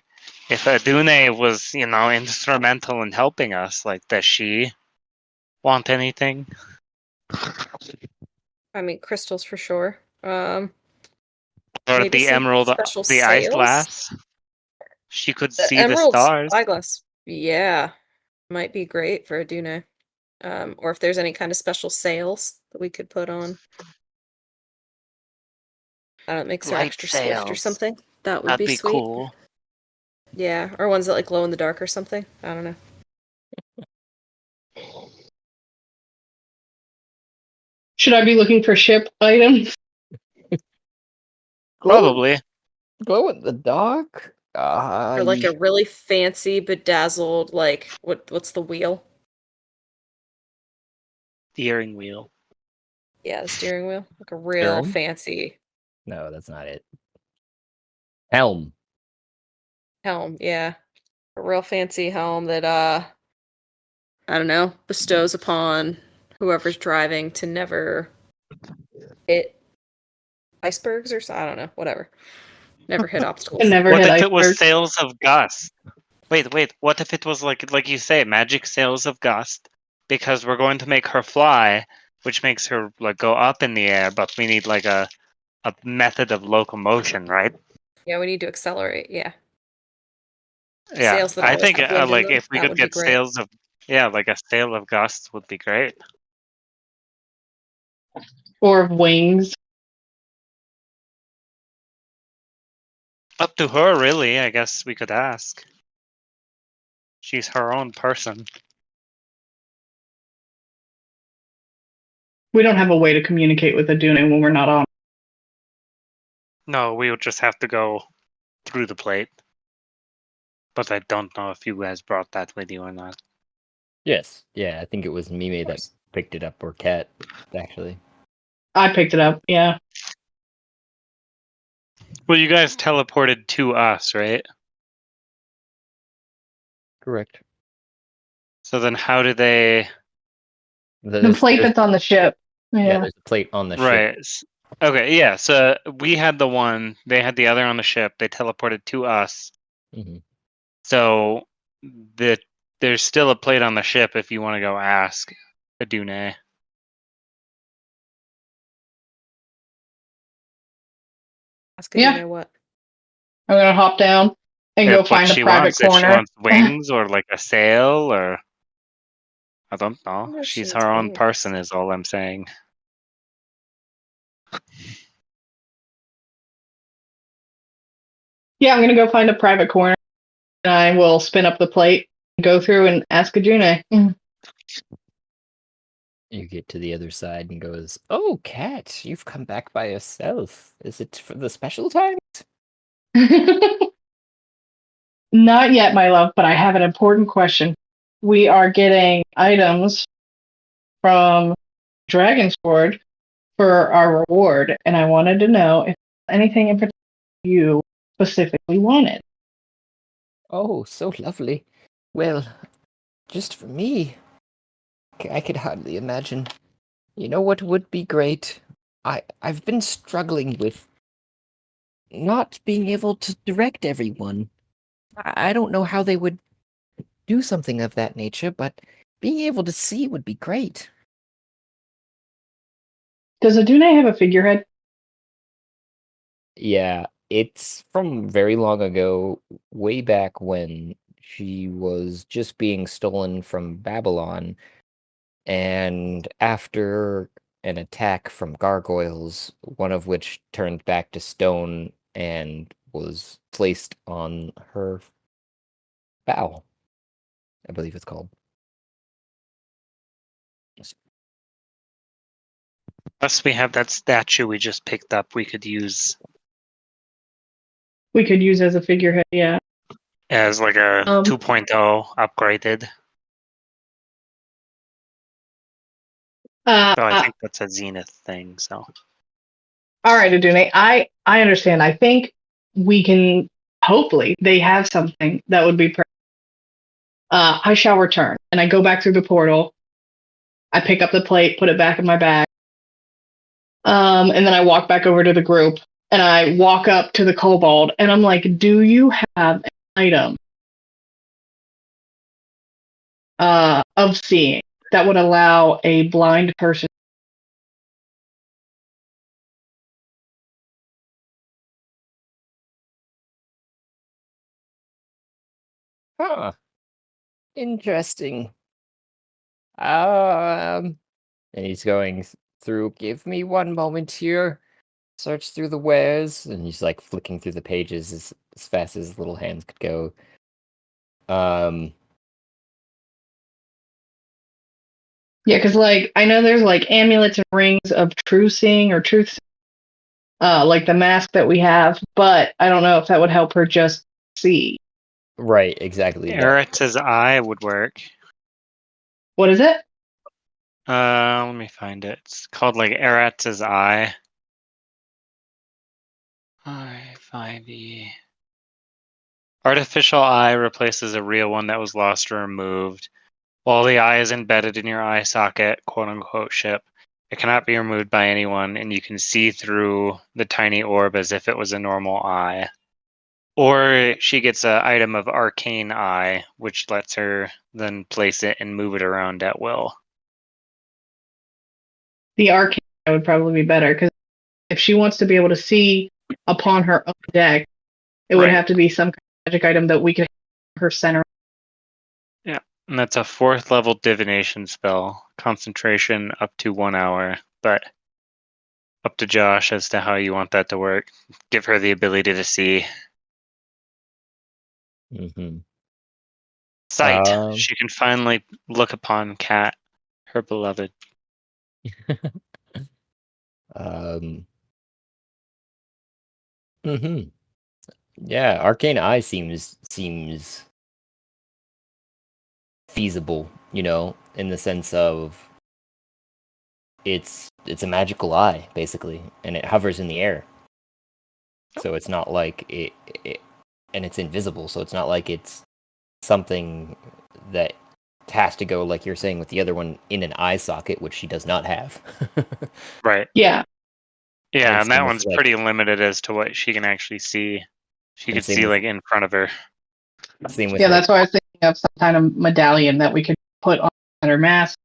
If Adune was, instrumental in helping us, like, does she want anything? I mean, crystals for sure. Or Maybe the some emerald, special the ice sails? glass? She could The see the emerald stars. spyglass. Yeah, might be great for Aduna. Or if there's any kind of special sails that we could put on. I don't know, makes her Light extra swift or sails. something. That would That'd be sweet. cool. Yeah, or ones that like glow in the dark or something. I don't know. Should I be looking for ship items? Probably. Glow in the dark? Or like a really fancy bedazzled what's the wheel? Steering wheel. Yeah, the steering wheel. Like a real Stern? fancy No, that's not it. Helm. helm, yeah. A real fancy helm that I don't know, bestows upon whoever's driving to never hit icebergs or I don't know, whatever. Never hit obstacles. And never What hit if it was icebergs. sails of gust? Wait. What if it was like you say, magic sails of gust? Because we're going to make her fly, which makes her like go up in the air, but we need like a method of locomotion, right? Yeah, we need to accelerate, yeah. Yeah, Sails that I always think have wind in like them, if we that could would be get great. sails of like a sail of gust would be great. Or wings. Up to her, really. I guess we could ask. She's her own person. We don't have a way to communicate with Aduna when we're not on. No, we would just have to go through the plate. But I don't know if you guys brought that with you or not. Yes. Yeah, I think it was Mime that course. picked it up, or Cat, actually. I picked it up, yeah. Well, you guys teleported to us, right? Correct. So then how do they... The plate that's on the ship. Yeah, Yeah. there's a plate on the ship. Right. Okay, yeah, so we had the one, they had the other on the ship, they teleported to us. Mhm. So there's still a plate on the ship if you want to go ask Adune. Ask Yeah. Aduna what? I'm gonna hop down and go What find a she private wants, if she corner. wants wings or like a sail or... I don't know. wonder if she She's needs her own wings. person is all I'm saying. Yeah, I'm gonna go find a private corner and I will spin up the plate, go through and ask Aduna. You get to the other side and goes, "Oh, Cat, you've come back by yourself. Is it for the special times?" Not yet, my love, but I have an important question. We are getting items from Dragon Sword for our reward, and I wanted to know if anything in particular you specifically wanted. Oh, so lovely. Well, just for me, I could hardly imagine. You know what would be great? I've been struggling with not being able to direct everyone. I don't know how they would do something of that nature, but being able to see would be great. Does Adune have a figurehead? Yeah, it's from very long ago, way back when she was just being stolen from Babylon, and after an attack from gargoyles, one of which turned back to stone and was placed on her bow, I believe it's called. Plus, we have that statue we just picked up. We could use We could use as a figurehead, yeah. as like a 2.0 upgraded. So I think that's a Zenith thing. So All right, Adune, I understand. I think we can, hopefully, they have something that would be perfect. I shall return, and I go back through the portal. I pick up the plate, put it back in my bag, and then I walk back over to the group, and I walk up to the kobold, and I'm like, do you have an item of seeing that would allow a blind person? Huh. Interesting. And he's going through, give me one moment here. Search through the wares, and he's like flicking through the pages as fast as his little hands could go. Yeah, because like I know there's like amulets and rings of true seeing or truth, like the mask that we have, but I don't know if that would help her just see. Right, exactly. Eret's eye would work. What is it? Let me find it. It's called like Eret's eye. I5E. Artificial eye replaces a real one that was lost or removed. While the eye is embedded in your eye socket, quote unquote ship, it cannot be removed by anyone, and you can see through the tiny orb as if it was a normal eye. Or she gets an item of arcane eye, which lets her then place it and move it around at will. The arcane would probably be better because if she wants to be able to see upon her own deck, it would Right. have to be some kind of magic item that we could have her center. Yeah, and that's a 4th level divination spell. Concentration up to 1 hour, but up to Josh as to how you want that to work. Give her the ability to see. Mm-hmm. Sight. She can finally look upon Cat, her beloved. Mm-hmm. Yeah, Arcane Eye seems feasible, you know, in the sense of it's a magical eye, basically, and it hovers in the air. So it's not like it and it's invisible, so it's not like it's something that has to go, like you're saying with the other one, in an eye socket, which she does not have. Right. Yeah. Yeah, And and that same with, one's like- pretty limited as to what she can actually see. She And could same see with- like in front of her. Same with Yeah, like, that's why I was thinking of some kind of medallion that we could put on her mask,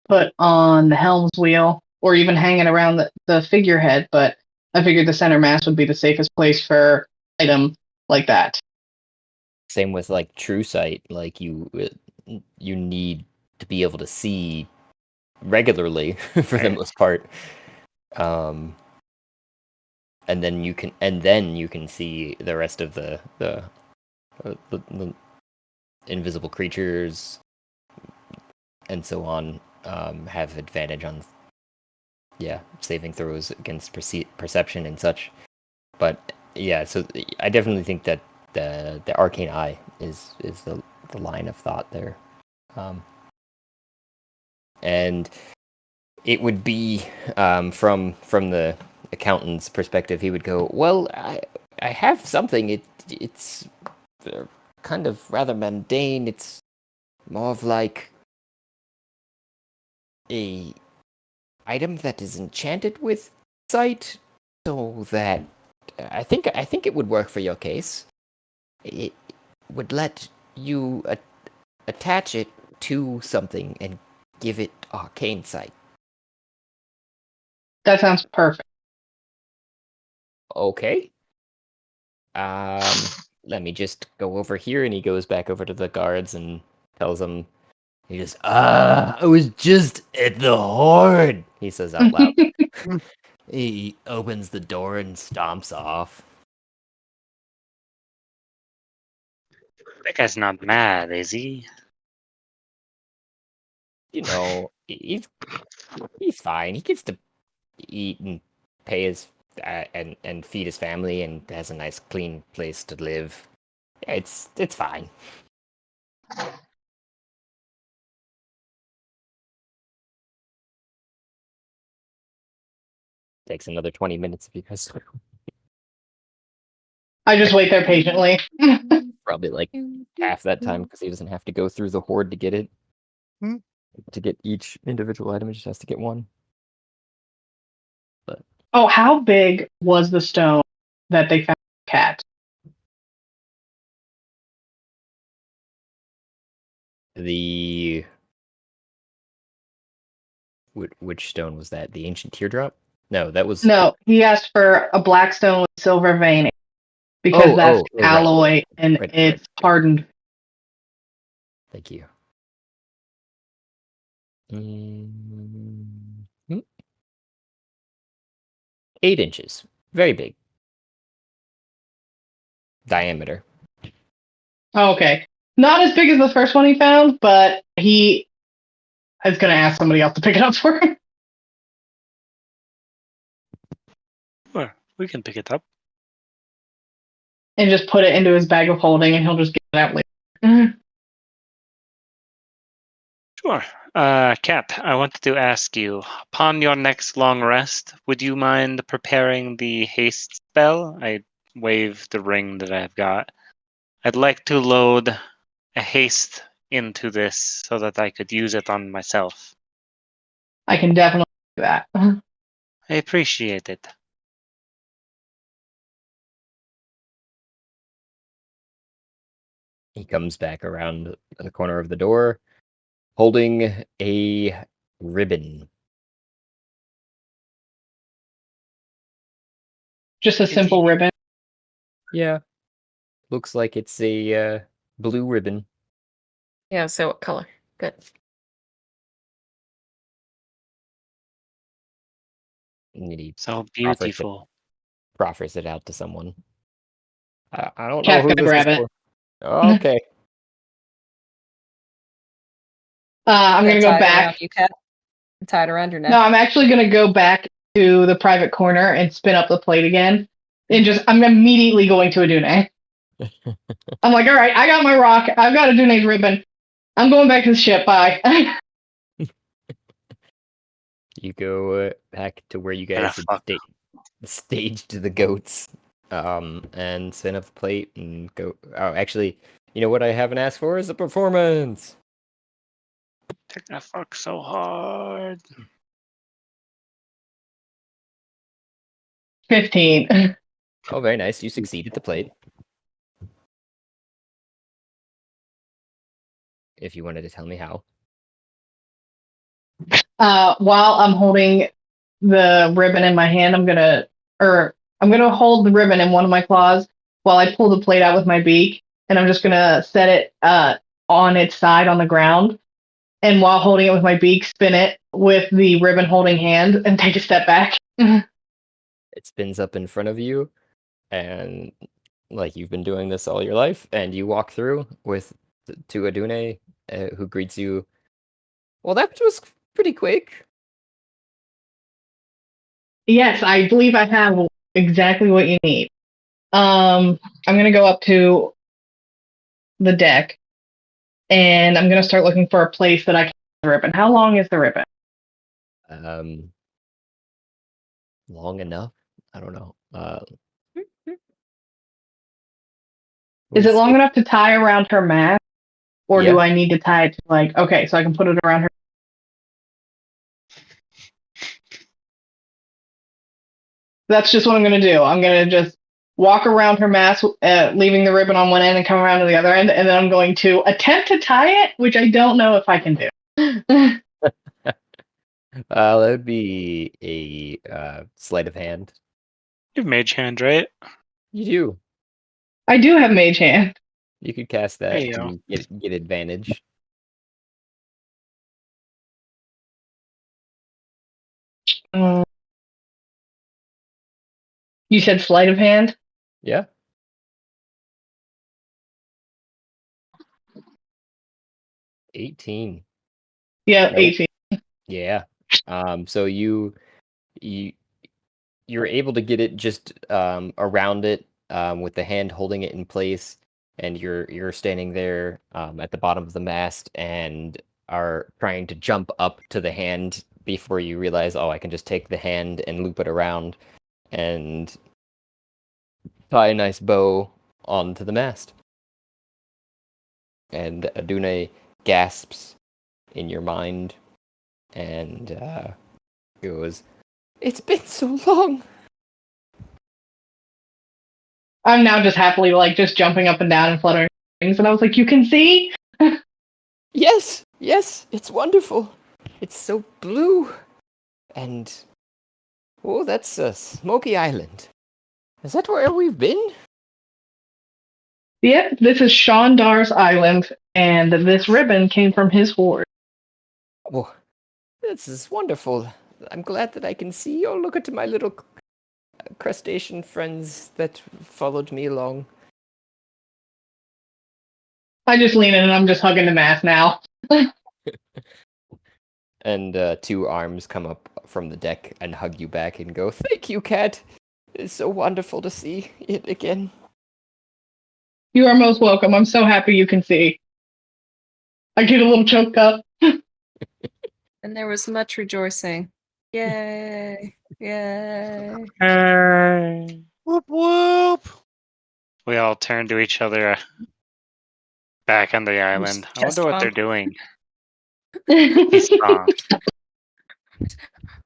put on the helm's wheel, or even hanging around the figurehead. But I figured the center mask would be the safest place for item like that. same with like True Sight. Like you need to be able to see regularly for the Right. most part. And then you can see the rest of the invisible creatures and so on, have advantage on saving throws against perception and such. But yeah, so I definitely think that the arcane eye is the line of thought there. And it would be from the accountant's perspective. He would go, "Well, I have something. It's kind of rather mundane. It's more of like a item that is enchanted with sight, so that I think it would work for your case. It would let you attach it to something and give it arcane sight." That sounds perfect. Okay. Let me just go over here, and he goes back over to the guards and tells them. He goes, I was just at the horde. He says out loud. He opens the door and stomps off. That guy's not mad, is he? You know, he's fine. He gets to eat and pay his and feed his family, and has a nice clean place to live. It's fine. Takes another 20 minutes if you guys. I just wait there patiently. Probably like half that time because he doesn't have to go through the horde to get it. Hmm. To get each individual item, he just has to get one. Oh, how big was the stone that they found the cat? The which stone was that? The ancient teardrop? No, that was No, he asked for a black stone with silver veining because that's right. alloy and Right. it's hardened. Thank you. 8 inches. Very big. Diameter. Oh, okay. Not as big as the first one he found, but he is going to ask somebody else to pick it up for him. Sure, we can pick it up. And just put it into his bag of holding, and he'll just get it out later. Sure. Cap, I wanted to ask you, upon your next long rest, would you mind preparing the haste spell? I wave the ring that I've got. I'd like to load a haste into this so that I could use it on myself. I can definitely do that. I appreciate it. He comes back around the corner of the door, holding a ribbon. Just a simple ribbon. Yeah. Looks like it's a blue ribbon. Yeah, so what color? Good. And he So beautiful. proffers it out to someone. I don't know Cat's who gonna this grab is it. for. Oh, okay. I'm going to go Tie it around back. you, Cat. Tie it around your neck. No, I'm actually going to go back to the private corner and spin up the plate again. And I'm immediately going to Adune. I'm like, all right, I got my rock. I've got Adune's ribbon. I'm going back to the ship. Bye. You go back to where you guys had fuck. staged the goats, and spin up the plate and go. Oh, actually, you know what I haven't asked for is a performance. They're gonna fuck so hard. 15. Oh, very nice. You succeed at the plate. If you wanted to tell me how. While I'm holding the ribbon in my hand, I'm gonna hold the ribbon in one of my claws while I pull the plate out with my beak, and I'm just gonna set it on its side on the ground, and while holding it with my beak, spin it with the ribbon holding hand and take a step back. It spins up in front of you, and like you've been doing this all your life, and you walk through to Adune, who greets you. Well, that was pretty quick. Yes, I believe I have exactly what you need. I'm gonna go up to the deck, and I'm gonna start looking for a place that I can the ribbon. How long is the ribbon? Long enough? I don't know. Is we'll it long see. enough to tie around her mask? Or do Yeah. I need to tie it to, like, okay, so I can put it around her? That's just what I'm going to do. I'm going to just walk around her mask, leaving the ribbon on one end and come around to the other end, and then I'm going to attempt to tie it, which I don't know if I can do. That would be a sleight of hand. You have mage hand, right? You do. I do have mage hand. You could cast that There you go. and get advantage. You said sleight of hand? Yeah. $18. Yeah, Nope. 18. Yeah. So you're able to get it just around it with the hand holding it in place, and you're standing there at the bottom of the mast and are trying to jump up to the hand before you realize, oh, I can just take the hand and loop it around and tie a nice bow onto the mast. And Adune gasps in your mind and goes, "It's been so long." I'm now just happily, like, just jumping up and down and fluttering wings, and I was like, you can see? Yes, it's wonderful. It's so blue. And oh, that's Smoky Island. Is that where we've been? Yep, this is Shondar's island, and this ribbon came from his horde. Oh, this is wonderful. I'm glad that I can see. Oh, look at my little crustacean friends that followed me along. I just lean in and I'm just hugging the mast now. And two arms come up from the deck and hug you back and go, "Thank you, Cat. It's so wonderful to see it again." You are most welcome. I'm so happy you can see. I get a little choked up. And there was much rejoicing. Yay! Yay! Whoop whoop. We all turn to each other back on the island. I chest wonder what they're bump. doing. He's gone.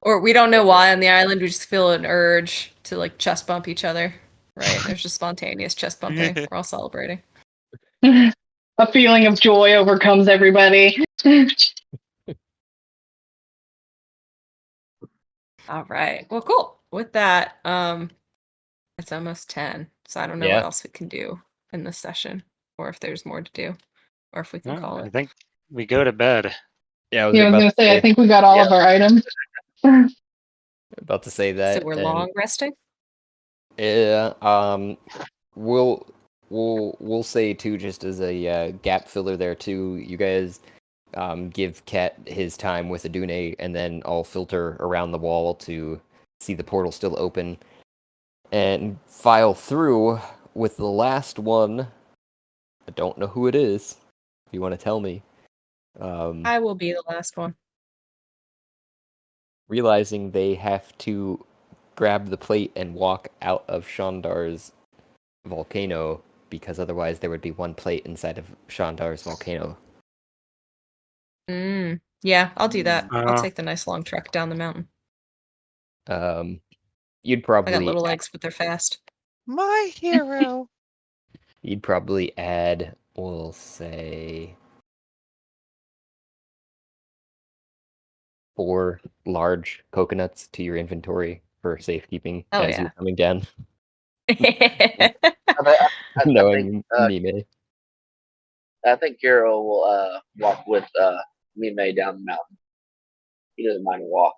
Or we don't know why on the island. We just feel an urge to like chest bump each other. Right? There's just spontaneous chest bumping. We're all celebrating. A feeling of joy overcomes everybody. All right. Well, cool. With that, it's almost 10. So I don't know Yeah. what else we can do in this session, or if there's more to do, or if we can call I it. think we go to bed. Yeah, I was Yeah, I was about gonna to say, I think we got all of our items. about to say that. So we're and, long resting. Yeah. We'll say too, just as a gap filler there too. You guys give Cat his time with Adune, and then I'll filter around the wall to see the portal still open, and file through with the last one. I don't know who it is. If you want to tell me. I will be the last one. Realizing they have to grab the plate and walk out of Shandar's volcano, because otherwise there would be one plate inside of Shandar's volcano. Yeah, I'll do that. I'll Uh, take the nice long trek down the mountain. You'd I got probably little legs, but they're fast. My hero. you'd probably add, we'll say, 4 large coconuts to your inventory for safekeeping Oh, as yeah. you're coming down. I Knowing think, Mime. I think Kiro will walk with Mime down the mountain. He doesn't mind a walk.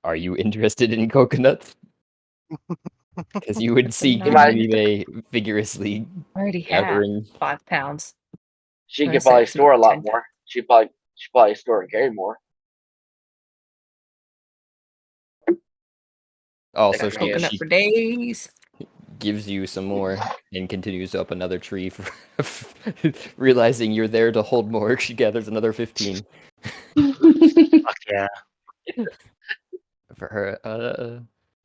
Are you interested in coconuts? Because you would see He might- Mime vigorously I already have gathering. 5 pounds. She I'm could gonna say probably it's store a about lot 10 more. She probably store and carry more. Also, Yeah. Coconut she for days. gives you some more and continues up another tree. Realizing you're there to hold more, she gathers another 15. Fuck yeah. For her,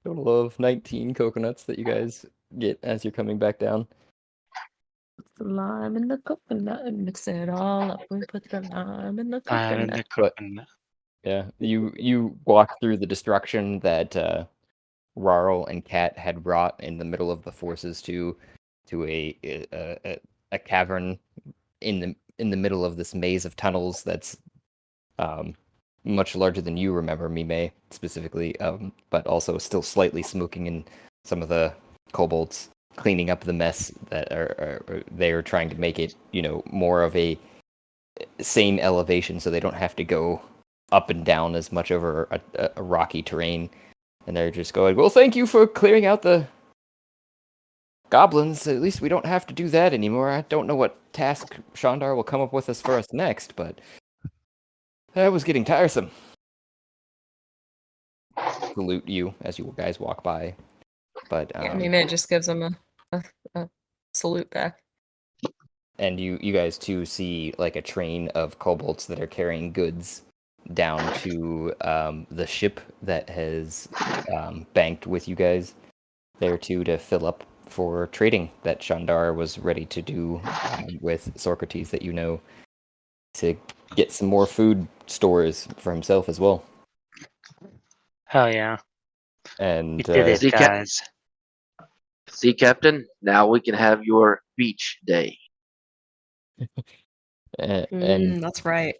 total of 19 coconuts that you guys get as you're coming back down. Put the lime in the coconut and mix it all up. We put the lime in the I'm in coconut. the cooking. Yeah, you walk through the destruction that Rarl and Cat had wrought in the middle of the forces to a cavern in the middle of this maze of tunnels that's much larger than you remember, Mime specifically, but also still slightly smoking in some of the kobolds, cleaning up the mess that are they're trying to make it, more of a same elevation, so they don't have to go up and down as much over a rocky terrain. And they're just going, well, thank you for clearing out the goblins. At least we don't have to do that anymore. I don't know what task Shandar will come up with for us next, but that was getting tiresome. Salute you as you guys walk by. But Yeah, Mime just gives him a salute back. and you guys too see like a train of kobolds that are carrying goods down to the ship that has banked with you guys there too to fill up for trading that Shandar was ready to do with Socrates that to get some more food stores for himself as well. Hell yeah. And You did it, See, Cap- guys. See, Captain, now we can have your beach day. and That's right.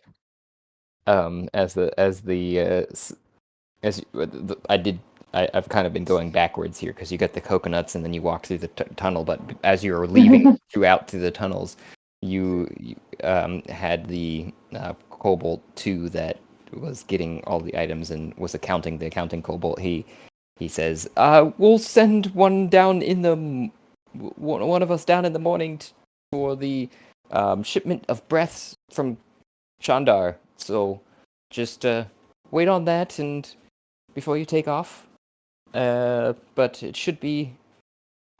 I've kind of been going backwards here because you got the coconuts and then you walk through the tunnel, but as you were leaving through the tunnels, you had the kobold 2 that was getting all the items and was accounting the accounting kobold. He says, we'll send one down in the one of us down in the morning for the shipment of breaths from Shandar. So just wait on that and before you take off. But it should be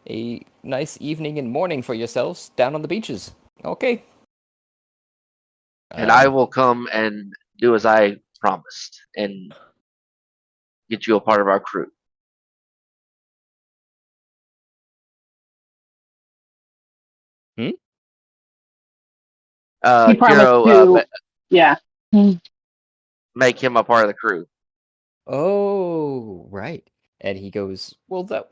a nice evening and morning for yourselves down on the beaches. Okay. And I will come and do as I promised and get you a part of our crew. Hmm? He promised Kiro, to, yeah. make him a part of the crew. Oh, right. And he goes, well, that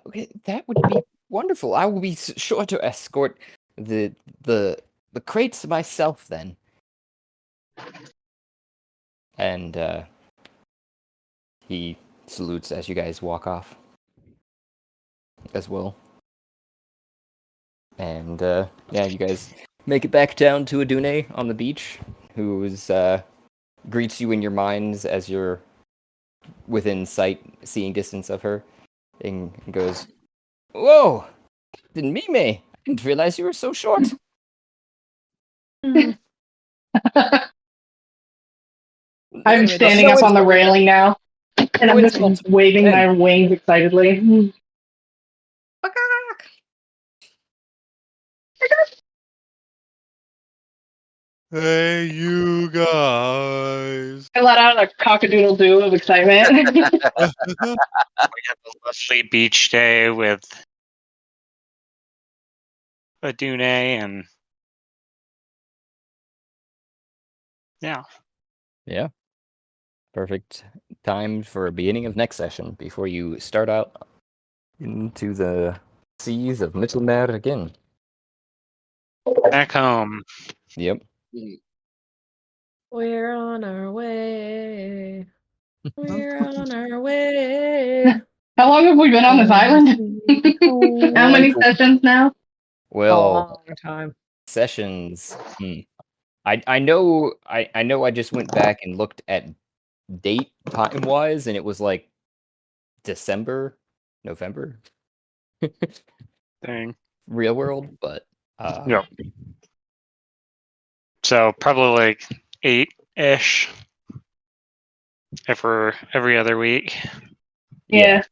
would be wonderful. I will be sure to escort the crates myself then. And he salutes as you guys walk off as well. And yeah, you guys make it back down to Adune on the beach, who greets you in your minds as you're within sight, seeing distance of her, and goes, "Whoa, didn't Mime? I didn't realize you were so short." I'm Anyway, standing up on the railing now, and I'm just waving my wings excitedly. Hey, you guys. I let out a cock-a-doodle-doo of excitement. We had a lovely beach day with Adune and yeah. Yeah. Perfect time for a beginning of next session before you start out into the seas of Mittelmeer again. Back home. Yep. We're on our way. We're on our way. How long have we been on this island? How many sessions now? Well, Long time. sessions. I know I just went back and looked at date time wise, and it was like December, November. Thing. Real world, but Yep. So probably like 8-ish. If we're every other week. Yeah.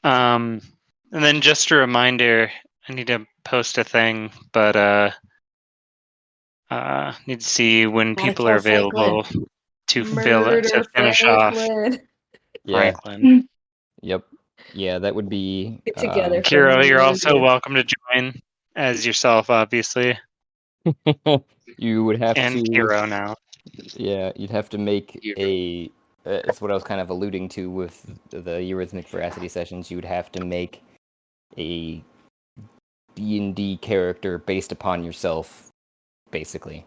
And then just a reminder, I need to post a thing, but Need to see when Gotta people are kill available to finish off Franklin. Yeah. Franklin. Yep. Yeah, that would be. Get together, Kiro, Franklin. you're What do we also do? welcome to join as yourself, obviously, You would have and to. Kiro now. Yeah, you'd have to make Hero. a. That's what I was kind of alluding to with the Eurythmic Veracity sessions. You would have to make a D&D character based upon yourself, basically.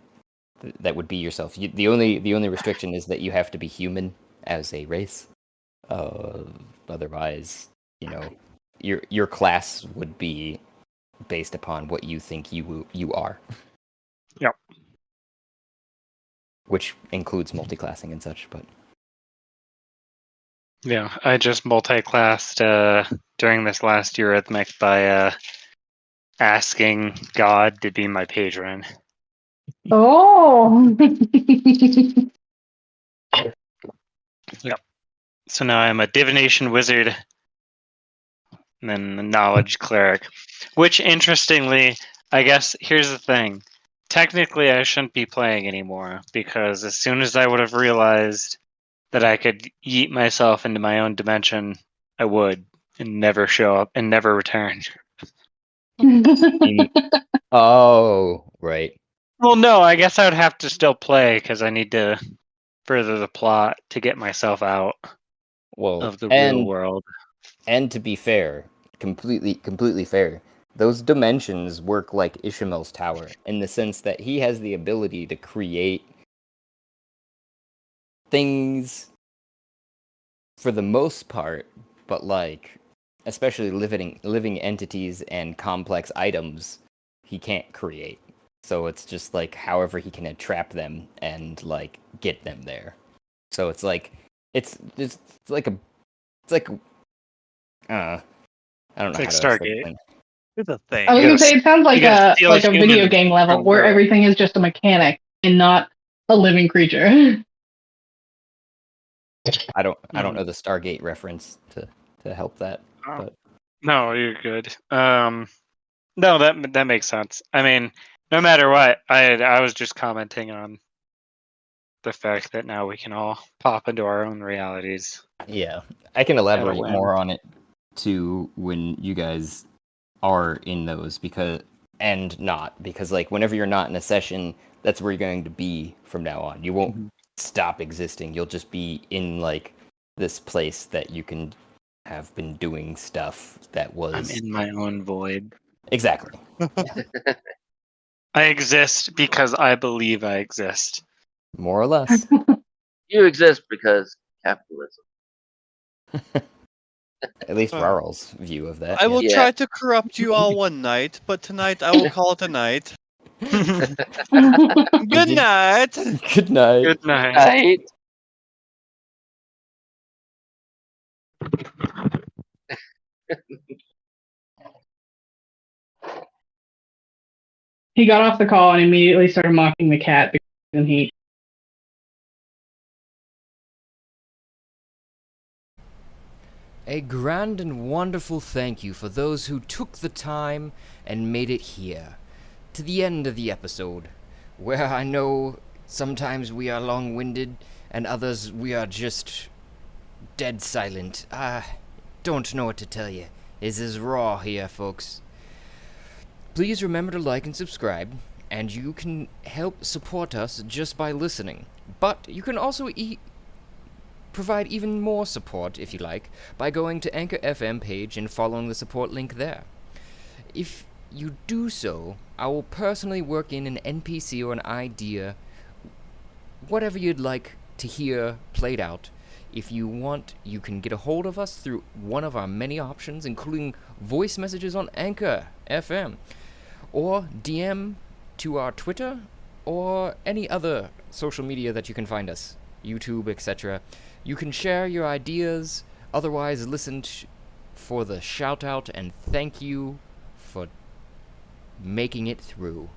That would be yourself. The only restriction is that you have to be human as a race. Otherwise, your class would be based upon what you think you are. Yep. Which includes multi-classing and such, but Yeah, I just multi-classed during this last Eurythmic by asking God to be my patron. Oh. So now I'm a divination wizard and then a knowledge cleric. Which, interestingly, I guess here's the thing. Technically, I shouldn't be playing anymore because as soon as I would have realized that I could yeet myself into my own dimension, I would and never show up and never return. oh, right. Well, no, I guess I would have to still play because I need to further the plot to get myself out Well, of the real world. And to be fair, completely fair, those dimensions work like Ishamel's tower in the sense that he has the ability to create things for the most part, but like especially living entities and complex items he can't create. So it's just like however he can entrap them and like get them there. So it's like it's like I don't know It's how like to Stargate. explain. It's a thing. I was gonna say it sounds like you gotta a steal a video human game level from where Earth. everything is just a mechanic and not a living creature. I don't know the Stargate reference to help that. Oh. But No, you're good. No, that makes sense. I mean, no matter what, I was just commenting on the fact that now we can all pop into our own realities. yeah, I can At a elaborate whim. more on it too when you guys are in those because like whenever you're not in a session, that's where you're going to be from now on. You won't stop existing. You'll just be in like this place that you can have been doing stuff that was I'm in my own void. exactly. I exist because I believe I exist. More or less. You exist because capitalism. At least Rarl's view of that. I will Yeah. try to corrupt you all one night, but tonight I will call it a night. Good night. Good night. Good night. Right? He got off the call and immediately started mocking the cat because of the heat. A grand and wonderful thank you for those who took the time and made it here, to the end of the episode, where I know sometimes we are long-winded and others we are just dead silent. I don't know what to tell you. This is raw here, folks. Please remember to like and subscribe, and you can help support us just by listening. But you can also provide even more support, if you like, by going to Anchor FM page and following the support link there. If you do so, I will personally work in an NPC or an idea, whatever you'd like to hear played out. If you want, you can get a hold of us through one of our many options, including voice messages on Anchor FM, or DM to our Twitter, or any other social media that you can find us, YouTube, etc. You can share your ideas, otherwise listen for the shout out and thank you for making it through.